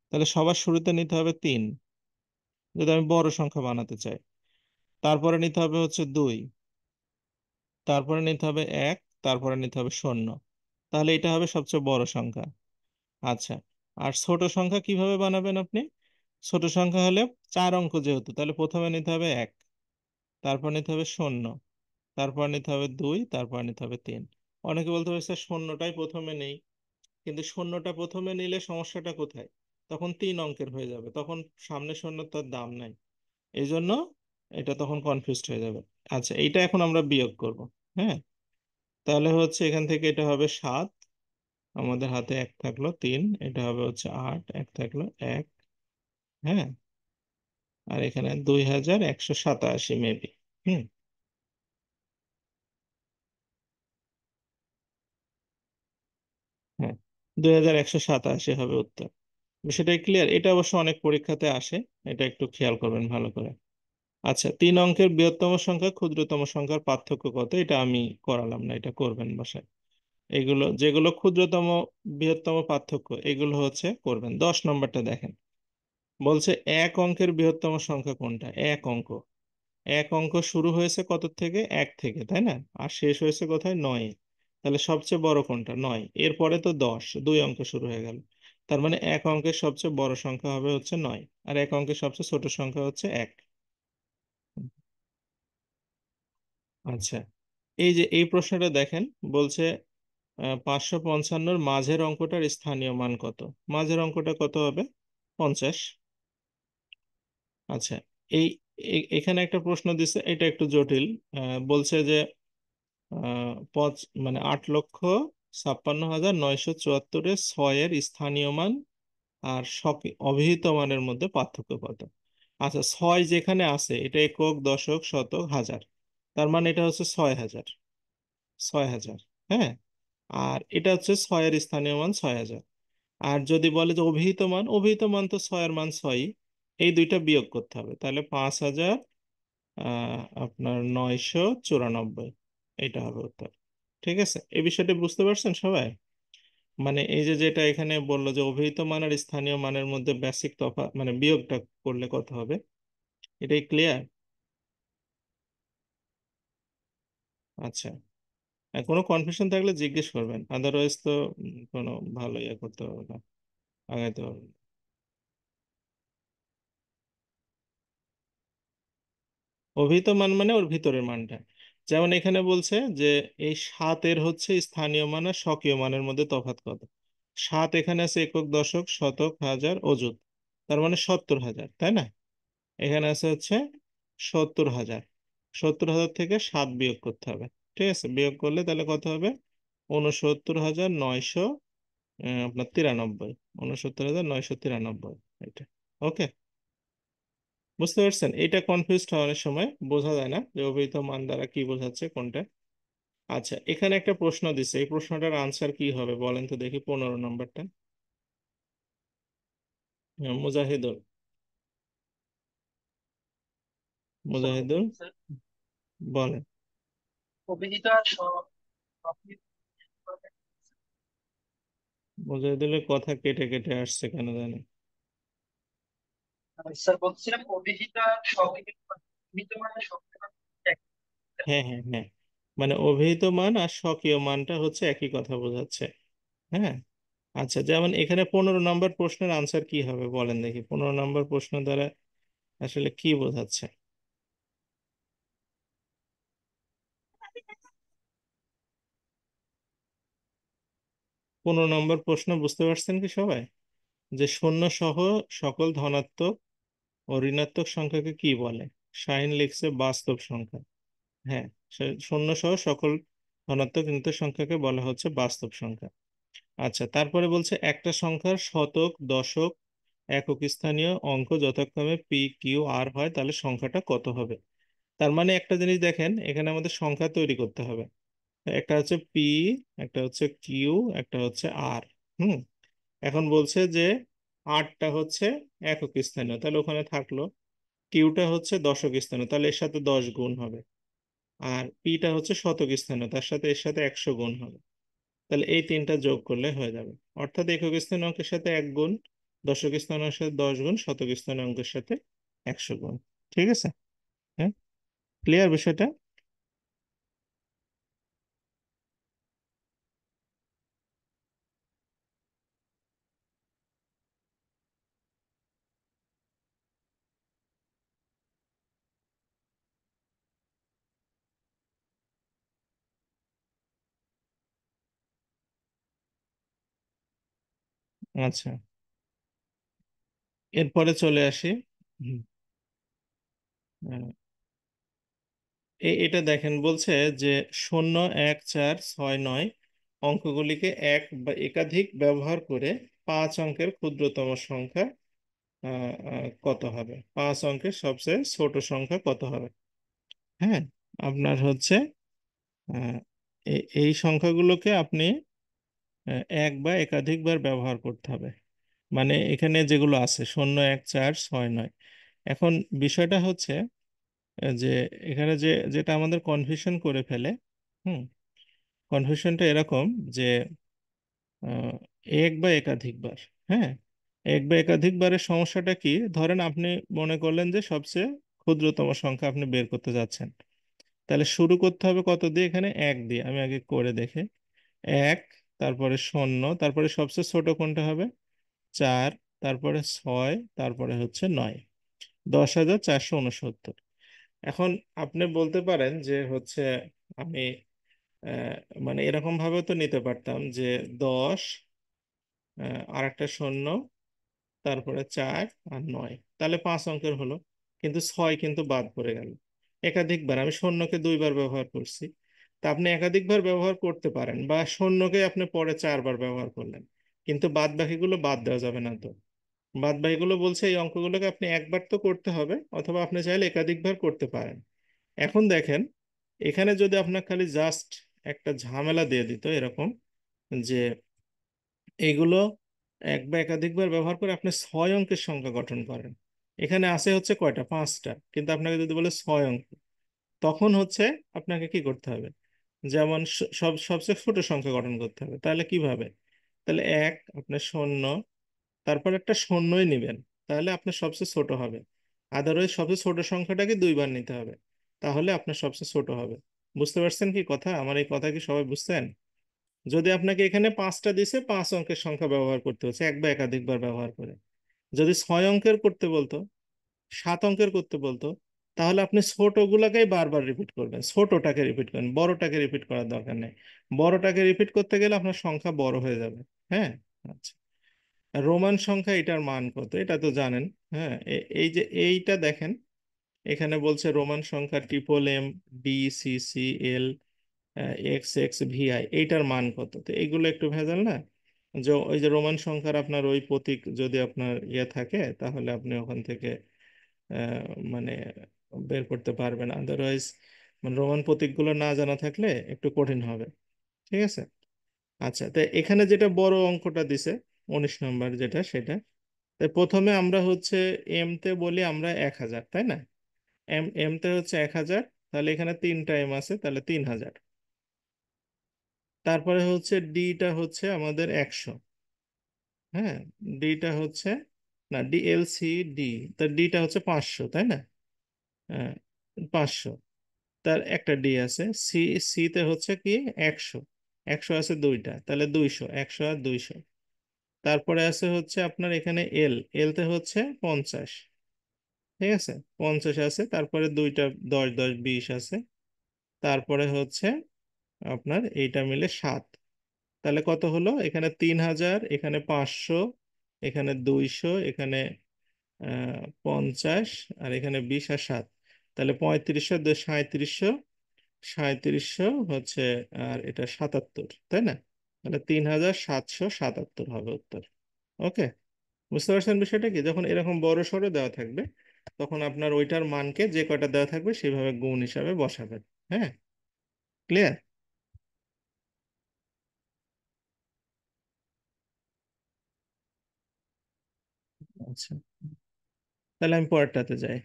তাহলে সবার শুরুতে নিতে হবে 3, যদি আমি বড় সংখ্যা বানাতে চাই। তারপরে নিতে হবে হচ্ছে 2, তারপরে নিতে হবে 1, তারপরে নিতে হবে শূন্য। তাহলে এটা হবে সবচেয়ে বড় সংখ্যা। আচ্ছা, আর ছোট সংখ্যা কিভাবে বানাবেন আপনি? ছোট সংখ্যা হলে 4 অঙ্ক যেহেতু, তাহলে প্রথমে নিতে হবে 1, তারপর নিতে হবে শূন্য, তারপর নিতে হবে 2, তারপর নিতে হবে 3। অনেকে বলতে পারে স্যার শূন্যটাই প্রথমে নেই, কিন্তু শূন্যটা প্রথমে নিলে সমস্যাটা কোথায়? তখন 3 অঙ্কের হয়ে যাবে, তখন সামনে শূন্য তার দাম নাই। এই জন্য এটা তখন কনফিউজড হয়ে যাবে। আচ্ছা, এইটা এখন আমরা বিয়োগ করব। হ্যাঁ, তাহলে হচ্ছে এখান থেকে এটা হবে 7, আমাদের হাতে 1 থাকলো 3, এটা হবে হচ্ছে 8, 1 থাকলো 1। হ্যাঁ, আর এখানে 2,187 মেবি। হুম। হ্যাঁ, 2,187 হবে উত্তর। বিষয়টা ক্লিয়ার? এটা অবশ্য অনেক পরীক্ষাতে আসে, এটা একটু খেয়াল করবেন ভালো করে। আচ্ছা, 3 অঙ্কের বৃহত্তম সংখ্যা ক্ষুদ্রতম সংখ্যার পার্থক্য কত, এটা আমি করালাম না, এটা করবেন বাসায়। এগুলো যেগুলো ক্ষুদ্রতম বৃহত্তম পার্থক্য এগুলো হচ্ছে করবেন। 10 নম্বরটা দেখেন, বলছে 1 অঙ্কের বৃহত্তম সংখ্যা কোনটা? 1 অঙ্ক। 1 অঙ্ক শুরু হয়েছে কত থেকে? 1 থেকে, তাই না? আর শেষ হয়েছে কোথায়? 9। তাহলে সবচেয়ে বড় কোনটা? 9। এরপরে তো 10, 2 অঙ্ক শুরু হয়ে গেল। তার মানে 1 অঙ্কের সবচেয়ে বড় সংখ্যা হবে হচ্ছে 9, আর 1 অঙ্কের সবচেয়ে ছোট সংখ্যা হচ্ছে 1। আচ্ছা, এই যে এই প্রশ্নটা দেখেন, বলছে 555-র মাঝের অঙ্কটার স্থানীয় মান কত? মাঝের অঙ্কটা কত হবে? 50। আচ্ছা, এই এখানে একটা প্রশ্ন দিছে, এটা একটু জটিল। বলছে যে মানে 8,56,974-এর 6-এর স্থানীয় মান আর অভিহিত মানের মধ্যে পার্থক্য কত? আচ্ছা, 6 যেখানে আছে এটা একক, দশক, শতক, হাজার। তার মানে এটা হচ্ছে 6,000। 6,000। হ্যাঁ, আর এটা হচ্ছে 6-এর স্থানীয় মান 6,000। আর যদি বলে যে অভিহিত মান, অভিহিত মান তো 6-এর মান 6ই, এই দুইটা বিয়োগ করতে হবে, তাহলে 5,000 আপনার 994, এটা হবে উত্তর। ঠিক আছে, এই বিষয়টি বুঝতে পারছেন সবাই? মানে এই যে যেটা এখানে বললো যে অভিহিত মান আর স্থানীয় মানের মধ্যে বেসিক তফাৎ, মানে বিয়োগটা করলে কত হবে, এটাই ক্লিয়ার? আচ্ছা, আর কোনো কনফিউশন থাকলে জিজ্ঞেস করবেন, আদারওয়াইজ তো কোনো ভালো ইয়ে করতে হবে না, আগাইতে হবে না। অভিহিত মান মানে ওর ভিতরের মানটা। যেমন এখানে বলছে যে এই 7-এর হচ্ছে স্থানীয় মান আর স্বকীয় মানের মধ্যে তফাৎ কত। 7 এখানে আছে একক, দশক, শতক, হাজার, অযুত, তার মানে 70,000, তাই না? এখানে আছে হচ্ছে 70,000। 70,000 থেকে 7 বিয়োগ করতে হবে। ঠিক আছে, বিয়োগ করলে তাহলে কত হবে? 69,900 আপনার 93। 69,993, এটা। ওকে, বুঝতে পারছেন? এটা কনফিউজ হওয়ার সময় বোঝা যায় না যে অভিহিত মান দ্বারা কি বোঝাচ্ছে কোনটা। আচ্ছা, এখানে একটা প্রশ্ন দিছে, এই প্রশ্নটার আনসার কি হবে বলেন তো দেখি, 15 নম্বরটা। মুজাহিদুল, স্যার মুজাহিদুল বলুন স্যার। বলেন। অভিহিত আর মুজাহিদুলের কথা কেটে কেটে আসছে কেন জানি। স্যার বলছিলাম অভিহিত আর স্বভিহিত অভিহিত মানে স্বভিহিত এক। হ্যাঁ, হ্যাঁ, হ্যাঁ, মানে অভিহিত মান আর স্বকীয় মানটা হচ্ছে একই কথা বোঝাচ্ছে। হ্যাঁ। আচ্ছা, যেমন এখানে 15 নম্বর প্রশ্নের আনসার কি হবে বলেন দেখি, 15 নম্বর প্রশ্ন দ্বারা আসলে কি বোঝাচ্ছে। 15 নম্বর প্রশ্ন বুঝতে পারছেন কি সবাই? যে শূন্য সহ সকল ধনাত্মক ও ঋণাত্মক সংখ্যাকে কি বলে? শাহিন লিখছে বাস্তব সংখ্যা। হ্যাঁ, শূন্য সহ সকল ধনাত্মক ঋণাত্মক সংখ্যাকে বলা হচ্ছে বাস্তব সংখ্যা। আচ্ছা, তারপরে বলছে একটা সংখ্যার শতক, দশক, একক স্থানীয় অঙ্ক যথাক্রমে পি, কিউ, আর হয়, তাহলে সংখ্যাটা কত হবে? তার মানে একটা জিনিস দেখেন, এখানে আমাদের সংখ্যা তৈরি করতে হবে। একটা হচ্ছে পি, একটা হচ্ছে কিউ, একটা হচ্ছে আর। হুম। এখন বলছে যে আরটা হচ্ছে একক স্থানীয়, তাহলে ওখানে থাকলো। কিউটা হচ্ছে দশক স্থানীয়, তাহলে এর সাথে 10 গুণ হবে। আর পিটা হচ্ছে শতক স্থানীয়, তার সাথে এর সাথে 100 গুণ হবে। তাহলে এই তিনটা যোগ করলে হয়ে যাবে। অর্থাৎ একক স্থানীয় অঙ্কের সাথে 1 গুণ, দশক স্থানীয় অঙ্কের সাথে 10 গুণ, শতক স্থানীয় অঙ্কের সাথে 100 গুণ। ঠিক আছে? হ্যাঁ, ক্লিয়ার বিষয়টা? আচ্ছা, এরপরে চলে আসি। হুম, আহ, এটা দেখেন বলছে যে 0, 1, 4, 6, 9 অঙ্কগুলিকে এক বা একাধিক ব্যবহার করে 5 অঙ্কের ক্ষুদ্রতম সংখ্যা কত হবে? 5 অঙ্কের সবচেয়ে ছোট সংখ্যা কত হবে? হ্যাঁ, আপনার হচ্ছে আহ, এই সংখ্যাগুলোকে আপনি এক বা একাধিকবার ব্যবহার করতে হবে। মানে এখানে যেগুলো আছে 0, 1, 4, 6, 9, এখন বিষয়টা হচ্ছে যে এখানে যেটা আমাদের কনফিউশন করে ফেলে। হুম। কনফিউশনটা এরকম যে আহ, এক বা একাধিকবার। হ্যাঁ, এক বা একাধিকবারের সমস্যাটা কি, ধরেন আপনি মনে করলেন যে সবচেয়ে ক্ষুদ্রতম সংখ্যা আপনি বের করতে যাচ্ছেন, তাহলে শুরু করতে হবে কত দিয়ে? এখানে 1 দিয়ে। আমি আগে করে দেখে, 1, তারপরে 0, তারপরে সবচেয়ে ছোট কোনটা হবে? 4, তারপরে 6, তারপরে হচ্ছে 9। 10,469। এখন আপনি বলতে পারেন যে হচ্ছে আমি আহ, মানে এরকম ভাবে তো নিতে পারতাম যে 10, আর একটা 0, তারপরে 4 আর 9, তাহলে 5 অঙ্কের হলো। কিন্তু 6 কিন্তু বাদ পড়ে গেল। একাধিকবার আমি শূন্যকে 2 বার ব্যবহার করছি। তা আপনি একাধিকবার ব্যবহার করতে পারেন, বা শূন্যকে আপনি পরে 4 বার ব্যবহার করলেন, কিন্তু বাদ বাকিগুলো বাদ দেওয়া যাবে না তো। বাদ বাকিগুলো বলছে এই অঙ্কগুলোকে আপনি একবার তো করতে হবে, অথবা আপনি চাইলে একাধিকবার করতে পারেন। এখন দেখেন, এখানে যদি আপনার খালি জাস্ট একটা ঝামেলা দিয়ে দিত এরকম যে এইগুলো এক বা একাধিকবার ব্যবহার করে আপনি 6 অঙ্কের সংখ্যা গঠন করেন। এখানে আছে হচ্ছে কয়টা, 5টা, কিন্তু আপনাকে যদি বলে 6 অঙ্ক, তখন হচ্ছে আপনাকে কি করতে হবে, যেমন সবচেয়ে ছোট সংখ্যা গঠন করতে হবে। তাহলে কিভাবে? তাহলে এক, আপনি শূন্য, তারপর একটা শূন্যই নেবেন, তাহলে আপনার সবচেয়ে ছোট হবে। আদারওয়াইজ সবচেয়ে ছোট সংখ্যাটাকে 2বার নিতে হবে, তাহলে আপনার সবচেয়ে ছোট হবে। বুঝতে পারছেন কি কথা? আমার এই কথা কি সবাই বুঝছেন? যদি আপনাকে এখানে 5টা দিছে, 5 অঙ্কের সংখ্যা ব্যবহার করতে হচ্ছে এক বা একাধিকবার ব্যবহার করে। যদি 6 অঙ্কের করতে বলতো, 7 অঙ্কের করতে বলতো, তাহলে আপনি ছোটগুলাকেই বারবার রিপিট করবেন, ছোটটাকে রিপিট করবেন, বড়টাকে রিপিট করার দরকার নেই। বড়টাকে রিপিট করতে গেলে আপনার সংখ্যা বড় হয়ে যাবে। হ্যাঁ। আচ্ছা, আর রোমান সংখ্যা এটার মান কত এটা তো জানেন। হ্যাঁ, এই যে এইটা দেখেন, এখানে বলছে রোমান সংখ্যা triple M D C C L X X V I, এইটার মান কত? তো এইগুলো একটু ভেজাল না? যে ওই যে রোমান সংখ্যার আপনার ওই প্রতীক যদি আপনার ইয়ে থাকে, তাহলে আপনি ওখান থেকে আহ, মানে বের করতে পারবেন। আদারওয়াইজ মানে রোমান প্রতীকগুলো না জানা থাকলে একটু কঠিন হবে। ঠিক আছে। আচ্ছা, তো এখানে যেটা বড় অঙ্কটা দিছে, 19 নম্বর যেটা, সেটা তাই প্রথমে আমরা হচ্ছে এম তে বলি আমরা 1000, তাই না? এম তে হচ্ছে 1000, তাহলে এখানে 3টা এম আছে, তাহলে 3000। তারপরে হচ্ছে ডিটা হচ্ছে আমাদের 100। হ্যাঁ, ডিটা হচ্ছে, না ডিএলসি ডি, তার ডিটা হচ্ছে 500, তাই না? হ্যাঁ, 500, তার একটা ডি আছে। সি, সি তে হচ্ছে কি 100, 100 আছে 2টা, তাহলে 200, 100 আর 200। তারপরে আছে হচ্ছে আপনার এখানে এল, এল তে হচ্ছে 50। ঠিক আছে, 50 আছে, তারপরে 2টা 10 10 20 আছে। তারপরে হচ্ছে আপনার এইটা মিলে 7। তাহলে কত হলো? এখানে 3000, এখানে 500, এখানে 200, এখানে 50, আর এখানে 20 আর 7, তাহলে 3500, 3700, 3700 হচ্ছে, আর এটা 77, তাই না? তাহলে 3777 হবে উত্তর। ওকে, বুঝতে পারছেন বিষয়টা কি? যখন এরকম বড় সড়ো দেওয়া থাকবে, তখন আপনার ওইটার মানকে যে কয়টা দেওয়া থাকবে সেইভাবে গুণ হিসাবে বসাবেন। হ্যাঁ, ক্লিয়ার? আচ্ছা, তাহলে আমি পরেরটাতে যাই।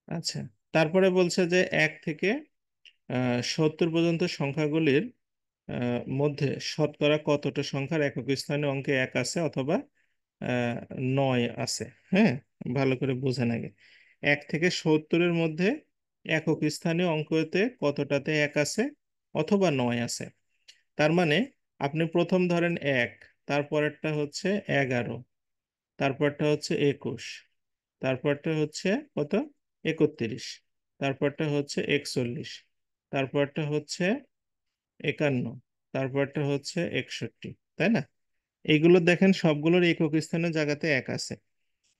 আচ্ছা, তারপরে বলছে যে 1 থেকে 70 পর্যন্ত সংখ্যাগুলির মধ্যে শতকরা কতটা সংখ্যার একক স্থানীয় অঙ্কে 1 আছে অথবা আহ, 9 আছে। হ্যাঁ, ভালো করে বোঝেন আগে। 1 থেকে 70-এর মধ্যে একক স্থানীয় অঙ্কতে কতটাতে 1 আছে অথবা 9 আছে। তার মানে আপনি প্রথম ধরেন 1, তারপরেরটা হচ্ছে 11, তারপরটা হচ্ছে 21, তারপরটা হচ্ছে কত, 31, তারপরটা হচ্ছে 41, তারপরটা হচ্ছে 51, তারপরটা হচ্ছে 61, তাই না? এইগুলো দেখেন সবগুলোর একক স্থানীয় জায়গাতে 1 আছে।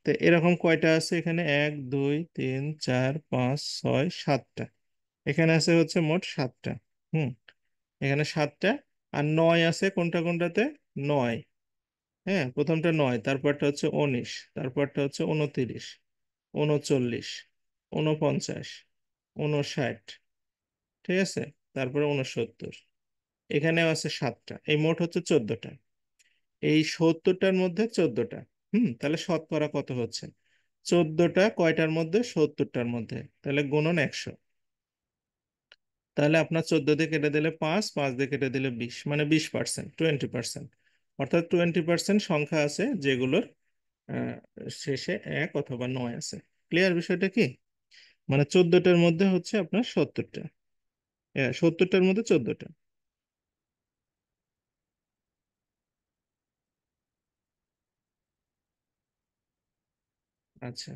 তো এরকম কয়টা আছে এখানে? 1 2 3 4 5 6 7টা। এখানে আছে হচ্ছে মোট 7টা। হুম, এখানে 7টা। আর 9 আছে কোনটা কোনটাতে? 9। হ্যাঁ, প্রথমটা 9, তারপরটা হচ্ছে 19, তারপরটা হচ্ছে 29, 39, 49, 59। ঠিক আছে, তারপরে 69। এখানেও আছে 7টা, এই মোট হচ্ছে 14টা। এই 70টার মধ্যে 14টা। তাহলে শতকরা কত হচ্ছে? 14টা কয়টার মধ্যে? 70টার মধ্যে, তাহলে গুণন 100। তাহলে আপনার 14 দিয়ে কেটে দিলে 5, 5 দিয়ে কেটে দিলে 20, মানে 20%, 20%। অর্থাৎ 20% সংখ্যা আছে যেগুলোর আহ, শেষে 1 অথবা 9 আছে। ক্লিয়ার বিষয়টা কি? মানে 14টার মধ্যে হচ্ছে আপনার 70টা, 70টার মধ্যে 14টা। আচ্ছা,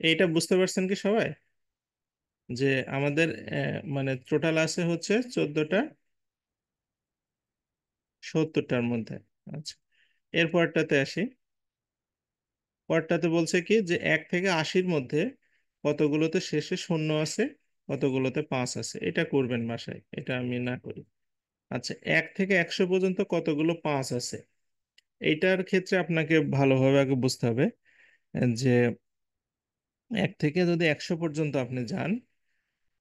এইটা বুঝতে পারছেন কি সবাই? যে আমাদের মানে টোটাল আছে হচ্ছে 14টা, 70টার মধ্যে। আচ্ছা, এরপরটাতে আসি। পরটাতে বলছে কি যে 1 থেকে 80-র মধ্যে কতগুলোতে শেষে শূন্য আছে, কতগুলোতে 5 আছে। এটা করবেন বাসায়, এটা আমি না করি। আচ্ছা, 1 থেকে 100 পর্যন্ত কতগুলো 5 আছে, এইটার ক্ষেত্রে আপনাকে ভালোভাবে আগে বুঝতে হবে যে এক থেকে যদি 100 পর্যন্ত আপনি যান,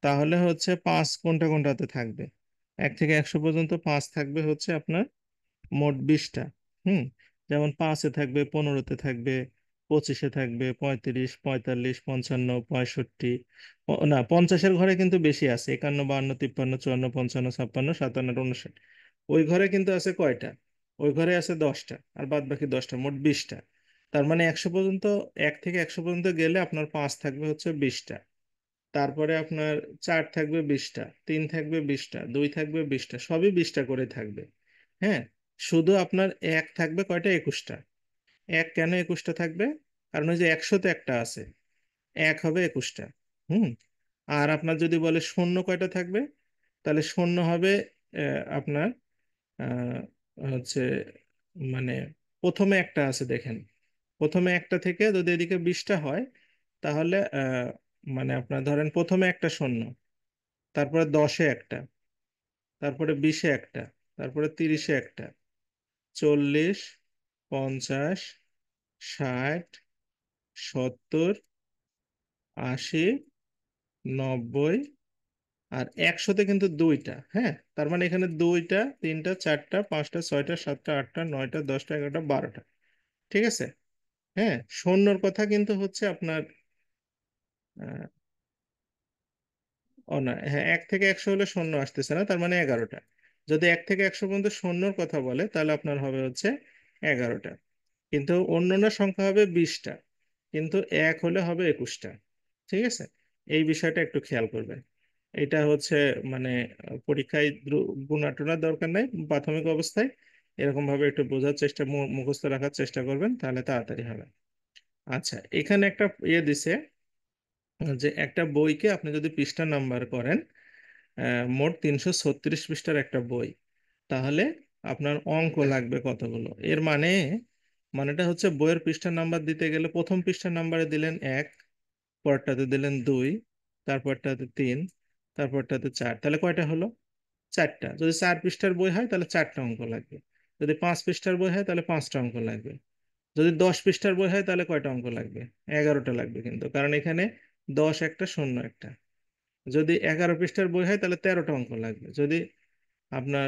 তাহলে হচ্ছে পাঁচ কোনটা কোনটাতে থাকবে? 1 থেকে 100 পর্যন্ত পাঁচ থাকবে হচ্ছে আপনার মোট 20টা। হুম। যেমন 5-এ থাকবে, 15-তে থাকবে, 25-এ থাকবে, 35, 45, 55, 65। না, 50-এর ঘরে কিন্তু বেশি আছে, 51, 52, 53, 54, 55, 56, 57, 59। ওই ঘরে কিন্তু আছে কয়টা? ওই ঘরে আছে 10টা, আর বাদ বাকি 10টা, মোট 20টা। তার মানে 100 পর্যন্ত, 1 থেকে 100 পর্যন্ত গেলে আপনার পাঁচ থাকবে হচ্ছে 20টা। তারপরে আপনার চার থাকবে 20টা, তিন থাকবে 20টা, দুই থাকবে 20টা, সবই 20টা করে থাকবে। হ্যাঁ। শুধু আপনার এক থাকবে কয়টা? 21টা। এক কেন 21টা থাকবে? কারণ ওই যে 100-তে একটা আছে, এক হবে 21টা। হুম। আর আপনার যদি বলে শূন্য কয়টা থাকবে, তাহলে শূন্য হবে আপনার আহ, হচ্ছে মানে প্রথমে একটা আছে দেখেন, প্রথমে একটা থেকে যদি এদিকে 20টা হয়, তাহলে মানে আপনার ধরেন প্রথমে একটা শূন্য, তারপরে 10-এ একটা, তারপরে 20-এ একটা, তারপরে 30-এ একটা, 40, 50, 60, 70, 80, 90, আর 100-তে কিন্তু দুইটা। হ্যাঁ, তার মানে এখানে দুইটা, তিনটা, চারটা, পাঁচটা, ছয়টা, সাতটা, আটটা, নয়টা, 10টা, 11টা, 12টা। ঠিক আছে। হ্যাঁ, শূন্যর কথা কিন্তু হচ্ছে আপনার ও না, হ্যাঁ, 1 থেকে 100 হলে শূন্য আসতেছে না, তার মানে 11টা। যদি 1 থেকে 100 পর্যন্ত শূন্যর কথা বলে, তাহলে আপনার হবে হচ্ছে 11টা। কিন্তু অন্যান্য সংখ্যা হবে 20টা, কিন্তু এক হলে হবে 21টা। ঠিক আছে। এই বিষয়টা একটু খেয়াল করবেন। এটা হচ্ছে মানে পরীক্ষায় গুণাটুনার দরকার নাই, প্রাথমিক অবস্থায় এরকম ভাবে একটু বোঝার চেষ্টা, মুখস্থ রাখার চেষ্টা করবেন, তাহলে তাড়াতাড়ি হবে। আচ্ছা, এখানে একটা দিছে যে একটা বইকে আপনি যদি পৃষ্ঠা নাম্বার করেন, মোট 336 পৃষ্ঠার একটা বই, তাহলে আপনার অঙ্ক লাগবে কতগুলো? এর মানেটা হচ্ছে বইয়ের পৃষ্ঠা নাম্বার দিতে গেলে প্রথম পৃষ্ঠা নাম্বারে দিলেন 1, পরেরটাতে দিলেন 2, তারপরটাতে 3, তারপরটাতে 4, তাহলে কয়টা হলো? 4টা। যদি 4 পৃষ্ঠার বই হয় তাহলে 4টা অঙ্ক লাগবে। যদি 5 পৃষ্ঠার বই হয় তাহলে 5টা অঙ্ক লাগবে। যদি 10 পৃষ্ঠার বই হয় তাহলে কয়টা অঙ্ক লাগবে? 11টা লাগবে, কিন্তু কারণ এখানে 10 একটা, শূন্য একটা। যদি 11 পৃষ্ঠার বই হয় তাহলে 13টা অঙ্ক লাগবে। যদি আপনার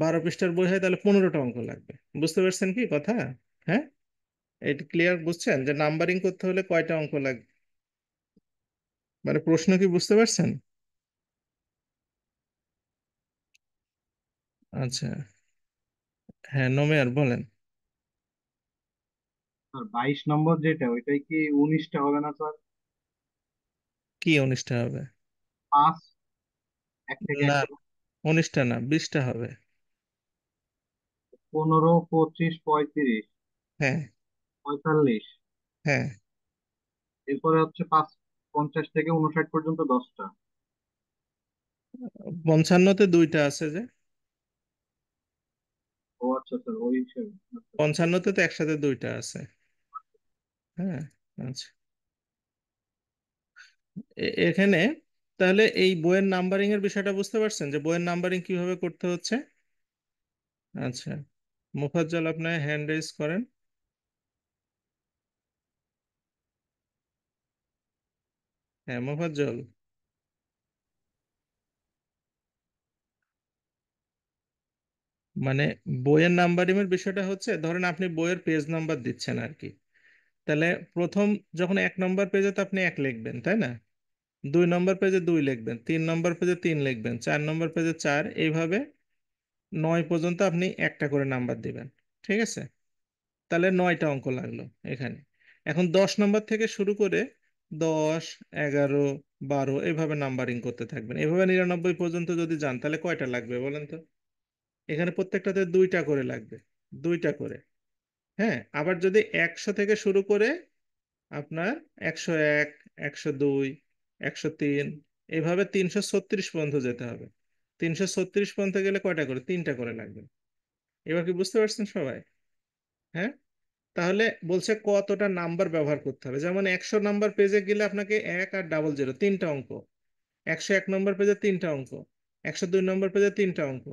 12 পৃষ্ঠার বই হয় তাহলে 15টা অঙ্ক লাগবে। বুঝতে পারছেন কি কথা? হ্যাঁ, এটা ক্লিয়ার বুঝছেন যে নাম্বারিং করতে হলে কয়টা অঙ্ক লাগবে? মানে প্রশ্ন কি বুঝতে পারছেন? আচ্ছা। হ্যাঁ, নোমেয়ার বলেন। স্যার 22 নম্বর যেটা, ওইটাই কি 19টা হবে না স্যার? কি 19টা হবে? পাঁচ, এক থেকে না, 100, 19টা না, 20টা হবে। 15, 25, 35, হ্যাঁ। 45। হ্যাঁ, এরপরে হচ্ছে 50 থেকে 59 পর্যন্ত 10টা। 55-তে দুইটা আছে যে। ও আচ্ছা স্যার, ওই হিসেবে। আচ্ছা আচ্ছা। 55-তে তো একসাথে দুইটা আছে। হ্যাঁ। আচ্ছা। এখানে তাহলে এই বইয়ের নাম্বারিং এর বিষয়টা বুঝতে পারছেন যে বইয়ের নাম্বারিং কিভাবে করতে হচ্ছে? আচ্ছা, মুফাজ্জল আপনার হ্যান্ড রেজ করেন। হ্যাঁ, মুফাজ্জল। মানে বইয়ের নাম্বারিং এর বিষয়টা হচ্ছে, ধরেন আপনি বইয়ের পেজ নাম্বার দিচ্ছেন আর কি। তাহলে প্রথম যখন 1 নম্বর পেজে তো আপনি 1 লিখবেন, তাই না? 2 নম্বর পেজে 2 লিখবেন, 3 নম্বর পেজে 3 লিখবেন, 4 নম্বর পেজে 4, এইভাবে 9 পর্যন্ত আপনি একটা করে নাম্বার দিবেন। ঠিক আছে। তাহলে 9টা অঙ্ক লাগলো এখানে। এখন 10 নম্বর থেকে শুরু করে 10, 11, 12 এইভাবে নাম্বারিং করতে থাকবেন। এভাবে 99 পর্যন্ত যদি যান তাহলে কয়টা লাগবে বলেন তো? এখানে প্রত্যেকটাতে দুইটা করে লাগবে, দুইটা করে। হ্যাঁ, আবার যদি 100 থেকে শুরু করে আপনার 101, 102, 103, এইভাবে 336 পর্যন্ত যেতে হবে। 336 পর্যন্ত গেলে কয়টা করে? তিনটা করে লাগবে। এবার কি বুঝতে পারছেন সবাই? হ্যাঁ। তাহলে বলছে কতটা নাম্বার ব্যবহার করতে হবে। যেমন 100 নম্বর পেজে গেলে আপনাকে 1 আর ডাবল জিরো তিনটা অঙ্ক, 101 নম্বর পেজে তিনটা অঙ্ক, 102 নম্বর পেজে তিনটা অঙ্ক,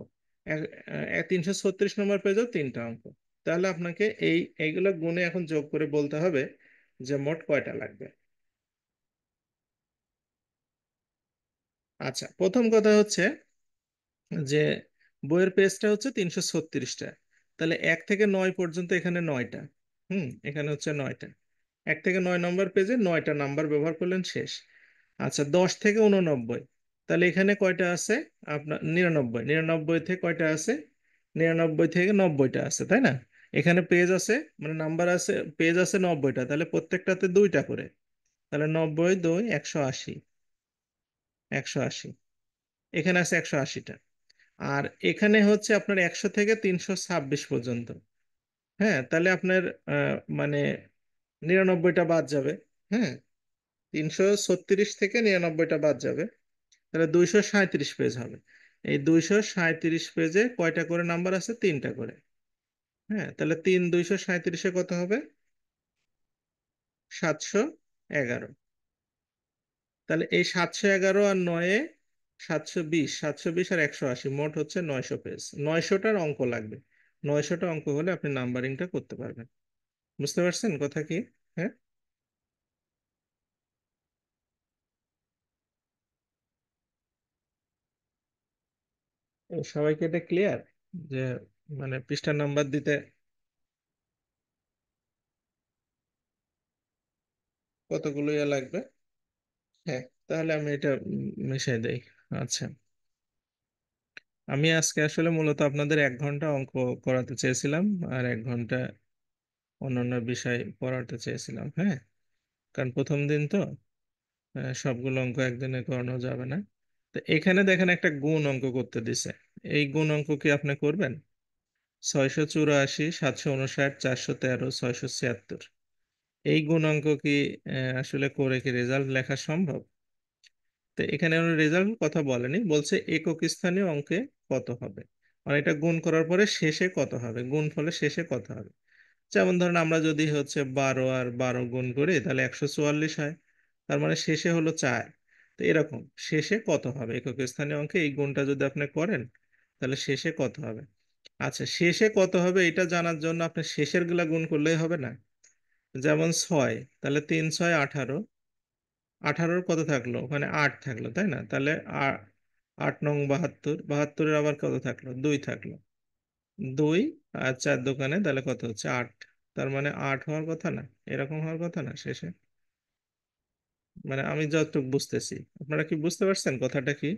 336 নম্বর পেজেও তিনটা অঙ্ক। তাহলে আপনাকে এইগুলো গুণে এখন যোগ করে বলতে হবে যে মোট কয়টা লাগবে। আচ্ছা, প্রথম কথা হচ্ছে যে বইয়ের পেজটা হচ্ছে 336টা। তাহলে 1 থেকে 9 পর্যন্ত এখানে 9টা। এখানে হচ্ছে 9টা। 1 থেকে 9 নম্বর পেজে 9টা নাম্বার ব্যবহার করলেন, শেষ। আচ্ছা, 10 থেকে 89, তাহলে এখানে কয়টা আছে? আপনার 99। 99 থেকে কয়টা আছে? 99 থেকে 90টা আছে, তাই না? এখানে পেজ আছে, মানে নাম্বার আছে, পেজ আছে 90টা, তাহলে প্রত্যেকটাতে 2টা করে। তাহলে 90 2 180। 180, এখানে আছে 180টা। আর এখানে হচ্ছে আপনার 100 থেকে 326 পর্যন্ত। হ্যাঁ, তাহলে আপনার মানে 99টা বাদ যাবে। হ্যাঁ, 336 থেকে 99টা বাদ যাবে। তাহলে 237 পেজ হবে। এই 237 পেজে কয়টা করে নাম্বার আছে? 3টা করে। হ্যাঁ, তাহলে 237-এ কত হবে? 711। তাহলে এই 711 আর 9-এ 720, 720 আর 180, মোট হচ্ছে 900 পেজ। 900টার অঙ্ক লাগবে। 900টা অঙ্ক হলে আপনি নাম্বারিংটা করতে পারবেন। বুঝতে পারছেন কথা কি? হ্যাঁ। সবাইকে এটা ক্লিয়ার যে মানে পৃষ্ঠা নাম্বার দিতে কতগুলো ইয়ে লাগবে? হ্যাঁ, তাহলে আমি এটা মিশিয়ে দেই। আচ্ছা, আমি আজকে আসলে মূলত আপনাদের 1 ঘন্টা অঙ্ক করাতে চেয়েছিলাম, আর 1 ঘন্টা অন্যান্য বিষয় পড়াতে চেয়েছিলাম। হ্যাঁ, কারণ প্রথম দিন তো সবগুলো অঙ্ক একদিনে করানো যাবে না। তো এখানে দেখেন একটা গুণ অঙ্ক করতে দিছে। এই গুণ অঙ্ক কি আপনি করবেন? 684, 759, 413, 676, এই গুণ অঙ্ক কি আসলে করে কি রেজাল্ট লেখা সম্ভব? তো এখানে রেজাল্ট কথা বলেনি, বলছে একক স্থানীয় অঙ্কে কত হবে, মানে এটা গুণ করার পরে শেষে কত হবে, গুণ ফলে শেষে কত হবে। যেমন ধরেন আমরা যদি হচ্ছে 12 আর 12 গুণ করি তাহলে 144 হয়, তার মানে শেষে হলো 4। তো এরকম শেষে কত হবে একক স্থানীয় অঙ্কে, এই গুণটা যদি আপনি করেন তাহলে শেষে কত হবে। আচ্ছা, শেষে কত হবে এটা জানার জন্য আপনি শেষের গুলা গুণ করলেই হবে না। যেমন 6, তাহলে 3 6 18। 18-র কত থাকলো? ওখানে 8 থাকলো, তাই না? তাহলে 8 9 72। 72-এর আবার কত থাকলো? 2 থাকলো। 2 আর 4 দোকানে তাহলে কত হচ্ছে? 8। তার মানে 8 হওয়ার কথা না? এরকম হওয়ার কথা না শেষে? মানে আমি যতটুকু বুঝতেছি, আপনারা কি বুঝতে পারছেন কথাটা কি?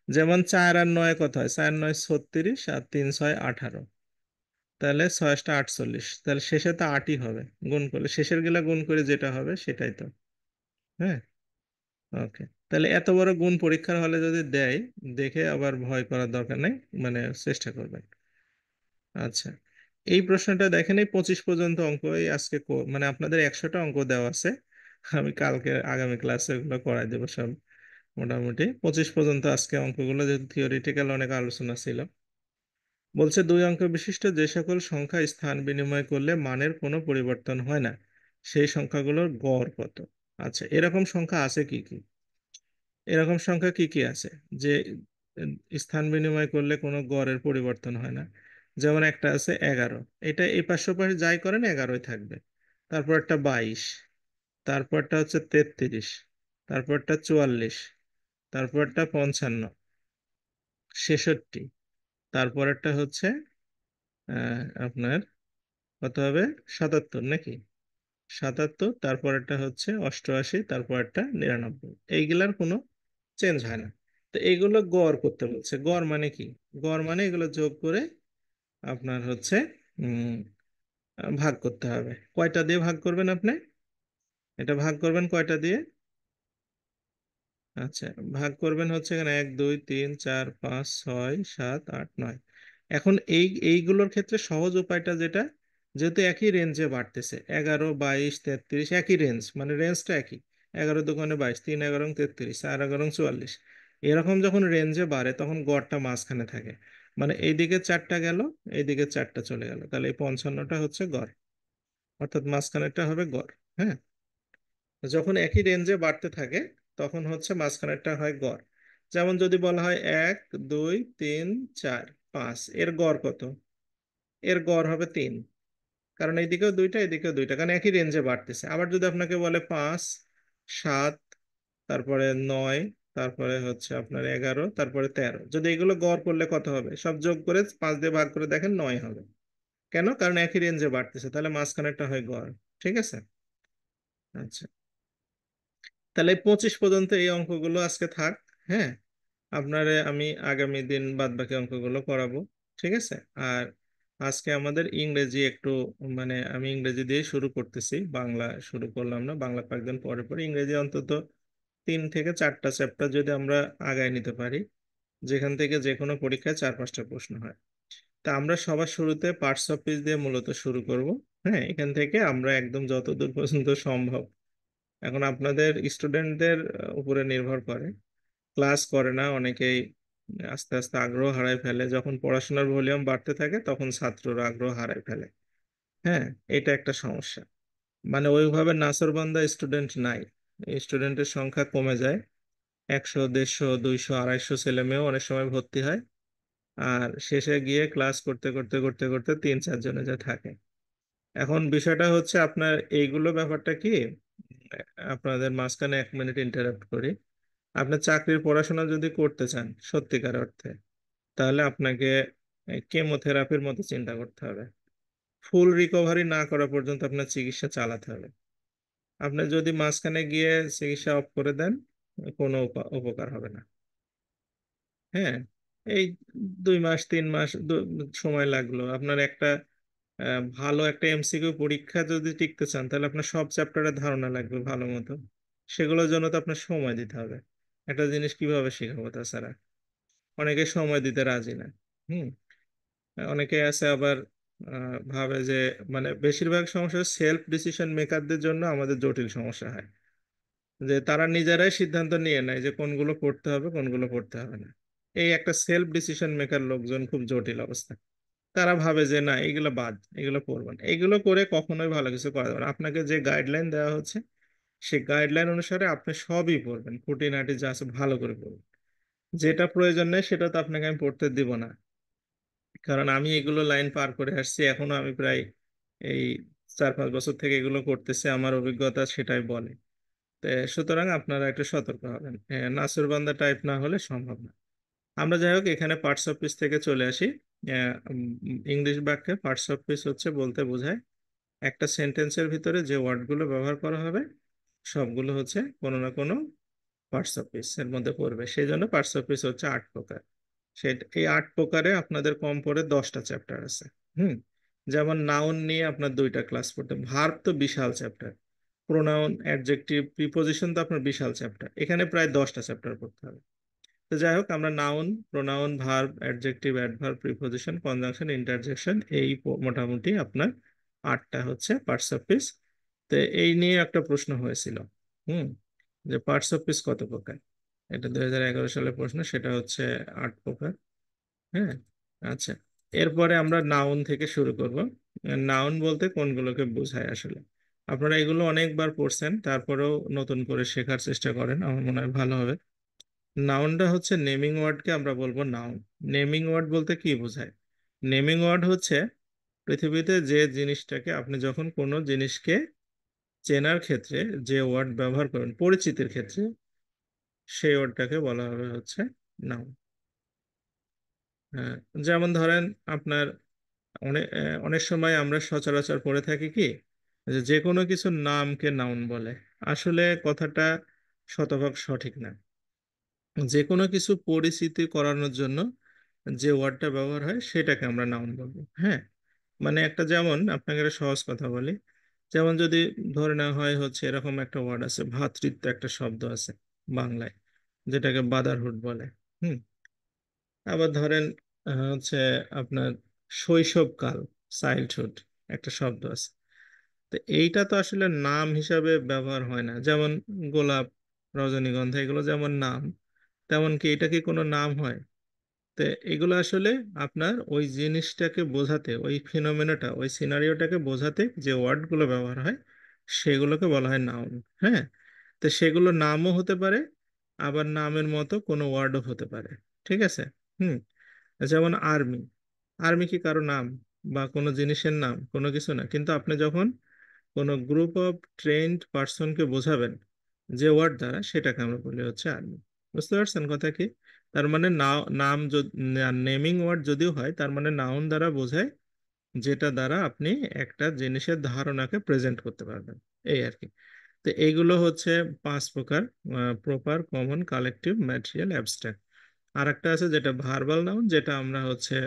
যেমন 4 আর 9 কত হয়? 4 9 36 আর 3 6 18। তাহলে 6 48, তাহলে শেষে তো 8ই হবে। গুণ করলে শেষের গুলা গুণ করে যেটা হবে সেটাই তো। হ্যাঁ। ওকে, তাহলে এত বড় গুণ পরীক্ষার হলে যদি দেয়, দেখে আবার ভয় করার দরকার নেই, মানে চেষ্টা করবেন। আচ্ছা, এই প্রশ্নটা দেখেন, এই 25 পর্যন্ত অঙ্ক এই আজকে মানে আপনাদের 100টা অঙ্ক দেওয়া আছে। আমি কালকে আগামী ক্লাসে এগুলো করাই দেবো সব। মোটামুটি 25 পর্যন্ত আজকে অঙ্কগুলো, যেহেতু থিওরিটিক্যাল অনেক আলোচনা ছিল। বলছে 2 অঙ্ক বিশিষ্ট যে সকল সংখ্যা স্থান বিনিময় করলে মানের কোনো পরিবর্তন হয় না, সেই সংখ্যাগুলোর গড় কত? আচ্ছা, এরকম সংখ্যা আছে কি কি? এরকম সংখ্যা কি কি আছে যে স্থান বিনিময় করলে কোনো গড়ের পরিবর্তন হয় না? যেমন একটা আছে 11, এটা এই পাশে পাশে যাই করেন 11ই থাকবে। তারপর একটা 22, তারপরটা হচ্ছে 33, তারপরটা 44, তারপরটা 55, 66, তারপরেরটা হচ্ছে আপনার কত হবে? 77 নাকি? 77, তারপরেরটা হচ্ছে 88, তারপরেরটা 99। এইগুলার কোনো চেঞ্জ হয় না। তো এইগুলো গড় করতে বলছে। গড় মানে কি? গড় মানে এগুলো যোগ করে আপনার হচ্ছে উম ভাগ করতে হবে। কয়টা দিয়ে ভাগ করবেন আপনি? এটা ভাগ করবেন কয়টা দিয়ে? আচ্ছা, ভাগ করবেন হচ্ছে এখানে 1 2 3 4 5 6 7 8 9। এখন এইগুলোর ক্ষেত্রে সহজ উপায়টা যেটা, যেহেতু একই রেঞ্জে বাড়তেছে, 11 22 33 একই রেঞ্জ, মানে রেঞ্জটা একই। 11 দোকানে 22, 3 11 33, 4 11 44। এরকম যখন রেঞ্জে বাড়ে তখন গড়টা মাঝখানে থাকে। মানে এইদিকে 4টা গেল, এইদিকে 4টা চলে গেল, তাহলে এই 55টা হচ্ছে গড়, অর্থাৎ মাঝখানেরটা হবে গড়। হ্যাঁ, যখন একই রেঞ্জে বাড়তে থাকে তখন হচ্ছে মাঝখানেরটা হয় গড়। যেমন যদি বলা হয় 1 2 3 4 5, এর গড় কত? এর গড় হবে 3, কারণ এইদিকেও 2টা এদিকেও 2টা, কারণ একই রেঞ্জে বাড়তেছে। আবার যদি আপনাকে বলে 5 7, তারপরে 9 তারপরে হচ্ছে আপনার 11, তারপরে 13। যদি এগুলো গড় করলে কত হবে, সব যোগ করে 5 দিয়ে ভাগ করে দেখেন 9 হবে। কেন? কারণ একই রেঞ্জে বাড়তেছে, তাহলে মাঝখানেরটা হয় গড়। ঠিক আছে। আচ্ছা, তাহলে 25 পর্যন্ত এই অঙ্কগুলো আজকে থাক। হ্যাঁ, আপনারে আমি আগামী দিন বাদ বাকি অঙ্কগুলো করাবো। ঠিক আছে। আর আজকে আমাদের ইংরেজি একটু, মানে আমি ইংরেজি দিয়ে শুরু করতেছি, বাংলা শুরু করলাম না। বাংলা কয়েকদিন পরে পরে ইংরেজি অন্তত 3 থেকে 4টা চ্যাপ্টার যদি আমরা আগায় নিতে পারি, যেখান থেকে যে কোনো পরীক্ষায় 4-5টা প্রশ্ন হয়। তা আমরা সবার শুরুতে পার্টস অফ স্পিচ দিয়ে মূলত শুরু করব। হ্যাঁ, এখান থেকে আমরা একদম যতদূর পর্যন্ত সম্ভব, এখন আপনাদের স্টুডেন্টদের উপরে নির্ভর করে, ক্লাস করে না অনেকেই, আস্তে আস্তে আগ্রহ হারায় ফেলে। যখন পড়াশোনার ভলিউম বাড়তে থাকে তখন ছাত্ররা আগ্রহ হারায় ফেলে। হ্যাঁ, এটা একটা সমস্যা। মানে ওইভাবে নাছোড়বান্দা স্টুডেন্ট নাই, স্টুডেন্টের সংখ্যা কমে যায়। 100, 150, 200, 250 ছেলে মেয়েও অনেক সময় ভর্তি হয়। আর শেষে গিয়ে ক্লাস করতে করতে করতে করতে 3-4 জনে যা থাকে। এখন বিষয়টা হচ্ছে আপনার এইগুলো ব্যাপারটা কি, আপনাদের মাঝখানে 1 মিনিট ইন্টারাপ্ট করি। আপনার চাকরির পড়াশোনা যদি করতে চান সত্যিকার অর্থে, তাহলে আপনাকে কেমোথেরাপির মতো চিন্তা করতে হবে। ফুল রিকভারি না করা পর্যন্ত আপনার চিকিৎসা চালাতে হবে। আপনি যদি মাঝখানে গিয়ে চিকিৎসা অফ করে দেন, কোনো উপকার হবে না। হ্যাঁ, এই 2 মাস 3 মাস সময় লাগলো আপনার একটা ভালো একটা এমসিকিউ পরীক্ষা যদি টিকতে চান, তাহলে আপনার সব চ্যাপ্টারের ধারণা লাগবে ভালো মতো। সেগুলোর জন্য তো আপনার সময় দিতে হবে। একটা জিনিস কিভাবে শেখাবো তাছাড়া? অনেকে সময় দিতে রাজি না। হুম। অনেকে আছে আবার ভাবে যে, মানে বেশিরভাগ সমস্যা সেলফ ডিসিশন মেকারদের জন্য আমাদের জটিল সমস্যা হয়, যে তারা নিজেরাই সিদ্ধান্ত নিয়ে নেয় যে কোনগুলো পড়তে হবে কোনগুলো পড়তে হবে না। এই একটা সেলফ ডিসিশন মেকার লোকজন খুব জটিল অবস্থা। তারা ভাবে যে না, এগুলো বাদ, এগুলো পড়বেন, এগুলো করে কখনোই ভালো কিছু করা যাবে না। আপনাকে যে গাইডলাইন দেওয়া হচ্ছে সেই গাইডলাইন অনুসারে আপনি সবই পড়বেন, খুঁটিনাটি যা আছে ভালো করে পড়বেন। যেটা প্রয়োজন নেই সেটা তো আপনাকে আমি পড়তে দিব না, কারণ আমি এগুলো লাইন পার করে আসছি। এখনো আমি প্রায় এই 4-5 বছর থেকে এগুলো করতেছি, আমার অভিজ্ঞতা সেটাই বলে। তো সুতরাং আপনারা একটু সতর্ক হবেন, নাসুরবান্দা টাইপ না হলে সম্ভব না। আমরা যাই হোক এখানে পার্টস অফ স্পিচ থেকে চলে আসি। ইংলিশ বাক্যে পার্টস অফ স্পিচ হচ্ছে বলতে বোঝায় একটা সেন্টেন্সের ভিতরে যে ওয়ার্ডগুলো ব্যবহার করা হবে সবগুলো হচ্ছে কোনো না কোনো পার্টস অফ স্পিচ এর মধ্যে পড়বে। সেই জন্য পার্টস অফ স্পিচ হচ্ছে 8 প্রকার। এই 8 প্রকারে আপনাদের কম পড়ে 10টা চ্যাপ্টার আছে। হুম। যেমন নাউন নিয়ে আপনার 2টা ক্লাস পড়তে, ভার্ব তো বিশাল চ্যাপ্টার, প্রোনাউন অ্যাডজেক্টিভ প্রিপোজিশন তো আপনার বিশাল চ্যাপ্টার, এখানে প্রায় 10টা চ্যাপ্টার পড়তে হবে। তো যাই হোক আমরা noun, pronoun, verb, adjective, adverb, preposition, conjunction, interjection, এই মোটামুটি আপনার 8টা হচ্ছে পার্টস অফ স্পিচ। তো এই নিয়ে একটা প্রশ্ন হয়েছিল। হুম। যে পার্টস অফ স্পিচ কত প্রকার, এটা 2011 সালের প্রশ্ন, সেটা হচ্ছে 8 প্রকার। হ্যাঁ। আচ্ছা, এরপরে আমরা নাউন থেকে শুরু করব। নাউন বলতে কোনগুলোকে বোঝায় আসলে? আপনারা এগুলো অনেকবার পড়ছেন, তারপরেও নতুন করে শেখার চেষ্টা করেন, আমার মনে হয় ভালো হবে। নাউনটা হচ্ছে নেমিং ওয়ার্ডকে আমরা বলবো নাউন। নেমিং ওয়ার্ড বলতে কি বোঝায়? নেমিং ওয়ার্ড হচ্ছে পৃথিবীতে যে জিনিসটাকে, আপনি যখন কোনো জিনিসকে চেনার ক্ষেত্রে যে ওয়ার্ড ব্যবহার করেন পরিচিতির ক্ষেত্রে, সেই ওয়ার্ডটাকে বলা হবে হচ্ছে নাউন। হ্যাঁ, যেমন ধরেন আপনার অনেক সময় আমরা সচরাচর পড়ে থাকি কি, যে যে কোনো কিছুর নামকে নাউন বলে। আসলে কথাটা শতভাগ সঠিক না। যে কোনো কিছু পরিচিতি করানোর জন্য যে ওয়ার্ডটা ব্যবহার হয় সেটাকে আমরা নাউন বলবো। হ্যাঁ, মানে একটা, যেমন আপনাকে একটা সহজ কথা বলি, যেমন যদি ধরে নেওয়া হয় হচ্ছে এরকম একটা ওয়ার্ড আছে, ভ্রাতৃত্ব একটা শব্দ আছে বাংলায়, যেটাকে বাদারহুড বলে। হুম। আবার ধরেন হচ্ছে আপনার শৈশবকাল, চাইল্ডহুড একটা শব্দ আছে। তো এইটা তো আসলে নাম হিসাবে ব্যবহার হয় না। যেমন গোলাপ, রজনীগন্ধা, এগুলো যেমন নাম, তেমন কি এটা কি কোনো নাম হয়? তো এগুলো আসলে আপনার ওই জিনিসটাকে বোঝাতে, ওই ফিনোমেনাটা, ওই সিনারিওটাকে বোঝাতে যে ওয়ার্ডগুলো ব্যবহার হয় সেগুলোকে বলা হয় নাউন। হ্যাঁ। তো সেগুলো নামও হতে পারে, আবার নামের মতো কোনো ওয়ার্ডও হতে পারে। ঠিক আছে। হুম। যেমন আর্মি, আর্মি কি কারো নাম বা কোনো জিনিসের নাম? কোনো কিছু না, কিন্তু আপনি যখন কোনো গ্রুপ অফ ট্রেন্ড পার্সনকে বোঝাবেন যে ওয়ার্ড দ্বারা, সেটাকে আমরা বলি হচ্ছে আর্মি। বুঝতে পারছেন কথা কি? তার মানে নাম নেমিং ওয়ার্ড যদিও হয়, তার মানে নাউন দ্বারা বোঝায় যেটা দ্বারা আপনি একটা জিনিসের ধারণাকে প্রেজেন্ট করতে পারবেন, এই আর কি। তো এইগুলো হচ্ছে 5 প্রকার: proper, common, collective, material, abstract. আর একটা আছে যেটা ভার্বাল নাউন, যেটা আমরা হচ্ছে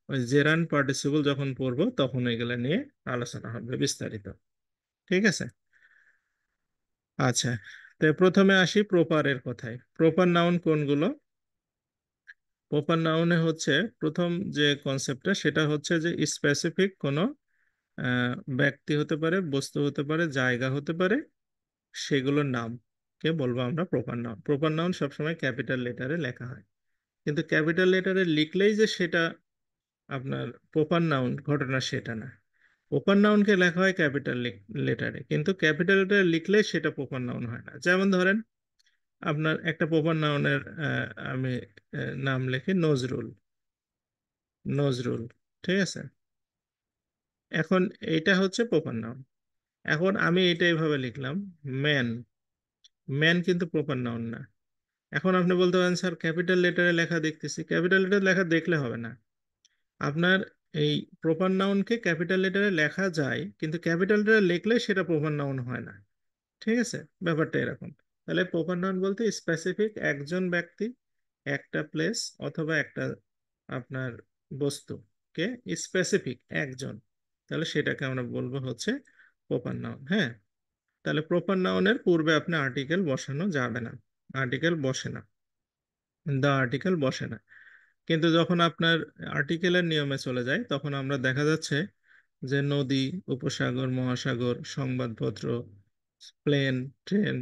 ওই জেরান্ড পার্টিসিপল যখন পড়বো তখন এগুলো নিয়ে আলোচনা হবে বিস্তারিত। ঠিক আছে? আচ্ছা, তো প্রথমে আসি প্রপারের কথায়। প্রপার নাউন কোনগুলো? প্রপার নাউনে হচ্ছে প্রথম যে কনসেপ্টটা, সেটা হচ্ছে যে স্পেসিফিক কোনো ব্যক্তি হতে পারে, বস্তু হতে পারে, জায়গা হতে পারে, সেগুলোর নাম কে বলবো আমরা প্রপার নাউন। প্রপার নাউন সবসময় ক্যাপিটাল লেটারে লেখা হয়, কিন্তু ক্যাপিটাল লেটারে লিখলেই যে সেটা আপনার প্রপার নাউন, ঘটনা সেটা না। প্রপার নাউনকে লেখা হয় ক্যাপিটাল লেটারে, কিন্তু ক্যাপিটাল লেটারে লিখলে সেটা প্রপার নাউন হয় না। যেমন ধরেন, আপনার একটা প্রপার নাউনের আমি নাম লিখি নজরুল। নজরুল, ঠিক আছে? এখন এইটা হচ্ছে প্রপার নাউন। এখন আমি এটা এইভাবে লিখলাম, ম্যান। ম্যান কিন্তু প্রপার নাউন না। এখন আপনি বলতে পারেন, স্যার ক্যাপিটাল লেটারে লেখা দেখতেছি। ক্যাপিটাল লেটারে লেখা দেখলে হবে না। আপনার এই প্রপার নাউনকে ক্যাপিটাল লেটারে লেখা যায়, কিন্তু ক্যাপিটাল লেটারে লিখলে সেটা প্রপার নাউন হয় না। ঠিক আছে? ব্যাপারটা এরকম। তাহলে প্রপার নাউন বলতে স্পেসিফিক একজন ব্যক্তি, একটা প্লেস, অথবা একটা আপনার বস্তুকে স্পেসিফিক একজন, তাহলে সেটাকে আমরা বলবো হচ্ছে প্রপার নাউন। হ্যাঁ, তাহলে প্রপার নাউনের পূর্বে আপনি আর্টিকেল বসানো যাবে না। আর্টিকেল বসে না, দা আর্টিকেল বসে না। কিন্তু যখন আপনার আর্টিকেলের নিয়মে চলে যায়, তখন আমরা দেখা যাচ্ছে যে নদী, উপসাগর, মহাসাগর, সংবাদপত্র, প্লেন, ট্রেন,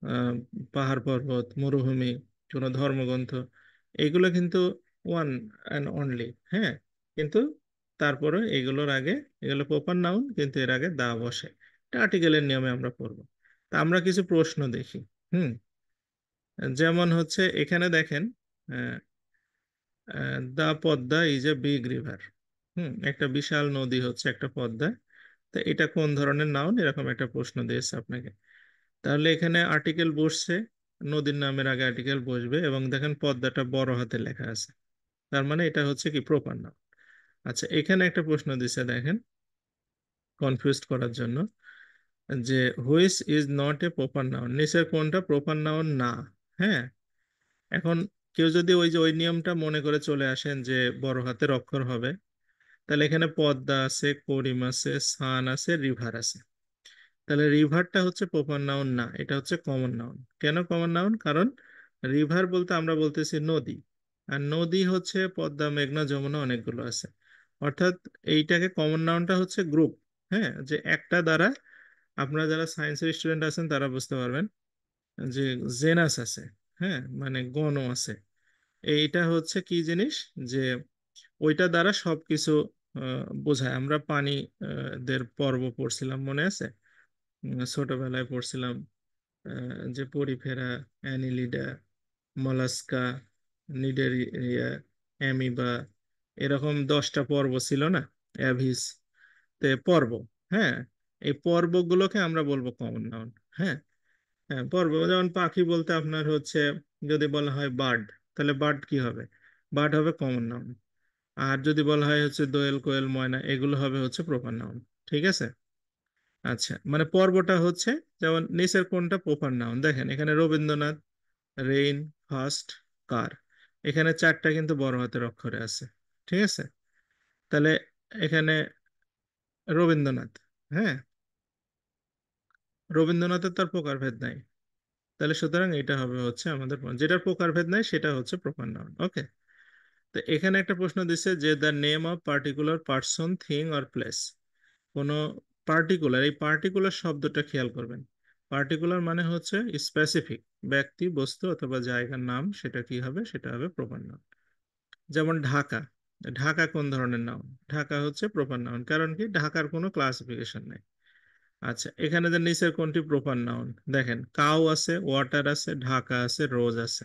আহ, পাহাড় পর্বত, মরুভূমি, কোনো ধর্মগ্রন্থ, এইগুলো কিন্তু ওয়ান অ্যান্ড অনলি। হ্যাঁ, কিন্তু তারপরে এগুলোর আগে, এগুলো প্রপার নাউন কিন্তু এর আগে দা বসে। এটা আর্টিকেলের নিয়মে আমরা পড়বো। তা আমরা কিছু প্রশ্ন দেখি। হুম, যেমন হচ্ছে এখানে দেখেন, the Padma is a big river. একটা বিশাল নদী হচ্ছে একটা পদ্মা। তো এটা কোন ধরনের নাউন, এরকম একটা প্রশ্ন দিয়েছে আপনাকে। তাহলে এখানে আর্টিকেল বসছে, নদীর নামের আগে আর্টিকেল বসবে, এবং দেখেন পদ্মাটা বড় হাতে লেখা আছে, তার মানে এটা হচ্ছে কি প্রপার নাউন। আচ্ছা, এখানে একটা প্রশ্ন দিছে দেখেন, কনফিউজ করার জন্য, যে which is not a proper noun, নিচের কোনটা প্রপার নাউন না? হ্যাঁ, এখন কেউ যদি ওই যে ওই নিয়মটা মনে করে চলে আসেন যে বড় হাতের অক্ষর হবে, তাহলে এখানে পদ্মা আছে, করিম আছে, সান আছে, রিভার আছে। তাহলে রিভারটা হচ্ছে প্রপার নাউন না, এটা হচ্ছে কমন নাউন। কেন কমন নাউন? কারণ রিভার বলতে আমরা বলতেছি নদী, আর নদী হচ্ছে পদ্মা, মেঘনা, যমুনা, অনেকগুলো আছে। অর্থাৎ এইটাকে কমন নাউনটা হচ্ছে গ্রুপ। হ্যাঁ, যে একটা দ্বারা, আপনারা যারা সায়েন্সের স্টুডেন্ট আছেন তারা বুঝতে পারবেন যে জেনাস আছে, হ্যাঁ মানে গণ আছে। এইটা হচ্ছে কি জিনিস, যে ওইটা দ্বারা সবকিছু বোঝায়। আমরা পানি দের পর্ব পড়ছিলাম, মনে আছে? ছোটবেলায় পড়ছিলাম যে Porifera, Annelida, mollusca, Cnidaria, amoeba, এরকম 10টা পর্ব ছিল না? অ্যাভিস, তে পর্ব। হ্যাঁ, এই পর্বগুলোকে আমরা বলবো কমন নাউন। হ্যাঁ, হ্যাঁ পর্ব। যেমন পাখি বলতে আপনার হচ্ছে, যদি বলা হয় বার্ড, তাহলে বার্ড কি হবে? বার্ড হবে কমন নাউন। আর যদি বলা হয় হচ্ছে দোয়েল, কোয়েল, ময়না, এগুলো হবে হচ্ছে প্রপার নাউন। ঠিক আছে? আচ্ছা, মানে পর্বটা হচ্ছে, যেমন নিচের কোনটা প্রপার নাউন দেখেন, এখানে রবীন্দ্রনাথ, রেইন, ফার্স্ট, কার, এখানে 4টা কিন্তু বড় হাতের অক্ষরে আছে। ঠিক আছে? তাহলে এখানে রবীন্দ্রনাথ, হ্যাঁ, রবীন্দ্রনাথের তার প্রকারভেদ নাই। তাহলে সুতরাং এটা হবে হচ্ছে আমাদের যেটার প্রকারভেদ নাই সেটা হচ্ছে প্রপার নাউন। ওকে। তো এখানে একটা প্রশ্ন দিচ্ছে যে the name of particular person, thing or place. কোনো পার্টিকুলার, এই পার্টিকুলার শব্দটা খেয়াল করবেন। পার্টিকুলার মানে হচ্ছে স্পেসিফিক ব্যক্তি, বস্তু অথবা জায়গার নাম, সেটা কি হবে? সেটা হবে প্রপার নাউন। যেমন ঢাকা। ঢাকা কোন ধরনের নাউন? ঢাকা হচ্ছে প্রপার নাউন, কারণ কি ঢাকার কোনো ক্লাসিফিকেশন নেই। আচ্ছা, এখানে যে নিচের কোনটি প্রপার নাউন দেখেন, কাউ আছে, ওয়াটার আছে, ঢাকা আছে, রোজ আছে।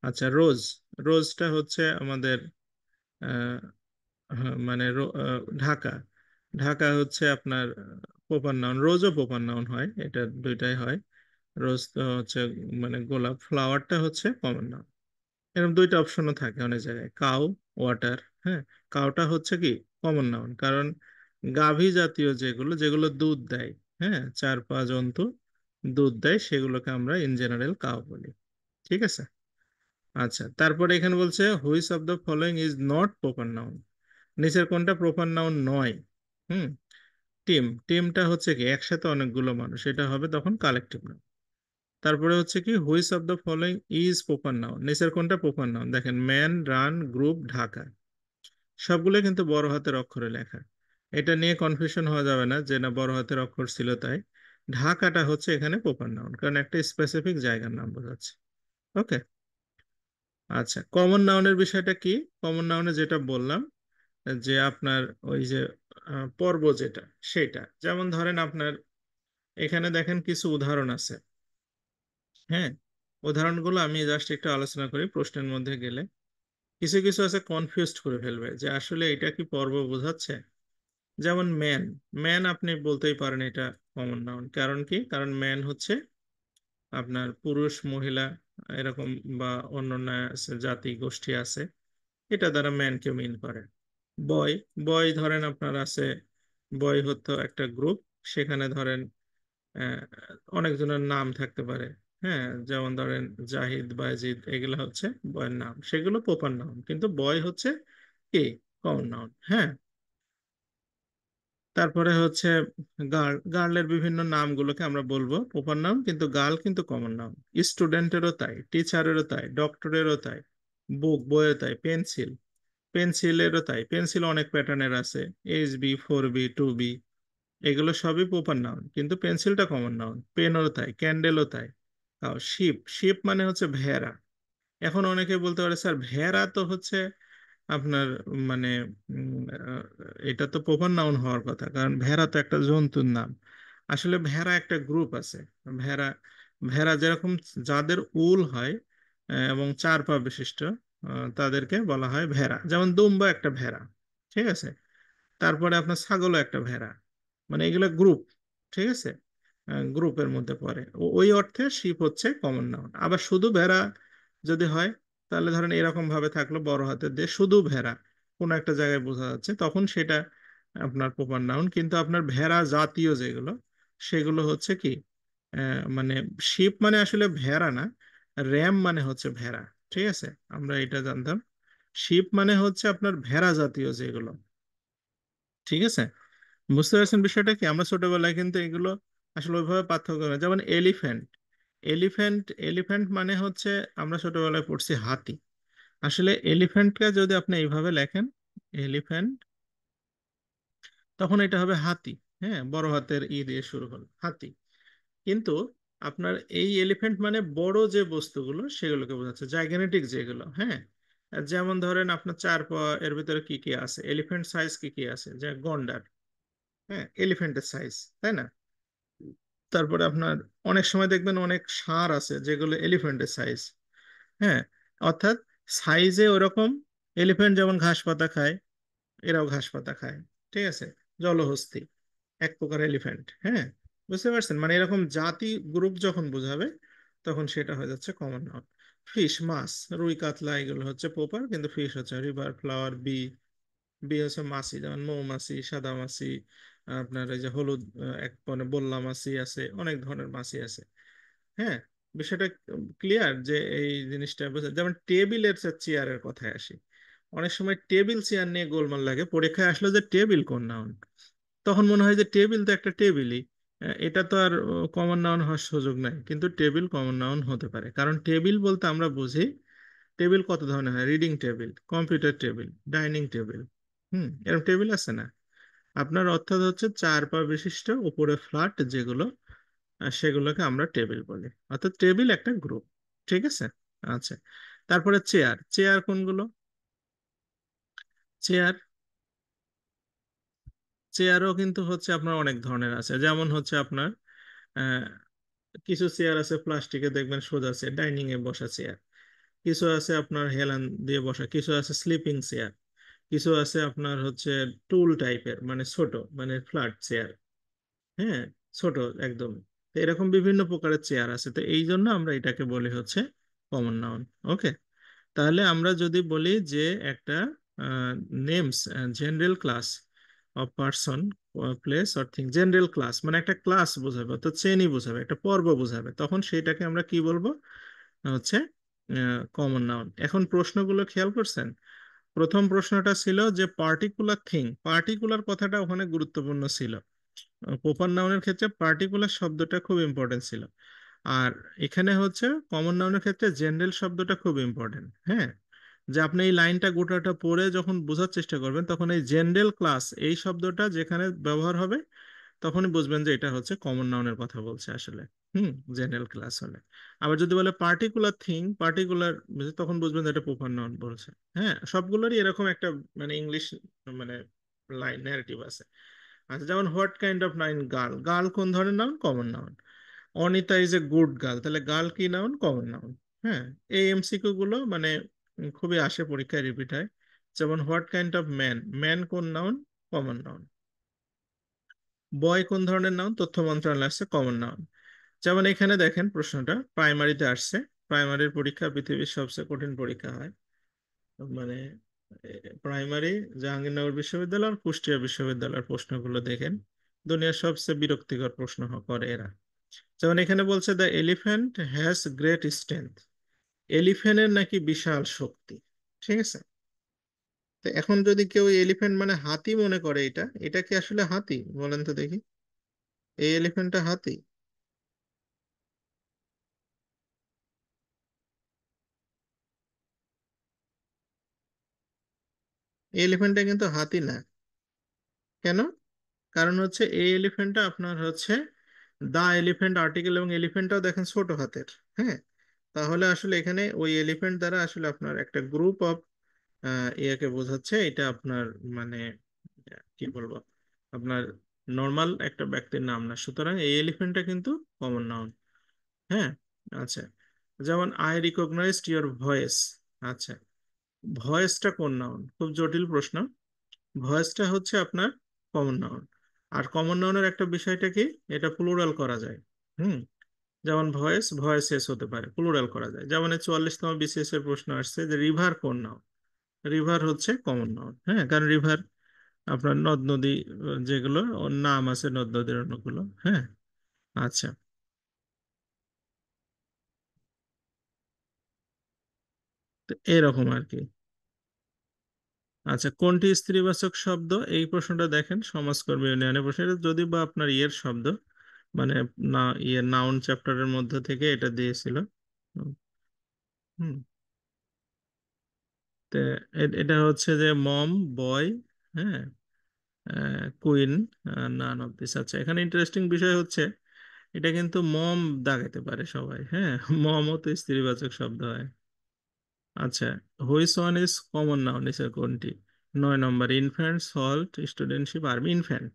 আচ্ছা, রোজ, রোজটা হচ্ছে আমাদের আহ মানে ঢাকা, ঢাকা হচ্ছে আপনার প্রপার নাউন। রোজও প্রপার নাউন হয়, এটা দুইটাই হয়। রোজ তো হচ্ছে মানে গোলাপ, ফ্লাওয়ারটা হচ্ছে কমন নাউন। এরকম দুইটা অপশনও থাকে অনেক জায়গায়, কাউ, ওয়াটার। হ্যাঁ, কাউটা হচ্ছে কি কমন নাউন, কারণ গাভী জাতীয় যেগুলো যেগুলো দুধ দেয়, হ্যাঁ, চার পা জন্তু দুধ দেয়, সেগুলোকে আমরা ইন জেনারেল কাউ বলি। ঠিক আছে। আচ্ছা, তারপরে এখানে বলছে which of the following is not proper noun, নিচের কোনটা প্রপার নাউন নয়। হুম, টিম, টিমটা হচ্ছে কি একসাথে অনেকগুলো মানুষ, এটা হবে তখন কালেকটিভ নাউন। তারপরে হচ্ছে কি which of the following is proper noun, নিচের কোনটা প্রপার নাউন, দেখেন ম্যান, রান, গ্রুপ, ঢাকা, সবগুলো কিন্তু বড় হাতের অক্ষরে লেখা। এটা নিয়ে কনফিউশন হওয়া যাবে না যে না বড় হাতের অক্ষর ছিল তাই। ঢাকাটা হচ্ছে এখানে প্রপার নাউন, কারণ একটা স্পেসিফিক জায়গার নাম বোঝাচ্ছে। ওকে। আচ্ছা, কমন নাউনের বিষয়টা কি? কমন নাউনে যেটা বললাম, যে আপনার ওই যে পর্ব যেটা, সেটা যেমন ধরেন আপনার এখানে দেখেন কিছু উদাহরণ আছে। হ্যাঁ, উদাহরণগুলো আমি জাস্ট একটু আলোচনা করি প্রশ্নের মধ্যে গেলে। কিছু কিছু আছে কনফিউজড করে ফেলবে যে আসলে এটা কি পর্ব বোঝাচ্ছে। যেমন ম্যান, ম্যান আপনি বলতেই পারেন এটা কমন নাউন, কারণ কি, কারণ ম্যান হচ্ছে আপনার পুরুষ মহিলা এরকম বা অন্যান্য জাতি গোষ্ঠী আছে, এটা দ্বারা ম্যানকে মিন করে। বয়, বয় ধরেন আপনার আছে, বয় হতো একটা গ্রুপ, সেখানে ধরেন আহ, অনেকজনের নাম থাকতে পারে। হ্যাঁ, যেমন ধরেন জাহিদ, বাইজিদ, এগুলো হচ্ছে বয়ের নাম, সেগুলো প্রপার নাউন, কিন্তু বয় হচ্ছে কি কমন নাউন। হ্যাঁ, তারপরে হচ্ছে গার্ল, গার্লের বিভিন্ন নামগুলোকে আমরা বলবো প্রপার নাউন, কিন্তু গার্ল কিন্তু কমন নাউন। স্টুডেন্টেরও তাই, টিচারেরও তাই, ডক্টরেরও তাই, বুক, বইয়ের তাই, পেন্সিল, পেন্সিলেরও তাই, পেন্সিল অনেক প্যাটার্নের আছে, HB, 4B, 2B, এগুলো সবই প্রপার নাউন, কিন্তু পেন্সিলটা কমন নাউন। পেনও তাই, ক্যান্ডেলও তাই। শিপ, শিপ মানে হচ্ছে ভেড়া। এখন অনেকে বলতে পারে স্যার ভেড়া তো হচ্ছে আপনার মানে এটা তো প্রপার নাউন হওয়ার কথা, কারণ ভেড়া তো একটা জন্তুর নাম। আসলে ভেড়া একটা গ্রুপ আছে। ভেড়া, ভেড়া যেরকম যাদের উল হয় এবং চার পা বিশিষ্ট, তাদেরকে বলা হয় ভেড়া। যেমন দুম্বা একটা ভেড়া, ঠিক আছে। তারপরে আপনার ছাগলও একটা ভেড়া, মানে এগুলো গ্রুপ, ঠিক আছে, গ্রুপের মধ্যে পড়ে। ওই অর্থে শিপ হচ্ছে কমন নাউন। আবার শুধু ভেড়া যদি হয়, তাহলে ধরেন এরকম ভাবে থাকলো বড় হাতের দিয়ে শুধু ভেড়া, কোনো একটা জায়গায় বোঝা যাচ্ছে, তখন সেটা আপনার প্রপার নাউন। কিন্তু আপনার ভেড়া জাতীয় যেগুলো, সেগুলো হচ্ছে কি মানে শিপ মানে আসলে ভেড়া না, র্যাম মানে হচ্ছে ভেড়া। ঠিক আছে, আমরা এটা জানতাম। শিপ মানে হচ্ছে আপনার ভেড়া জাতীয় যেগুলো। ঠিক আছে, বুঝতে পারছেন বিষয়টা কি? আমরা ছোটবেলায় কিন্তু এগুলো আসলে ওইভাবে পার্থক্য করি না। যেমন এলিফ্যান্ট, এলিফ্যান্ট, এলিফ্যান্ট মানে হচ্ছে আমরা ছোটবেলায় পড়ছি হাতি। আসলে এলিফ্যান্টকে যদি আপনি এইভাবে লেখেন, এলিফ্যান্ট, তখন এটা হবে হাতি। হ্যাঁ, বড় হাতের ই দিয়ে শুরু হলো হাতি। কিন্তু আপনার এই এলিফ্যান্ট মানে বড় যে বস্তুগুলো সেগুলোকে বোঝাচ্ছে, জাইগ্যানেটিক যেগুলো। হ্যাঁ, যেমন ধরেন আপনার চার পা, এর ভিতরে কি কি আছে, এলিফ্যান্ট সাইজ কি কি আছে, যে গন্ডার, হ্যাঁ, এলিফ্যান্টের সাইজ, তাই না? তারপরে আপনার অনেক সময় দেখবেন অনেক ষাঁড় আছে যেগুলো এলিফ্যান্টের সাইজ। হ্যাঁ, অর্থাৎ সাইজে ওরকম, এলিফ্যান্ট যেমন ঘাস পাতা খায়, এরাও ঘাস পাতা খায়। ঠিক আছে, জলহস্তী, এক প্রকার এলিফ্যান্ট। হ্যাঁ, বুঝতে পারছেন, মানে এরকম জাতি গ্রুপ যখন বোঝাবে, তখন সেটা হয়ে যাচ্ছে কমন নাউন। ফিশ, মাছ, রুই, কাতলা, এগুলো হচ্ছে প্রপার, কিন্তু ফিশ হচ্ছে রিভার, ফ্লাওয়ার, বি, বি হচ্ছে মাছি, যেমন মৌমাছি, সাদা মাছি, আপনার এই যে হলুদ, এক মানে বললা মাছি আছে, অনেক ধরনের মাছি আছে। হ্যাঁ, বিষয়টা ক্লিয়ার যে এই জিনিসটা বুঝে। যেমন টেবিলের চেয়ারের কথায় আসি, অনেক সময় টেবিল চেয়ার নিয়ে গোলমাল লাগে, পরীক্ষায় আসলো যে টেবিল কোন নাউন, তখন মনে হয় যে টেবিল তো একটা টেবিলই, এটা তো আর কমন নাউন হওয়ার সুযোগ নাই। কিন্তু টেবিল কমন নাউন হতে পারে, কারণ টেবিল বলতে আমরা বুঝি, টেবিল কত ধরনের হয়, reading table, computer table, dining table. এরকম টেবিল আছে না? আপনার অর্থাৎ হচ্ছে চার পা বিশিষ্ট উপরে ফ্ল্যাট যেগুলো, সেগুলোকে আমরা টেবিল বলি। অর্থাৎ টেবিল একটা গ্রুপ। ঠিক আছে। আচ্ছা, তারপরে চেয়ার, চেয়ার কোনগুলো? চেয়ার, চেয়ারও কিন্তু হচ্ছে আপনার অনেক ধরনের আছে। যেমন হচ্ছে আপনার আহ, কিছু চেয়ার আছে প্লাস্টিকের, দেখবেন সোজা চেয়ার, ডাইনিং এ বসা চেয়ার। কিছু আছে আপনার হেলান দিয়ে বসা, কিছু আছে স্লিপিং চেয়ার, কিছু আছে আপনার হচ্ছে টুল টাইপের, মানে ছোট, মানে ফ্ল্যাট চেয়ার। হ্যাঁ, ছোট একদম। তো এরকম বিভিন্ন প্রকারের চেয়ার আছে, তো এই জন্য আমরা এটাকে বলি হচ্ছে কমন নাউন। ওকে, তাহলে আমরা যদি বলি যে একটা names general class of person, place or thing, general class মানে একটা ক্লাস বোঝাবে, তো শ্রেণী বোঝাবে, একটা পর্ব বোঝাবে, তখন সেটাকে আমরা কি বলবো, হচ্ছে কমন নাউন। এখন প্রশ্নগুলো খেয়াল করছেন? প্রথম প্রশ্নটা ছিল যে পার্টিকুলার থিং, পার্টিকুলার কথাটা ওখানে গুরুত্বপূর্ণ ছিল। প্রপার নাউনের ক্ষেত্রে পার্টিকুলার শব্দটা খুব ইম্পর্টেন্ট ছিল। আর এখানে হচ্ছে কমন নাউনের ক্ষেত্রে জেনারেল শব্দটা খুব ইম্পর্টেন্ট। হ্যাঁ, যে আপনি এই লাইনটা গোটাটা পড়ে যখন বোঝার চেষ্টা করবেন, তখন এই জেনারেল ক্লাস এই শব্দটা যেখানে ব্যবহার হবে, তখনই বুঝবেন যে এটা হচ্ছে কমন নাউনের কথা বলছে আসলে। হুম, জেনারেল ক্লাস হলে। আবার যদি বলে পার্টিকুলার থিং, পার্টিকুলার, তখন বুঝবেন যে এটা প্রপার নাউন বলছে। হ্যাঁ, সবগুলোরই এরকম একটা মানে ইংলিশ মানে লাইন ন্যারেটিভ আছে। আচ্ছা, যেমন what kind of noun, girl, girl কোন ধরনের noun, common noun. Anita is a good girl, তাহলে গার্ল কি নাউন, কমন নাউন। হ্যাঁ, এই এমসিকিউ গুলো মানে খুবই আসে পরীক্ষায়, রিপিট হয়। যেমন what kind of man, man কোন নাউন, কমন নাউন। বয় কোন ধরনের নাউন, তথ্য মন্ত্রণালয় আসছে, কমন নাউন। যেমন এখানে দেখেন প্রশ্নটা প্রাইমারিতে আসছে, প্রাইমারির পরীক্ষা পৃথিবীর সবচেয়ে কঠিন পরীক্ষা হয়, মানে প্রাইমারি জাহাঙ্গীরনগর বিশ্ববিদ্যালয় আর কুষ্টিয়া বিশ্ববিদ্যালয়ের প্রশ্নগুলো দেখেন, দুনিয়ার সবচেয়ে বিরক্তিকর প্রশ্ন করে এরা। যেমন এখানে বলছে the elephant has great strength, এলিফ্যান্টের নাকি বিশাল শক্তি। ঠিক আছে, তো এখন যদি কেউ এলিফ্যান্ট মানে হাতি মনে করে, এটা এটা কি আসলে হাতি বলেন তো দেখি, এই এলিফ্যান্টটা হাতি? এই এলিফ্যান্টটা কিন্তু হাতি না। কেন? কারণ হচ্ছে এই এলিফ্যান্টটা আপনার হচ্ছে দা এলিফ্যান্ট আর্টিকেল, এবং এলিফ্যান্টটাও দেখেন ছোট হাতের। হ্যাঁ, তাহলে আসলে এখানে ওই এলিফ্যান্ট দ্বারা আসলে আপনার একটা গ্রুপ অফ ইয়াকে বোঝাচ্ছে, এটা আপনার মানে কি বলবো, আপনার নর্মাল একটা ব্যক্তির নাম না, সুতরাং এই এলিফ্যান্টটা কিন্তু কমন নাউন। হ্যাঁ, আচ্ছা, যেমন আই রিকগনাইজড ইয়োর ভয়েস। আচ্ছা, ভয়েসটা কোন নাউন, খুব জটিল প্রশ্ন। ভয়েসটা হচ্ছে আপনার কমন নাউন। আর কমন নাউনের একটা বিষয়টা কি, এটা প্লুরাল করা যায়। হুম, যেমন ভয়েস, ভয়েসেস হতে পারে, প্লুরাল করা যায়। যেমন এই 44তম বিসিএস এর প্রশ্ন আসছে যে রিভার কোন নাউন, রিভার হচ্ছে কমন নাউন। হ্যাঁ, কারণ রিভার আপনার নদ নদী, যেগুলো ওর নাম আছে নদ নদীর অন্যগুলো। হ্যাঁ, আচ্ছা, তো এরকম আর কি। আচ্ছা, কোনটি স্ত্রীবাচক শব্দ, এই প্রশ্নটা দেখেন সমাজকর্মী ইউনিয়নের প্রশ্ন, এটা যদি বা আপনার ইয়ের শব্দ, মানে না ইয়ে নাউন চ্যাপ্টারের মধ্যে থেকে এটা দিয়েছিল। হুম, হুম, তো এটা হচ্ছে যে মম, বয়, হ্যাঁ, কুইন, নান অফ দিস। আচ্ছা, এখানে ইন্টারেস্টিং বিষয় হচ্ছে এটা কিন্তু মম দাগাইতে পারে সবাই। হ্যাঁ, মমও তো স্ত্রীবাচক শব্দ হয়। আচ্ছা, which one is common noun, নিচের কোনটি? 9 number, infant, salt, studentship, army. Infant,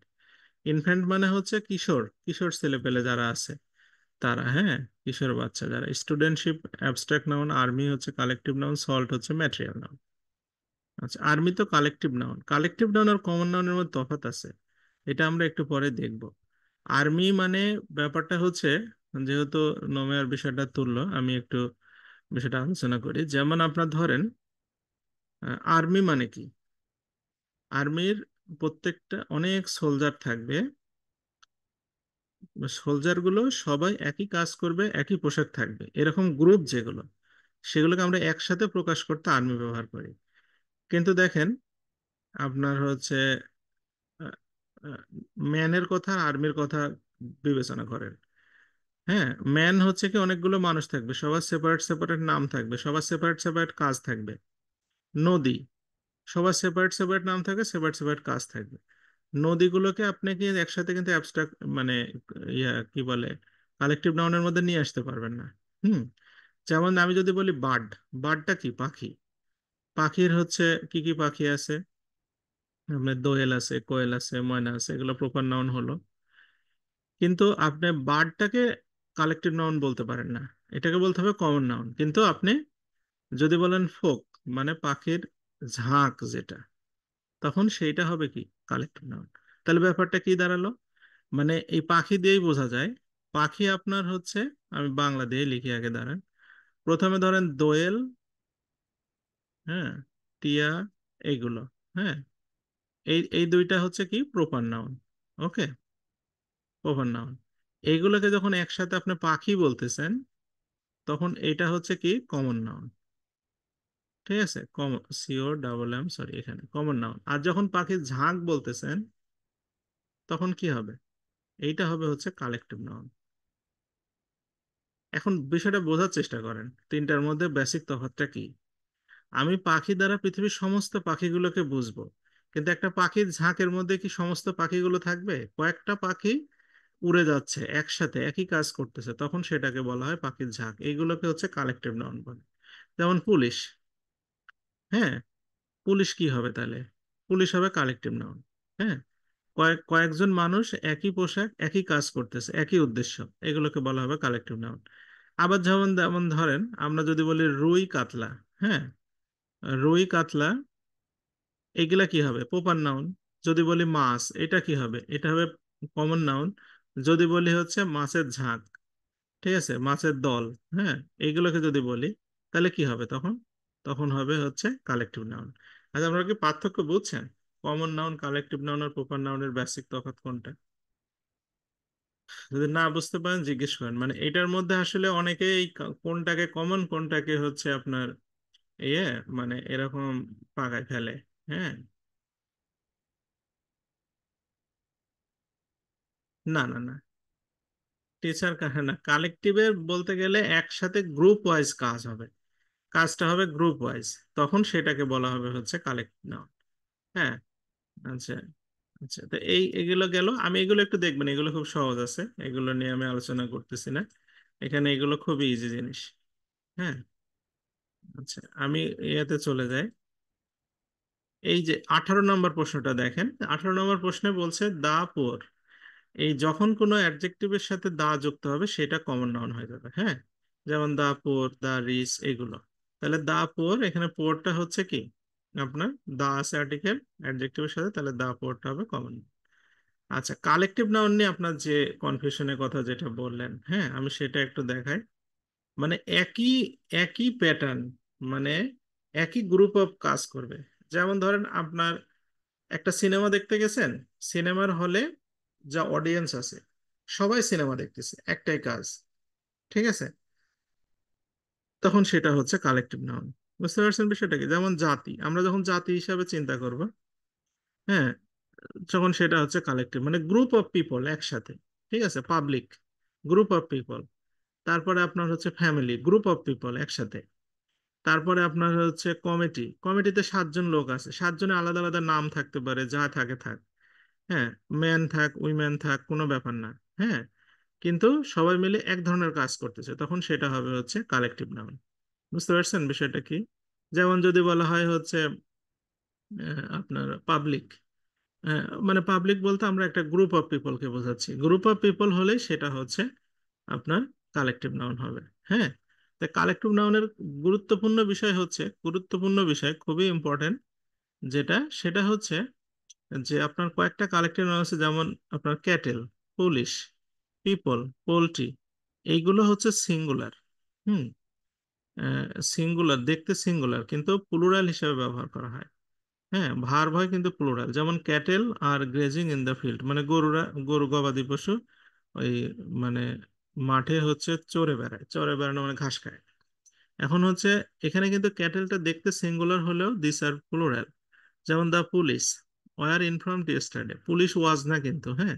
infant মানে হচ্ছে কিশোর, কিশোর ছেলেপেলে যারা আছে তারা। হ্যাঁ, কিশোর বাচ্চা যারা। স্টুডেন্টশিপ অ্যাবস্ট্রাক্ট নাউন, আর্মি হচ্ছে কালেকটিভ নাউন, সল্ট হচ্ছে ম্যাটেরিয়াল নাউন। আচ্ছা, আর্মি তো কালেকটিভ নাউন, কালেকটিভ নাউন আর কমন নাউনের মধ্যে তফাৎ আছে, এটা আমরা একটু পরে দেখব। আর্মি মানে ব্যাপারটা হচ্ছে, যেহেতু নোমের বিষয়টা তুললো, আমি একটু বিষয়টা আলোচনা করি। যেমন আপনার ধরেন আর্মি মানে কি, আর্মির প্রত্যেকটা অনেক সোলজার থাকবে, সোলজার গুলো সবাই একই কাজ করবে, একই পোশাক থাকবে, এরকম গ্রুপ যেগুলো, সেগুলোকে আমরা একসাথে প্রকাশ করতে আর্মি ব্যবহার করি। কিন্তু দেখেন আপনার হচ্ছে ম্যানের কথা আর আর্মির কথা বিবেচনা করেন। হ্যাঁ, ম্যান হচ্ছে কি অনেকগুলো মানুষ থাকবে, সবার সেপারেট সেপারেট নাম থাকবে, সবার সেপারেট সেপারেট কাজ থাকবে। নদী, সবার সেপারেট সেপারেট নাম থাকবে, সেপারেট সেপারেট কাজ থাকবে। নদীগুলোকে আপনি কি একসাথে কিন্তু অ্যাবস্ট্রাক্ট মানে কি বলে কালেকটিভ নাউনের মধ্যে নিয়ে আসতে পারবেন না। হুম, যেমন আমি যদি বলি বার্ড, বার্ডটা কি, পাখি। পাখির হচ্ছে কি কি পাখি আছে, আপনার দোয়েল আছে, কোয়েল আছে, ময়না আছে, এগুলো প্রপার নাউন হলো। কিন্তু আপনি বার্ডটাকে কালেকটিভ নাউন বলতে পারেন না, এটাকে বলতে হবে কমন নাউন। কিন্তু আপনি যদি বলেন ফোক, মানে পাখির ঝাঁক যেটা, তখন সেইটা হবে কি কালেকটিভ নাউন। তাহলে ব্যাপারটা কি দাঁড়ালো, মানে এই পাখি দিয়েই বোঝা যায় পাখি আপনার হচ্ছে, আমি বাংলা দিয়ে লিখি আগে, দাঁড়ান। প্রথমে ধরেন দোয়েল, হ্যাঁ, টিয়া, এইগুলো, হ্যাঁ, এই দুইটা হচ্ছে কি প্রপার নাউন। ওকে, প্রপার নাউন। এইগুলোকে যখন একসাথে আপনি পাখি বলতেছেন, তখন এটা হচ্ছে কি কমন নাউন। ঠিক আছে, COMM, সরি, এখানে কমন নাউন। আর যখন পাখির ঝাঁক বলতেছেন, তখন কি হবে? এইটা হবে হচ্ছে কালেকটিভ নাউন। এখন বিষয়টা বোঝার চেষ্টা করেন, তিনটার মধ্যে বেসিক তফাৎটা কি। আমি পাখি দ্বারা পৃথিবীর সমস্ত পাখিগুলোকে বুঝবো, কিন্তু একটা পাখির ঝাঁকের মধ্যে কি সমস্ত পাখিগুলো থাকবে? কয়েকটা পাখি উড়ে যাচ্ছে একসাথে, একই কাজ করতেছে, তখন সেটাকে বলা হয় পাখির ঝাঁক। এইগুলোকে হচ্ছে কালেকটিভ নাউন বলে। যেমন পুলিশ, হ্যাঁ, পুলিশ কি হবে তাহলে? পুলিশ হবে কালেকটিভ নাউন। হ্যাঁ, কয়েকজন মানুষ একই পোশাক, একই কাজ করতেছে, একই উদ্দেশ্য, এগুলোকে বলা হবে কালেকটিভ নাউন। আবার যেমন যেমন ধরেন আমরা যদি বলি রুই কাতলা, হ্যাঁ, রুই কাতলা, এগুলা কি হবে? Proper noun. যদি বলি মাছ, এটা কি হবে? এটা হবে কমন নাউন। যদি বলি হচ্ছে মাছের ঝাঁক, ঠিক আছে, মাছের দল, হ্যাঁ, এইগুলোকে যদি বলি, তাহলে কি হবে তখন? তখন হবে হচ্ছে কালেকটিভ নাউন। আচ্ছা, আমরা কি পার্থক্য বুঝছেন? কমন নাউন, কালেকটিভ নাউন আর প্রপার নাউনের বেসিক তফাৎ কোনটা? যদি না বুঝতে পারেন জিজ্ঞেস করেন। মানে এটার মধ্যে আসলে অনেকেই কোনটাকে কমন, কোনটাকে হচ্ছে আপনার ইয়ে, মানে এরকম পাকায় ফেলে। হ্যাঁ, না না না, টিচার কাহে না, কালেকটিভে বলতে গেলে একসাথে গ্রুপ ওয়াইজ কাজ হবে, কাজটা হবে গ্রুপ ওয়াইজ, তখন সেটাকে বলা হবে হচ্ছে কালেক্টিভ নাউন। হ্যাঁ, আচ্ছা, আচ্ছা, তো এগুলো গেল। আমি এগুলো একটু দেখবেন, এগুলো খুব সহজ আছে, এগুলো নিয়ে আমি আলোচনা করতেছি না এখানে, এগুলো খুবই ইজি জিনিস। হ্যাঁ, আচ্ছা, আমি ইয়েতে চলে যাই। এই যে 18 নম্বর প্রশ্নটা দেখেন, 18 নম্বর প্রশ্নে বলছে দা পোর, এই যখন কোনো অ্যাডজেক্টিভের সাথে দা যুক্ত হবে সেটা কমন নাউন হয়ে যাবে। হ্যাঁ, যেমন দা পোর, দা রিচ, এগুলো। তাহলে দা পোর, এখানে পোরটা হচ্ছে কি আপনার, দা আছে আর্টিকেল অ্যাডজেক্টিভের সাথে, তাহলে দা পোরটা হবে কমন। আচ্ছা, কালেকটিভ নাউন নিয়ে আপনার যে কনফিউশনের কথা যেটা বললেন, হ্যাঁ, আমি সেটা একটু দেখাই। মানে একই একই প্যাটার্ন, মানে একই গ্রুপ অফ কাজ করবে। যেমন ধরেন আপনার একটা সিনেমা দেখতে গেছেন, সিনেমার হলে যা অডিয়েন্স আছে, সবাই সিনেমা দেখতেছে, একটাই কাজ, ঠিক আছে, তখন সেটা হচ্ছে কালেকটিভ নাউন। বুঝতে পারছেন বিষয়টা কি? যেমন জাতি, আমরা যখন জাতি হিসাবে চিন্তা করব, হ্যাঁ, যখন সেটা হচ্ছে কালেকটিভ, মানে গ্রুপ অফ পিপল একসাথে, ঠিক আছে, পাবলিক, গ্রুপ অফ পিপল। তারপরে আপনার হচ্ছে ফ্যামিলি, গ্রুপ অফ পিপল একসাথে। তারপরে আপনার হচ্ছে কমিটি, কমিটিতে 7 জন লোক আছে, 7 জনের আলাদা আলাদা নাম থাকতে পারে, যা থাকে থাক, হ্যাঁ, ম্যান থাক, উইমেন থাক, কোনো ব্যাপার না। হ্যাঁ, কিন্তু সবাই মিলে এক ধরনের কাজ করতেছে, তখন সেটা হবে হচ্ছে কালেকটিভ নাউন। বুঝতে পারছেন বিষয়টা কি? যেমন যদি বলা হয় হচ্ছে আপনার পাবলিক, মানে পাবলিক বলতে আমরা একটা গ্রুপ অফ পিপলকে বোঝাচ্ছি, গ্রুপ অফ পিপল হলেই সেটা হচ্ছে আপনার কালেকটিভ নাউন হবে। হ্যাঁ, তা কালেকটিভ নাউনের গুরুত্বপূর্ণ বিষয় হচ্ছে, গুরুত্বপূর্ণ বিষয় খুবই ইম্পর্টেন্ট যেটা, সেটা হচ্ছে যে আপনার কয়েকটা কালেকটিভ নাউন আছে, যেমন আপনার ক্যাটেল, পুলিশ, পিপল, পোল্ট্রি, এইগুলো হচ্ছে সিঙ্গুলার। হুম, সিঙ্গুলার, দেখতে সিঙ্গুলার, কিন্তু প্লুরাল হিসেবে ব্যবহার করা হয়। হ্যাঁ, ভার্ব হয় কিন্তু প্লুরাল। যেমন ক্যাটেল আর গ্রেজিং ইন দ্য ফিল্ড, মানে গরুরা, গরু গবাদি পশু ওই মানে মাঠে হচ্ছে চরে বেড়ায়, চরে বেড়ানো মানে ঘাস খায়। এখন হচ্ছে এখানে কিন্তু ক্যাটেলটা দেখতে সিঙ্গুলার হলেও দিস আর প্লুরাল। যেমন the police were informed yesterday, police was না কিন্তু, হ্যাঁ,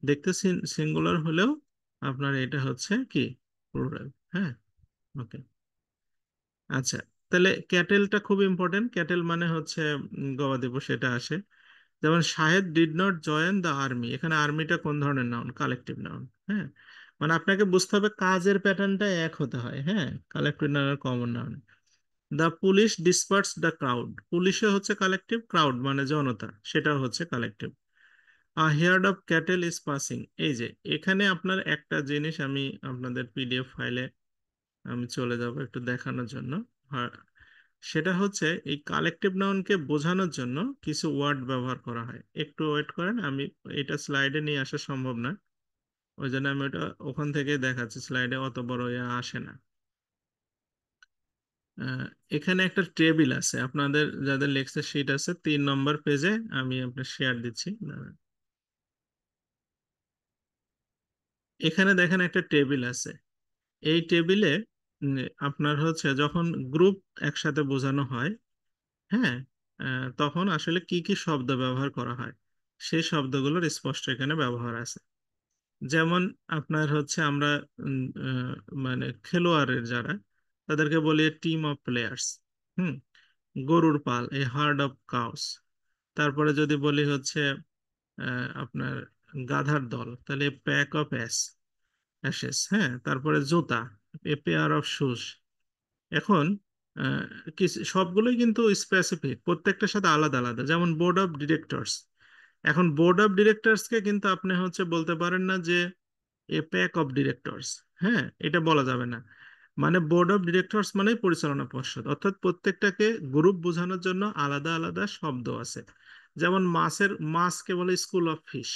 দেখতে সিঙ্গুলার হলেও আপনার এটা হচ্ছে কি প্লুরাল। হ্যাঁ, ওকে, আচ্ছা, তাহলে ক্যাটেলটা খুব ইম্পর্টেন্ট। ক্যাটেল মানে হচ্ছে গবাদি পশু, এটা আসে। যেমন Shahed did not join the army, এখানে আর্মিটা কোন ধরনের নাউন? Collective noun. হ্যাঁ, মানে আপনাকে বুঝতে হবে কাজের প্যাটার্নটা এক হতে হয়। হ্যাঁ, কালেকটিভ নাউন আর common noun. The police disperse the crowd, পুলিশে হচ্ছে কালেকটিভ, ক্রাউড মানে জনতা, সেটাও হচ্ছে collective. A herd of cattle is passing, এই যে এখানে আপনার একটা জিনিস আমি আপনাদের PDF ফাইলে আমি চলে যাব একটু দেখানোর জন্য। আর সেটা হচ্ছে এই কালেকটিভ নাউনকে বোঝানোর জন্য কিছু ওয়ার্ড ব্যবহার করা হয়। একটু ওয়েট করেন, আমি এটা স্লাইডে নিয়ে আসা সম্ভব না। ওই জন্য আমি ওটা ওখান থেকে দেখাচ্ছি, স্লাইডে অত বড় ইয়ে আসে না। আহ, এখানে একটা টেবিল আছে, আপনাদের যাদের লেকচার শিট আছে 3 নম্বর পেজে, আমি আপনার শেয়ার দিচ্ছি। এখানে দেখেন একটা টেবিল আছে। এই টেবিলে আপনার হচ্ছে যখন গ্রুপ একসাথে বোঝানো হয়, হ্যাঁ, তখন আসলে কি কি শব্দ ব্যবহার করা হয় সেই শব্দগুলোর স্পষ্ট এখানে ব্যবহার আছে। যেমন আপনার হচ্ছে আমরা উম, আহ, মানে খেলোয়াড়ের যারা, তাদেরকে বলি টিম অফ প্লেয়ার্স। হুম। গরুর পাল, এই হার্ড অফ কাউস। তারপরে যদি বলি হচ্ছে আপনার গাধার দল, তাহলে প্যাক অফ অ্যাশেস। হ্যাঁ, তারপরে জুতা, এ পেয়ার অফ শুজ। এখন আহ, সবগুলোই কিন্তু স্পেসিফিক, প্রত্যেকটার সাথে আলাদা আলাদা। যেমন বোর্ড অফ ডিরেক্টরস, এখন বোর্ড অফ ডিরেক্টরসকে কিন্তু আপনি হচ্ছে বলতে পারেন না যে এ প্যাক অফ ডিরেক্টরস। হ্যাঁ, এটা বলা যাবে না। মানে বোর্ড অফ ডিরেক্টরস মানে পরিচালনা পর্ষদ, অর্থাৎ প্রত্যেকটাকে গ্রুপ বোঝানোর জন্য আলাদা আলাদা শব্দ আছে। যেমন মাছকে বলে school of fish.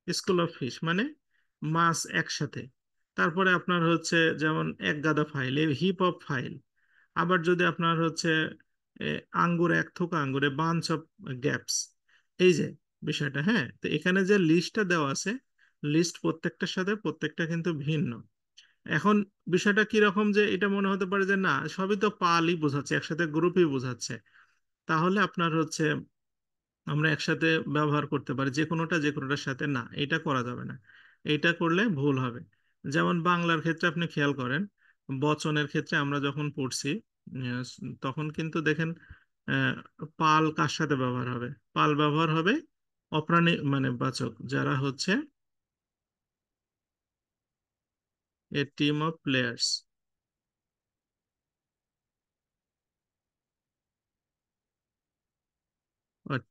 School of fish মানে মাছ একসাথে। তারপরে আপনার হচ্ছে যেমন এক গাদা file, a heap of file. আবার যদি আপনার হচ্ছে এ, আঙ্গুর, এক থোকা আঙ্গুরে বাঞ্চ অফ গ্যাপস। এই যে বিষয়টা, হ্যাঁ, তো এখানে যে লিস্টটা দেওয়া আছে, লিস্ট প্রত্যেকটার সাথে প্রত্যেকটা কিন্তু ভিন্ন। এখন বিষয়টা কি রকম, যে এটা মনে হতে পারে যে না, সবই তো পালই বোঝাচ্ছে, একসাথে গ্রুপই বোঝাচ্ছে, তাহলে আপনার হচ্ছে আমরা একসাথে ব্যবহার করতে পারি যে কোনোটা যে কোনোটার সাথে। না, এটা করা যাবে না, এটা করলে ভুল হবে। যেমন বাংলার ক্ষেত্রে আপনি খেয়াল করেন, বচনের ক্ষেত্রে আমরা যখন পড়ছি, আহ, তখন কিন্তু দেখেন আহ, পাল কার সাথে ব্যবহার হবে? পাল ব্যবহার হবে অপ্রাণী মানে বাচক, যারা হচ্ছে a team of players.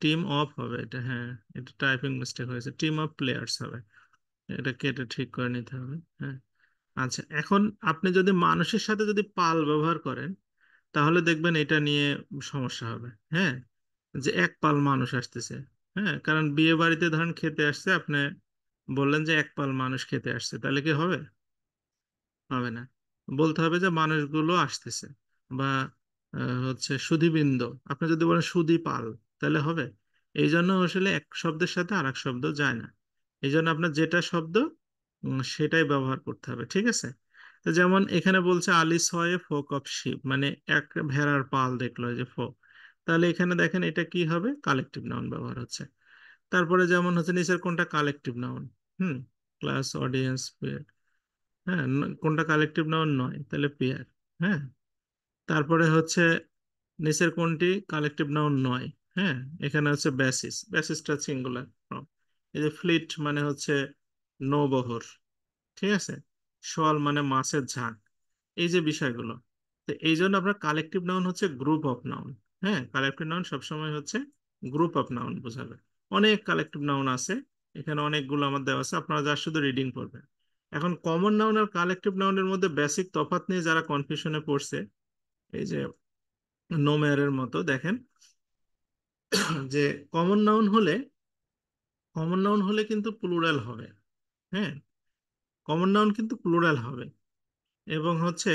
Team of হবে এটা, হ্যাঁ, এটা টাইপিং মিস্টেক হয়েছে, টিম অফ প্লেয়ার্স হবে। এটা কেটে ঠিক করে নিতে হবে। হ্যাঁ। আচ্ছা, এখন আপনি যদি মানুষের সাথে যদি পাল ব্যবহার করেন, তাহলে দেখবেন এটা নিয়ে সমস্যা হবে। হ্যাঁ, যে এক পাল মানুষ আসতেছে। হ্যাঁ, কারণ বিয়ে বাড়িতে ধরেন খেতে আসছে, আপনি বললেন যে এক পাল মানুষ খেতে আসছে, তাহলে কি হবে? হবে না। বলতে হবে যে মানুষগুলো আসতেছে, বা হচ্ছে সুধীবৃন্দ। আপনি যদি বলেন সুধী পাল, তাহলে হবে? এই জন্য আসলে এক শব্দের সাথে আর এক শব্দ যায় না। এই জন্য আপনার যেটা শব্দ সেটাই ব্যবহার করতে হবে, ঠিক আছে? তো যেমন এখানে বলছে আলী ছয়ে ফোক অফ শিপ, মানে এক ভেড়ার পাল দেখলো, এই যে ফোক। তাহলে এখানে দেখেন এটা কি হবে, কালেকটিভ নাউন ব্যবহার হচ্ছে। তারপরে যেমন হচ্ছে নিচের কোনটা কালেকটিভ নাউন? হুম। ক্লাস, অডিয়েন্স, হ্যাঁ, কোনটা কালেকটিভ নাউন নয়, তাহলে পেয়ার। হ্যাঁ। তারপরে হচ্ছে নিচের কোনটি কালেকটিভ নাউন নয়? হ্যাঁ, এখানে হচ্ছে বেসিস, বেসিসটা সিঙ্গুলার। এই যে ফ্লিট মানে হচ্ছে নৌবহর, ঠিক আছে? শোয়াল মানে মাছের ঝাঁক। এই যে বিষয়গুলো, তো এই জন্য আপনার কালেকটিভ নাউন হচ্ছে গ্রুপ অফ নাউন। হ্যাঁ, কালেকটিভ নাউন সবসময় হচ্ছে গ্রুপ অফ নাউন বোঝাবে। অনেক কালেকটিভ নাউন আছে, এখানে অনেকগুলো আমার দেওয়া আছে, আপনারা যা শুধু রিডিং করবেন। এখন কমন নাউন আর কালেকটিভ নাউনের মধ্যে বেসিক তফাৎ নিয়ে যারা কনফিউশনে পড়ছে, এই যে নোমেয়ারের মতো দেখেন, যে কমন নাউন হলে, কমন নাউন হলে কিন্তু প্লুরাল হবে। হ্যাঁ, কমন নাউন কিন্তু প্লুরাল হবে, এবং হচ্ছে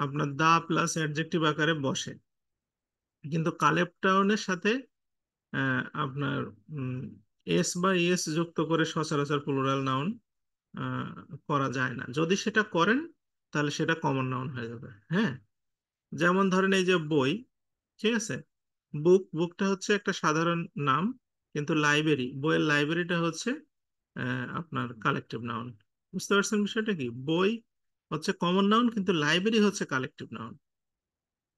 আপনার দা প্লাস অ্যাডজেক্টিভ আকারে বসে। কিন্তু কালেক্ট নাউনের সাথে আপনার এস বা ইএস যুক্ত করে সচরাচর প্লুরাল নাউন করা যায় না। যদি সেটা করেন, তাহলে সেটা কমন নাউন হয়ে যাবে। হ্যাঁ, যেমন ধরেন এই যে বই, ঠিক আছে? বুকটা হচ্ছে একটা সাধারণ নাম, কিন্তু লাইব্রেরি, বইয়ের লাইব্রেরিটা হচ্ছে আপনার কালেকটিভ নাউন। বুঝতে পারছেন বিষয়টা কি? বই হচ্ছে কমন নাউন, কিন্তু লাইব্রেরি হচ্ছে কালেকটিভ নাউন।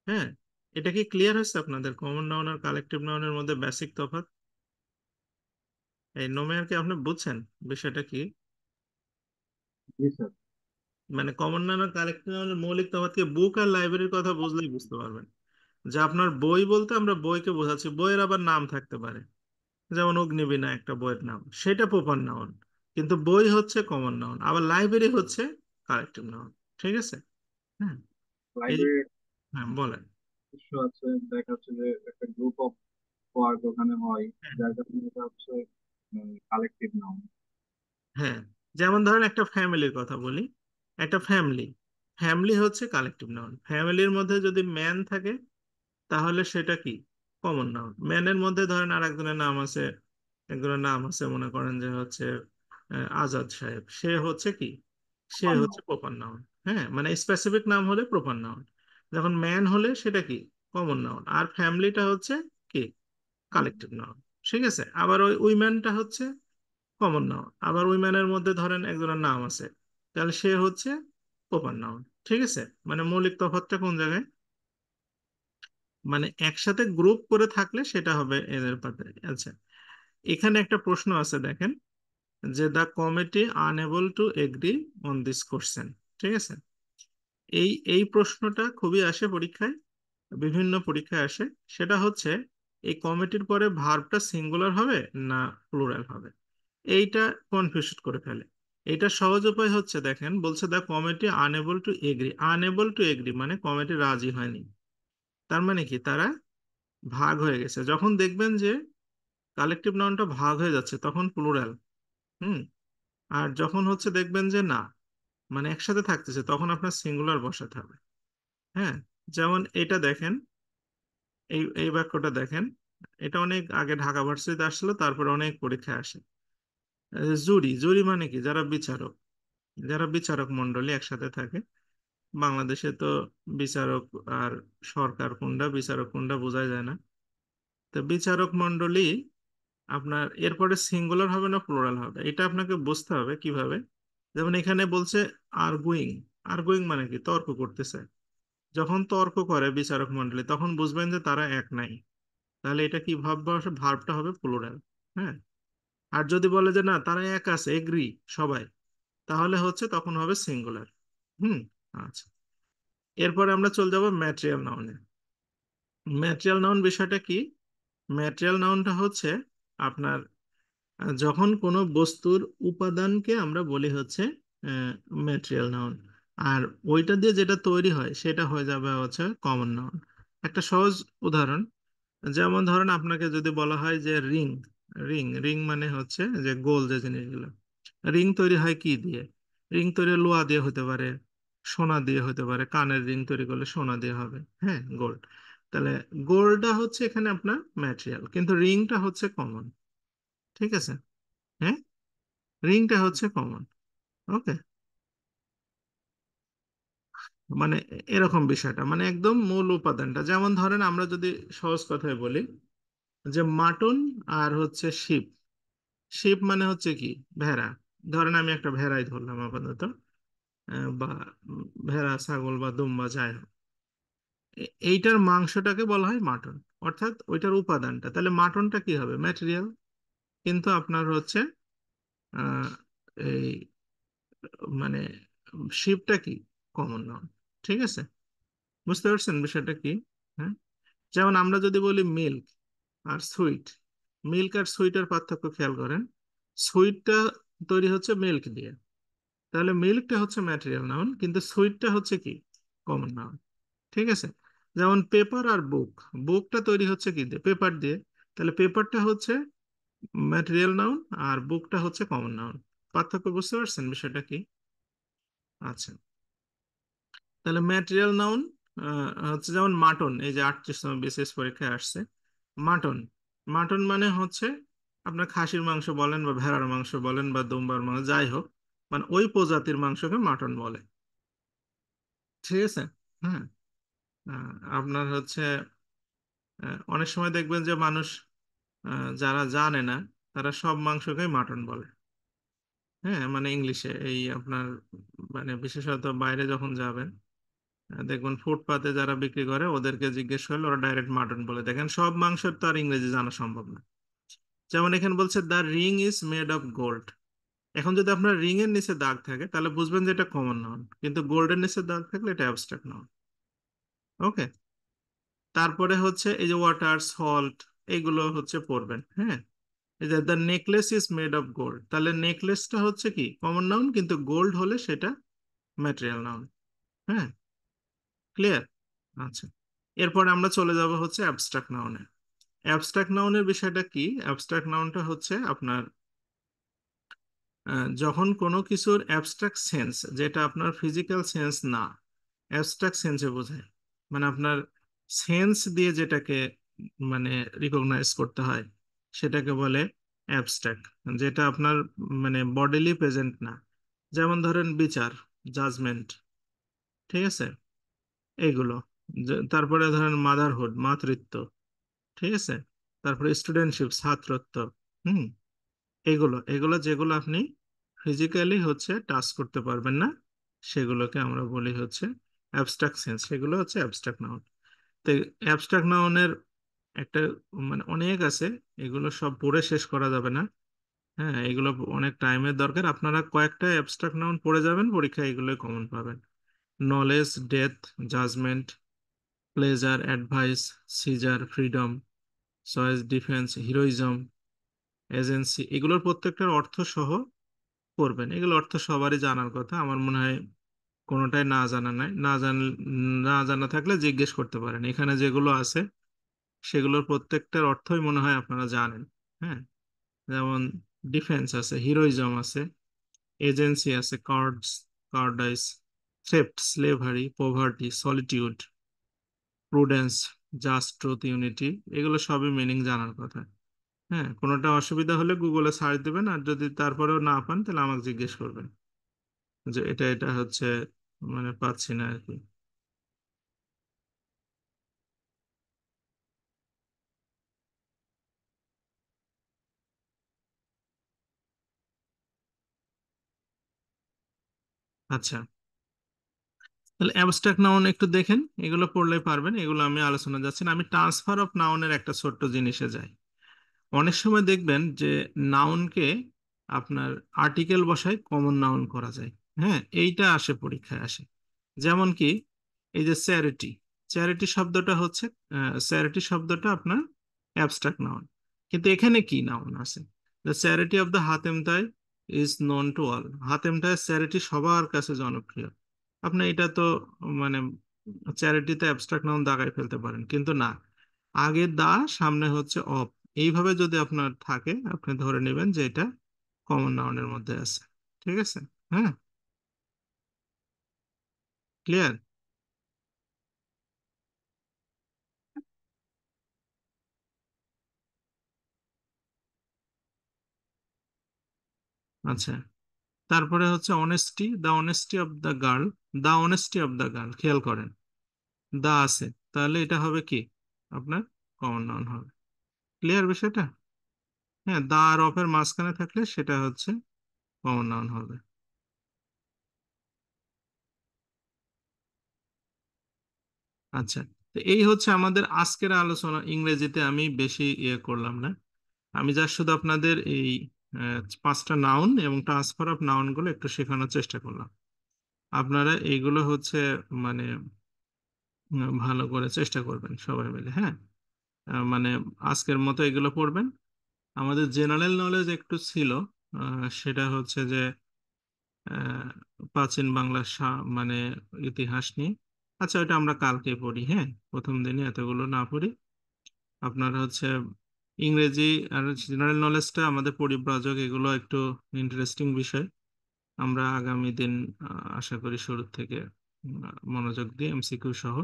হ্যাঁ, এটা কি ক্লিয়ার হচ্ছে আপনাদের কমন নাউন আর কালেকটিভ নাউনের মধ্যে বেসিক তফাৎ? এই নোমেয়ার কি আপনি বুঝছেন বিষয়টা কি? জি স্যার। মানে কমন নাউন আর কালেকটিভ নাউনের মৌলিক তফাৎ কি, বুক আর লাইব্রেরির কথা বুঝলেই বুঝতে পারবেন। যে আপনার বই বলতে আমরা বইকে বোঝাচ্ছি, বইয়ের আবার নাম থাকতে পারে, যেমন অগ্নিবীণা একটা বইয়ের নাম, সেটা প্রপার নাউন, কিন্তু বই হচ্ছে কমন নাউন, আবার লাইব্রেরি হচ্ছে কালেকটিভ নাউন। ঠিক আছে? হ্যাঁ। এই যে, লাইব্রেরির হ্যাঁ বলেন। উৎস আছে, দেখা যাচ্ছে যে একটা গ্রুপ অফ ওয়ার্ক ওখানে হয়, হ্যাঁ, যার কারণে এটা হচ্ছে কালেকটিভ নাউন। হ্যাঁ, যেমন ধরেন একটা ফ্যামিলির কথা বলি, একটা ফ্যামিলি, ফ্যামিলি হচ্ছে কালেকটিভ নাউন। ফ্যামিলির মধ্যে যদি ম্যান থাকে তাহলে সেটা কি, কমন নাউন। ম্যানের মধ্যে ধরেন আর একজনের নাম আছে, একজনের নাম আছে মনে করেন যে হচ্ছে আজাদ সাহেব, সে হচ্ছে কি, সে হচ্ছে প্রপার নাউন। হ্যাঁ, মানে স্পেসিফিক নাম হলে প্রপার নাউন, যখন ম্যান হলে সেটা কি, কমন নাউন। আর ফ্যামিলিটা হচ্ছে কি, কালেকটিভ নাউন। ঠিক আছে, আবার ওই উইমেনটা হচ্ছে কমন নাউন। আবার উইমেনের মধ্যে ধরেন একজনের নাম আছে, তাহলে সে হচ্ছে প্রপার নাউন। ঠিক আছে, মানে মৌলিক তফাৎটা কোন জায়গায়, মানে একসাথে গ্রুপ করে থাকলে সেটা হবে এদের পাতে। আচ্ছা, এখানে একটা প্রশ্ন আছে দেখেন, যে the committee unable to agri on this question. ঠিক আছে, এই প্রশ্নটা খুবই আসে পরীক্ষায়, বিভিন্ন পরীক্ষায় আসে। সেটা হচ্ছে এই কমিটির পরে ভার্বটা সিঙ্গুলার হবে না প্লুরাল হবে, এইটা কনফিউজ করে ফেলে। এটা সহজ উপায় হচ্ছে দেখেন, বলছে the committee unable to agri. Unable to agri মানে কমিটি রাজি হয়নি, তার মানে কি, তারা ভাগ হয়ে গেছে। যখন দেখবেন যে কালেকটিভ নাউনটা ভাগ হয়ে যাচ্ছে তখন প্লুরাল। হুম। আর যখন হচ্ছে দেখবেন যে না, মানে একসাথে থাকতেছে, তখন আপনার সিঙ্গুলার বসাতে হবে। হ্যাঁ, যেমন এটা দেখেন, এই বাক্যটা দেখেন, এটা অনেক আগে ঢাকা ভার্সিটিতে আসলো, তারপরে অনেক পরীক্ষায় আসে। জুরি, জুরি মানে কি, যারা বিচারক, যারা বিচারক মন্ডলী একসাথে থাকে। বাংলাদেশে তো বিচারক আর সরকার কোনটা, বিচারক কোনটা বোঝাই যায় না। তো বিচারক মন্ডলী আপনার এরপরে সিঙ্গুলার হবে না প্লুরাল হবে, এটা আপনাকে বুঝতে হবে কিভাবে। যেমন এখানে বলছে আর্গুইং। আর্গুইং মানে কি, তর্ক করতেছে। যখন তর্ক করে বিচারক মন্ডলী তখন বুঝবেন যে তারা এক নাই, তাহলে এটা কি ভাব, ভার্বটা হবে প্লুরাল। হ্যাঁ, আর যদি বলে যে না তারা এক আছে, এগ্রি সবাই, তাহলে হচ্ছে তখন হবে সিঙ্গুলার। হুম। আচ্ছা, এরপরে আমরা চলে যাব ম্যাটেরিয়াল নাউনে। ম্যাটেরিয়াল নাউন বিষয়টা কি, ম্যাটেরিয়াল নাউনটা হচ্ছে আপনার যখন কোনো বস্তুর উপাদানকে আমরা বলি হচ্ছে ম্যাটেরিয়াল নাউন, আর ওইটা দিয়ে যেটা তৈরি হয় সেটা হয়ে যাবে হচ্ছে কমন নাউন। একটা সহজ উদাহরণ, যেমন ধরেন আপনাকে যদি বলা হয় যে রিং, রিং রিং মানে হচ্ছে যে গোল যে জিনিসগুলো, রিং তৈরি হয় কি দিয়ে, রিং তৈরি লোহা দিয়ে হতে পারে, সোনা দিয়ে হতে পারে, কানের রিং তৈরি করলে সোনা দিয়ে হবে, হ্যাঁ, গোল্ড। তাহলে গোল্ডটা হচ্ছে এখানে আপনার ম্যাটেরিয়াল, কিন্তু রিংটা হচ্ছে কমন। ঠিক আছে, হ্যাঁ, রিংটা হচ্ছে কমন। ওকে, মানে এরকম বিষয়টা, মানে একদম মূল উপাদানটা। যেমন ধরেন আমরা যদি সহজ কথায় বলি যে মাটন আর হচ্ছে শিপ। শিপ মানে হচ্ছে কি, ভেড়া। ধরেন আমি একটা ভেড়াই ধরলাম আপাতত, বা ভেড়া, ছাগল বা দুম্বা যাই হোক, এইটার মাংসটাকে বলা হয় মাটন, অর্থাৎ ওইটার উপাদানটা। তাহলে মাটনটা কি হবে, ম্যাটেরিয়াল। কিন্তু আপনার হচ্ছে আহ এই মানে শিপটা কি, কমন নাউন। ঠিক আছে, বুঝতে পারছেন বিষয়টা কি। হ্যাঁ, যেমন আমরা যদি বলি মিল্ক আর সুইট, মিল্ক আর সুইটের পার্থক্য খেয়াল করেন। সুইটটা তৈরি হচ্ছে মিল্ক দিয়ে, তাহলে মিল্কটা হচ্ছে ম্যাটেরিয়াল নাউন, কিন্তু সুইটটা হচ্ছে কি, কমন নাউন। ঠিক আছে, যেমন পেপার আর বুক, বুকটা তৈরি হচ্ছে কি দিয়ে, পেপার দিয়ে, তাহলে পেপারটা হচ্ছে ম্যাটেরিয়াল নাউন আর বুকটা হচ্ছে কমন নাউন। পার্থক্য বুঝতে পারছেন বিষয়টা কি। আচ্ছা, তাহলে ম্যাটেরিয়াল নাউন হচ্ছে যেমন মাটন, এই যে 38তম বিসিএস পরীক্ষায় আসছে, মাটন। মাটন মানে হচ্ছে আপনার খাসির মাংস বলেন বা ভেড়ার মাংস বলেন বা দুম্বার মাংস যাই হোক, মানে ওই প্রজাতির মাংসকে মাটন বলে। ঠিক আছে। হ্যাঁ, আপনার হচ্ছে অনেক সময় দেখবেন যে মানুষ যারা জানে না তারা সব মাংসকেই মাটন বলে। হ্যাঁ, মানে ইংলিশে এই আপনার, মানে বিশেষত বাইরে যখন যাবেন দেখবেন ফুটপাতে যারা বিক্রি করে ওদেরকে জিজ্ঞেস করলে ওরা ডাইরেক্ট মাটন বলে। দেখেন সব মাংসের তো আর ইংরেজি জানা সম্ভব না। যেমন এখানে বলছে the ring is made of gold. এখন যদি আপনার রিং এর নিচে দাগ থাকে তাহলে বুঝবেন যে এটা কমন নাউন, কিন্তু গোল্ডের নিচে দাগ থাকলে এটা অ্যাবস্ট্রাক্ট নাউন। ওকে, তারপরে হচ্ছে এই যে ওয়াটার, সল্ট, এগুলো হচ্ছে পড়বেন। হ্যাঁ, এই যে the necklace is made of gold, তাহলে নেকলেসটা হচ্ছে কি, কমন নাউন, কিন্তু গোল্ড হলে সেটা ম্যাটেরিয়াল নাউন। হ্যাঁ, ক্লিয়ার। আচ্ছা, এরপর আমরা চলে যাব হচ্ছে অ্যাবস্ট্রাক্ট নাউনে। অ্যাবস্ট্রাক্ট নাউনের বিষয়টা কি, অ্যাবস্ট্রাক্ট নাউনটা হচ্ছে আপনার যখন কোনো কিছুর অ্যাবস্ট্রাক্ট সেন্স, যেটা আপনার ফিজিক্যাল সেন্স না, অ্যাবস্ট্রাক্ট সেন্সে বোঝায়, মানে আপনার সেন্স দিয়ে যেটাকে মানে রিকগনাইজ করতে হয়, সেটাকে বলে অ্যাবস্ট্রাক্ট। যেটা আপনার মানে বডিলি প্রেজেন্ট না, যেমন ধরেন বিচার, জাজমেন্ট, ঠিক আছে, এইগুলো। তারপরে ধরেন মাদারহুড, মাতৃত্ব, ঠিক আছে, তারপরে স্টুডেন্টশিপ, ছাত্রত্ব। হুম। এগুলো এগুলো যেগুলো আপনি ফিজিক্যালি হচ্ছে টাচ করতে পারবেন না, সেগুলোকে আমরা বলি হচ্ছে অ্যাবস্ট্রাক্ট সেন্স, সেগুলো হচ্ছে অ্যাবস্ট্রাক্ট নাউন। তো অ্যাবস্ট্রাক্ট নাউনের একটা মানে অনেক আছে, এগুলো সব পড়ে শেষ করা যাবে না। হ্যাঁ, এগুলো অনেক টাইমের দরকার। আপনারা কয়েকটা অ্যাবস্ট্রাক্ট নাউন পড়ে যাবেন, পরীক্ষায় এগুলোই কমন পাবেন: knowledge, death, judgement, pleasure, advice, seizure, freedom, choice, defence, heroism, agency. এগুলোর প্রত্যেকটার অর্থ সহ করবেন। এগুলো অর্থ সবারই জানার কথা, আমার মনে হয় কোনোটাই না জানা নাই। না জানা থাকলে জিজ্ঞেস করতে পারেন, এখানে যেগুলো আছে সেগুলোর প্রত্যেকটার অর্থই মনে হয় আপনারা জানেন। হ্যাঁ, যেমন ডিফেন্স আছে, হিরোইজম আছে, এজেন্সি আছে, cowardice, theft, slavery, poverty, solitude, prudence, just, truth, unity. এগুলো সবই মিনিং জানার কথা। হ্যাঁ, কোনোটা অসুবিধা হলে গুগলে সার্চ দেবেন, আর যদি তারপরেও না পান তাহলে আমাকে জিজ্ঞেস করবেন যে এটা এটা হচ্ছে মানে পাচ্ছি না আর কি। আচ্ছা, তাহলে অ্যাবস্ট্রাক্ট নাউন একটু দেখেন, এগুলো পড়লে পারবেন। এগুলো আমি আলোচনা যাচ্ছি না, আমি ট্রান্সফার অফ নাউনের একটা ছোট্ট জিনিসে যাই। অনেক সময় দেখবেন যে নাউনকে আপনার আর্টিকেল বসায় কমন নাউন করা যায়। হ্যাঁ, এইটা আসে, পরীক্ষায় আসে। যেমন কি, এই যে চ্যারিটি, চ্যারিটি শব্দটা হচ্ছে, চ্যারিটি শব্দটা আপনার অ্যাবস্ট্রাক্ট নাউন, কিন্তু এখানে কি নাউন আছে? The charity of the Hatim Tai is known to all. Hatim Tai charity সবার কাছে জনপ্রিয়। আপনি এটা তো মানে চ্যারিটিতে অ্যাবস্ট্রাক্ট নাউন দাগাই ফেলতে পারেন, কিন্তু না, আগে দা, সামনে হচ্ছে অফ, এইভাবে যদি আপনার থাকে আপনি ধরে নেবেন যে এটা কমন নাউনের মধ্যে আছে। ঠিক আছে? হ্যাঁ, ক্লিয়ার? আচ্ছা, তারপরে হচ্ছে honesty, the honesty of the girl, the honesty of the girl, খেয়াল করেন দা আছে, তাহলে এটা হবে কি আপনার কমন নাউন হবে। ক্লিয়ার বিষয়টা? হ্যাঁ, দা আর অফের মাঝখানে থাকলে সেটা হচ্ছে কমন নাউন হবে। আচ্ছা, তো এই হচ্ছে আমাদের আজকের আলোচনা। ইংরেজিতে আমি বেশি ইয়ে করলাম না, আমি যা শুধু আপনাদের এই পাঁচটা নাউন এবং ট্রান্সফার অফ নাউন গুলো একটু শেখানোর চেষ্টা করলাম। আপনারা এইগুলো হচ্ছে মানে ভালো করে চেষ্টা করবেন সবাই মিলে। হ্যাঁ, মানে আজকের মতো এগুলো পড়বেন। আমাদের জেনারেল নলেজ একটু ছিল, সেটা হচ্ছে যে আহ, প্রাচীন বাংলার মানে ইতিহাস নিয়ে। আচ্ছা, ওটা আমরা কালকে পড়ি। হ্যাঁ, প্রথম দিনে এতগুলো না পড়ি। আপনার হচ্ছে ইংরেজি আর জেনারেল নলেজটা আমাদের পরিব্রাজক, এগুলো একটু ইন্টারেস্টিং বিষয়। আমরা আগামী দিন আশা করি শুরু থেকে মনোযোগ দিয়ে এমসিকিউ সহ।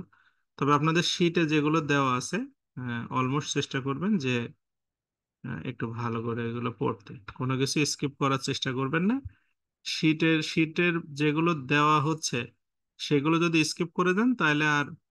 তবে আপনাদের শীটে যেগুলো দেওয়া আছে অলমোস্ট চেষ্টা করবেন যে একটু ভালো করে এগুলো পড়তে, কোনো কিছু স্কিপ করার চেষ্টা করবেন না। শীটের যেগুলো দেওয়া হচ্ছে সেগুলো যদি স্কিপ করে দেন তাহলে আর